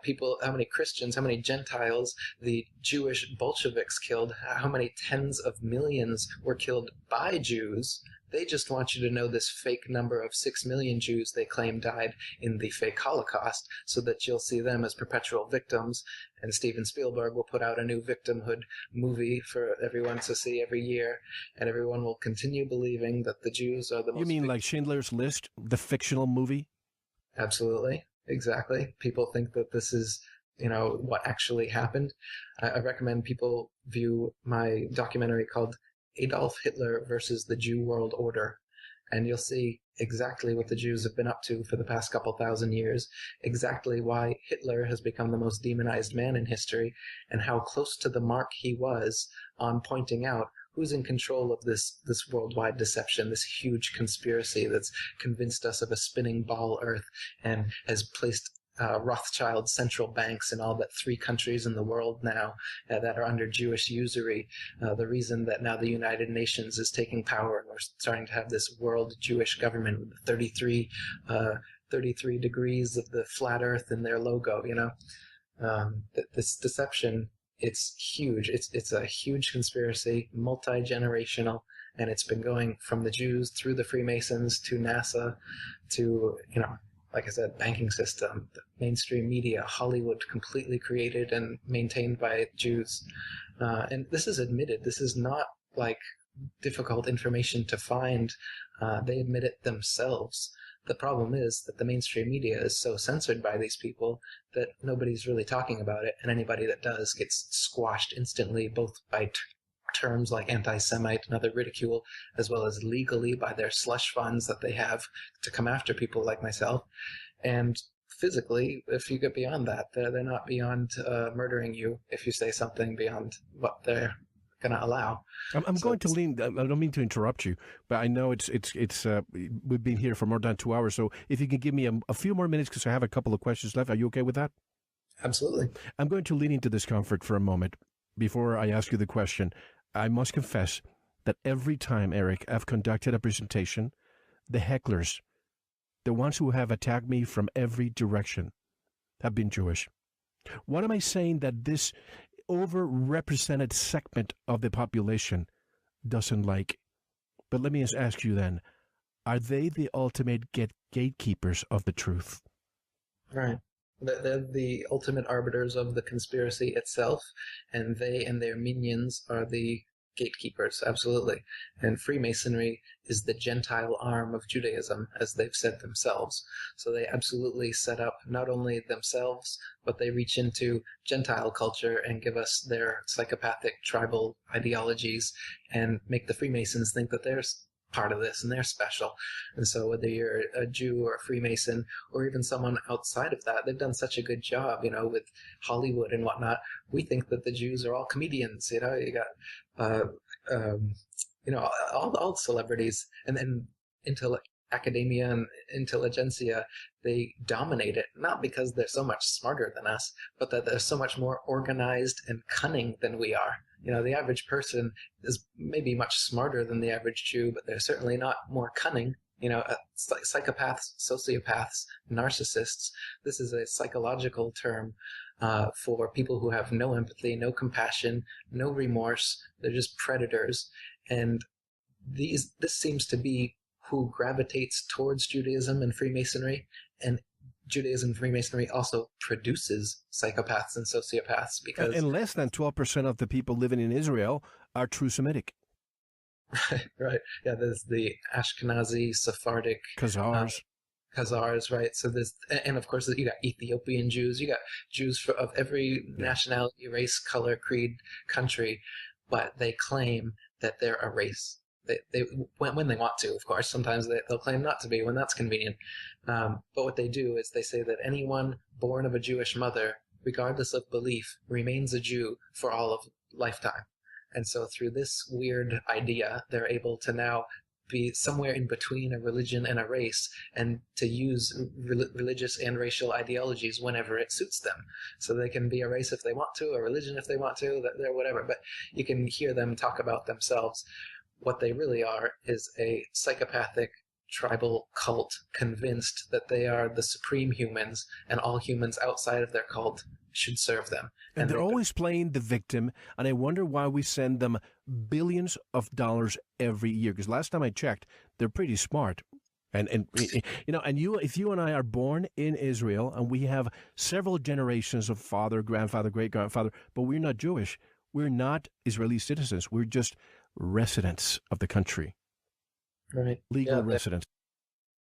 people, how many Christians, how many Gentiles the Jewish Bolsheviks killed, how many tens of millions were killed by Jews. They just want you to know this fake number of 6 million Jews they claim died in the fake Holocaust, so that you'll see them as perpetual victims. And Steven Spielberg will put out a new victimhood movie for everyone to see every year, and everyone will continue believing that the Jews are the most... You mean like Schindler's List, the fictional movie? Absolutely. Exactly. People think that this is, what actually happened. I recommend people view my documentary called Adolf Hitler versus the Jew World Order. And you'll see exactly what the Jews have been up to for the past couple thousand years, exactly why Hitler has become the most demonized man in history, and how close to the mark he was on pointing out who's in control of this worldwide deception, this huge conspiracy that's convinced us of a spinning ball Earth and has placed Rothschild central banks in all but 3 countries in the world now that are under Jewish usury. The reason that now the United Nations is taking power and we're starting to have this world Jewish government with 33 degrees of the flat Earth in their logo, this deception. It's huge. It's a huge conspiracy, multi-generational, and it's been going from the Jews through the Freemasons to NASA to, like I said, banking system, the mainstream media, Hollywood, completely created and maintained by Jews. And this is admitted. This is not like difficult information to find. They admit it themselves. The problem is that the mainstream media is so censored by these people that nobody's really talking about it, and anybody that does gets squashed instantly, both by terms like anti-Semite and other ridicule, as well as legally by their slush funds that they have to come after people like myself. And physically, if you get beyond that, they're not beyond murdering you if you say something beyond what they're going to allow. I'm going to lean. I don't mean to interrupt you, but I know it's we've been here for more than 2 hours. So if you can give me a few more minutes, because I have a couple of questions left. Are you okay with that? Absolutely. I'm going to lean into discomfort for a moment before I ask you the question. I must confess that every time, Eric, I've conducted a presentation, the hecklers, the ones who have attacked me from every direction, have been Jewish. What am I saying that this overrepresented segment of the population doesn't like? But let me just ask you then, are they the ultimate gatekeepers of the truth? Right. They're the ultimate arbiters of the conspiracy itself, and they and their minions are the gatekeepers, absolutely. And Freemasonry is the Gentile arm of Judaism, as they've said themselves. So they absolutely set up not only themselves, but they reach into Gentile culture and give us their psychopathic tribal ideologies and make the Freemasons think that they're part of this and they're special. And so whether you're a Jew or a Freemason or even someone outside of that, they've done such a good job, with Hollywood and whatnot. We think that the Jews are all comedians, you got, all celebrities, and then academia and intelligentsia, they dominate it, not because they're so much smarter than us, but that they're so much more organized and cunning than we are. The average person is maybe much smarter than the average Jew, but they're certainly not more cunning. Psychopaths, sociopaths, narcissists. This is a psychological term for people who have no empathy, no compassion, no remorse. They're just predators. And this seems to be who gravitates towards Judaism and Freemasonry. And Judaism and Freemasonry also produces psychopaths and sociopaths because... And less than 12% of the people living in Israel are true Semitic. Right. Yeah, there's the Ashkenazi, Sephardic... Khazars, right? So there's... And of course, you got Ethiopian Jews. You got Jews of every nationality, race, color, creed, country. But they claim that they're a race. They when they want to, of course. Sometimes they'll claim not to be when that's convenient. But what they do is they say that anyone born of a Jewish mother, regardless of belief, remains a Jew for all of lifetime. And so through this weird idea, they're able to now be somewhere in between a religion and a race and to use religious and racial ideologies whenever it suits them. So they can be a race if they want to, a religion if they want to, they're whatever. But you can hear them talk about themselves. What they really are is a psychopathic tribal cult convinced that they are the supreme humans and all humans outside of their cult should serve them. And they're always playing the victim, and I wonder why we send them billions of dollars every year, because last time I checked, they're pretty smart. And if you and I are born in Israel and we have several generations of father, grandfather, great-grandfather, but we're not Jewish, we're not Israeli citizens, we're just residents of the country. Right. Legal residents.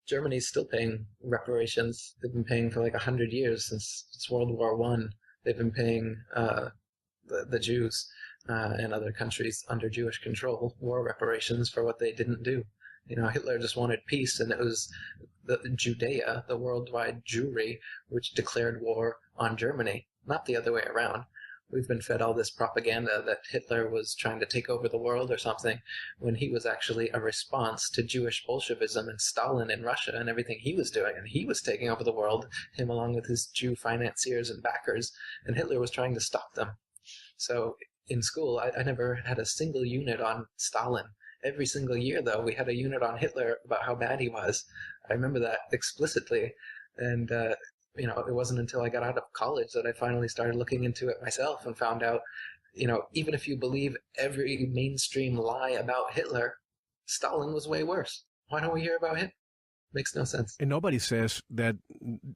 Germany's still paying reparations. They've been paying for like 100 years since World War I. They've been paying the Jews and other countries under Jewish control war reparations for what they didn't do. Hitler just wanted peace, and it was the Judea, the worldwide Jewry, which declared war on Germany, not the other way around. We've been fed all this propaganda that Hitler was trying to take over the world or something, when he was actually a response to Jewish Bolshevism and Stalin in Russia and everything he was doing. And he was taking over the world, him along with his Jew financiers and backers, and Hitler was trying to stop them. So in school, I never had a single unit on Stalin. Every single year, though, we had a unit on Hitler about how bad he was. I remember that explicitly. And it wasn't until I got out of college that I finally started looking into it myself and found out, even if you believe every mainstream lie about Hitler, Stalin was way worse. Why don't we hear about him? Makes no sense. And nobody says that,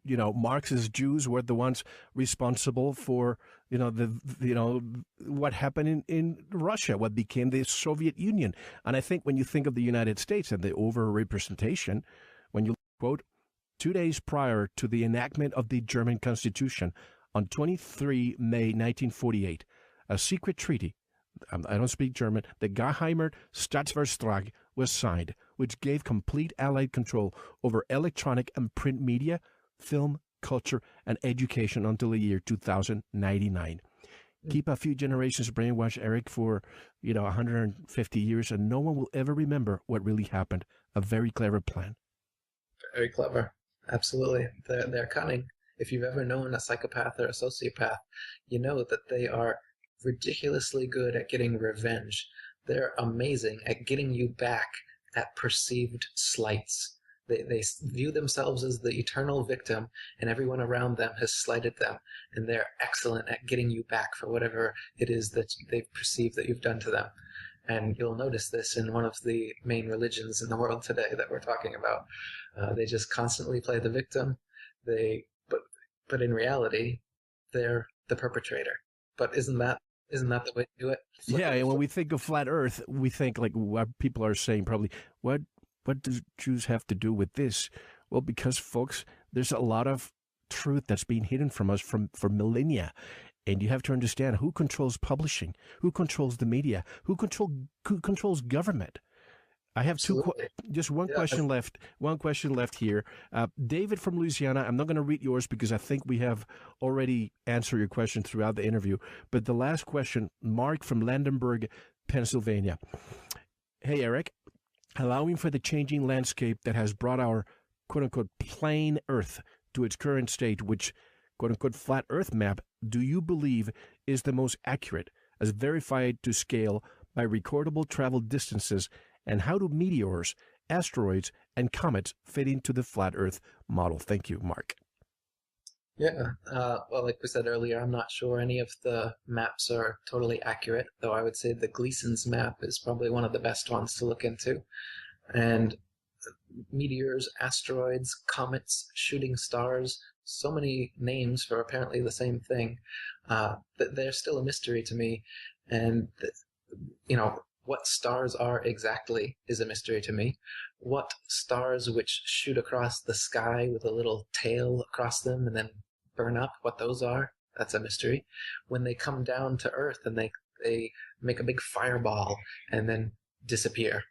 Marxist Jews were the ones responsible for, what happened in Russia, what became the Soviet Union. And I think when you think of the United States and the overrepresentation, when you quote, 2 days prior to the enactment of the German Constitution, on 23 May 1948, a secret treaty, I don't speak German, the Geheimer Staatsvertrag was signed, which gave complete Allied control over electronic and print media, film, culture, and education until the year 2099. Keep a few generations brainwashed, Eric, for 150 years, and no one will ever remember what really happened. A very clever plan. Very clever. Absolutely. They're cunning. If you've ever known a psychopath or a sociopath, you know that they are ridiculously good at getting revenge. They're amazing at getting you back at perceived slights. They view themselves as the eternal victim, and everyone around them has slighted them, and they're excellent at getting you back for whatever it is that they perceive that you've done to them. And you'll notice this in one of the main religions in the world today that we're talking about. They just constantly play the victim. But in reality, they're the perpetrator. But isn't that the way to do it? And when we think of flat Earth, we think like what people are saying probably, what do Jews have to do with this? Well, because folks, there's a lot of truth that's being hidden from us for millennia. And you have to understand who controls publishing, who controls the media, who controls government. I have Absolutely. just one question left. One question left here. David from Louisiana, I'm not going to read yours because I think we have already answered your question throughout the interview. But the last question, Mark from Landenberg, Pennsylvania. Hey, Eric, allowing for the changing landscape that has brought our quote-unquote plain Earth to its current state, which quote-unquote flat Earth map, do you believe is the most accurate as verified to scale by recordable travel distances? And how do meteors, asteroids, and comets fit into the flat Earth model? Thank you, Mark. Yeah, well, like we said earlier, I'm not sure any of the maps are totally accurate, though I would say the Gleason's map is probably one of the best ones to look into. And meteors, asteroids, comets, shooting stars, so many names for apparently the same thing, they're still a mystery to me. And, what stars are exactly is a mystery to me. What stars which shoot across the sky with a little tail across them and then burn up, what those are, that's a mystery. When they come down to Earth and they make a big fireball and then disappear,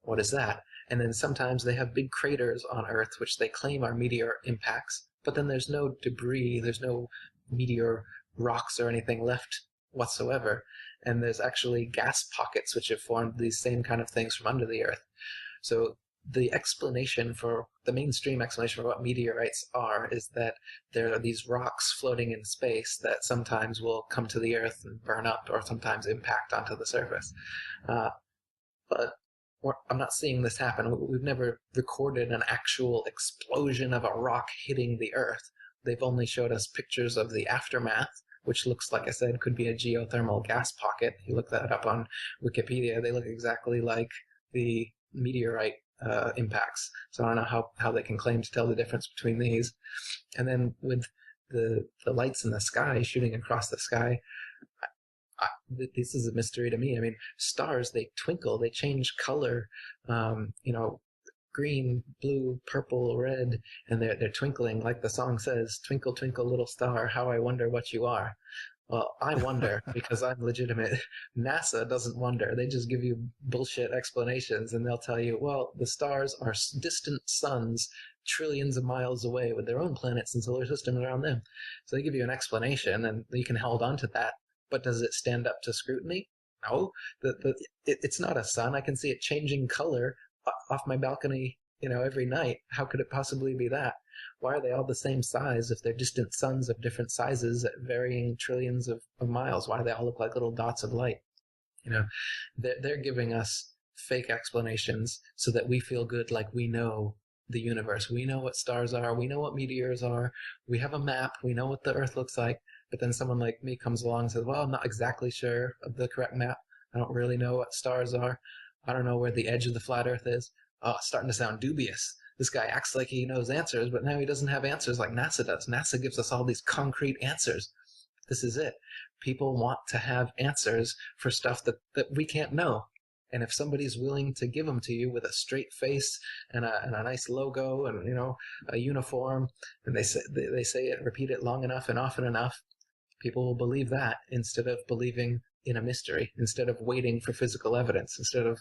what is that? And then sometimes they have big craters on Earth which they claim are meteor impacts, but then there's no debris, there's no meteor rocks or anything left whatsoever. And there's actually gas pockets which have formed these same kind of things from under the Earth. So the mainstream explanation for what meteorites are is that there are these rocks floating in space that sometimes will come to the Earth and burn up or sometimes impact onto the surface. But I'm not seeing this happen. We've never recorded an actual explosion of a rock hitting the Earth. They've only showed us pictures of the aftermath, which looks, like I said, could be a geothermal gas pocket. If you look that up on Wikipedia, they look exactly like the meteorite impacts. So I don't know how they can claim to tell the difference between these. And then with the lights in the sky shooting across the sky, this is a mystery to me. I mean, stars, they twinkle, they change color, green, blue, purple, red, and they're twinkling, like the song says, "Twinkle, twinkle, little star, how I wonder what you are." Well, I wonder because I'm legitimate. NASA doesn't wonder. They just give you bullshit explanations, and they'll tell you, well, the stars are distant suns trillions of miles away with their own planets and solar systems around them. So they give you an explanation, and you can hold on to that. But does it stand up to scrutiny? No. It's not a sun. I can see it changing color off my balcony, every night. How could it possibly be that? Why are they all the same size if they're distant suns of different sizes at varying trillions of miles? Why do they all look like little dots of light? They're giving us fake explanations so that we feel good, like we know the universe. We know what stars are. We know what meteors are. We have a map. We know what the Earth looks like. But then someone like me comes along and says, well, I'm not exactly sure of the correct map. I don't really know what stars are. I don't know where the edge of the flat Earth is. Oh, it's starting to sound dubious. This guy acts like he knows answers, but now he doesn't have answers like NASA does. NASA gives us all these concrete answers. This is it. People want to have answers for stuff that we can't know. And if somebody's willing to give them to you with a straight face and a nice logo and, a uniform, and they say it, repeat it long enough and often enough, people will believe that instead of believing in a mystery, instead of waiting for physical evidence, instead of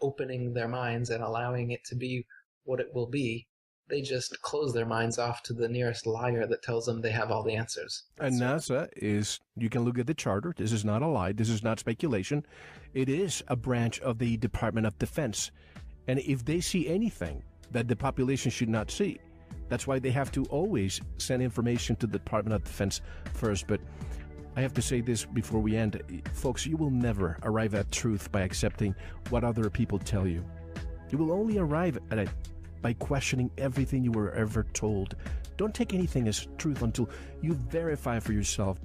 opening their minds and allowing it to be what it will be. They just close their minds off to the nearest liar that tells them they have all the answers. And NASA is, you can look at the charter. This is not a lie. This is not speculation. It is a branch of the Department of Defense. And if they see anything that the population should not see, that's why they have to always send information to the Department of Defense first. But I have to say this before we end. Folks, you will never arrive at truth by accepting what other people tell you. You will only arrive at it by questioning everything you were ever told. Don't take anything as truth until you verify for yourself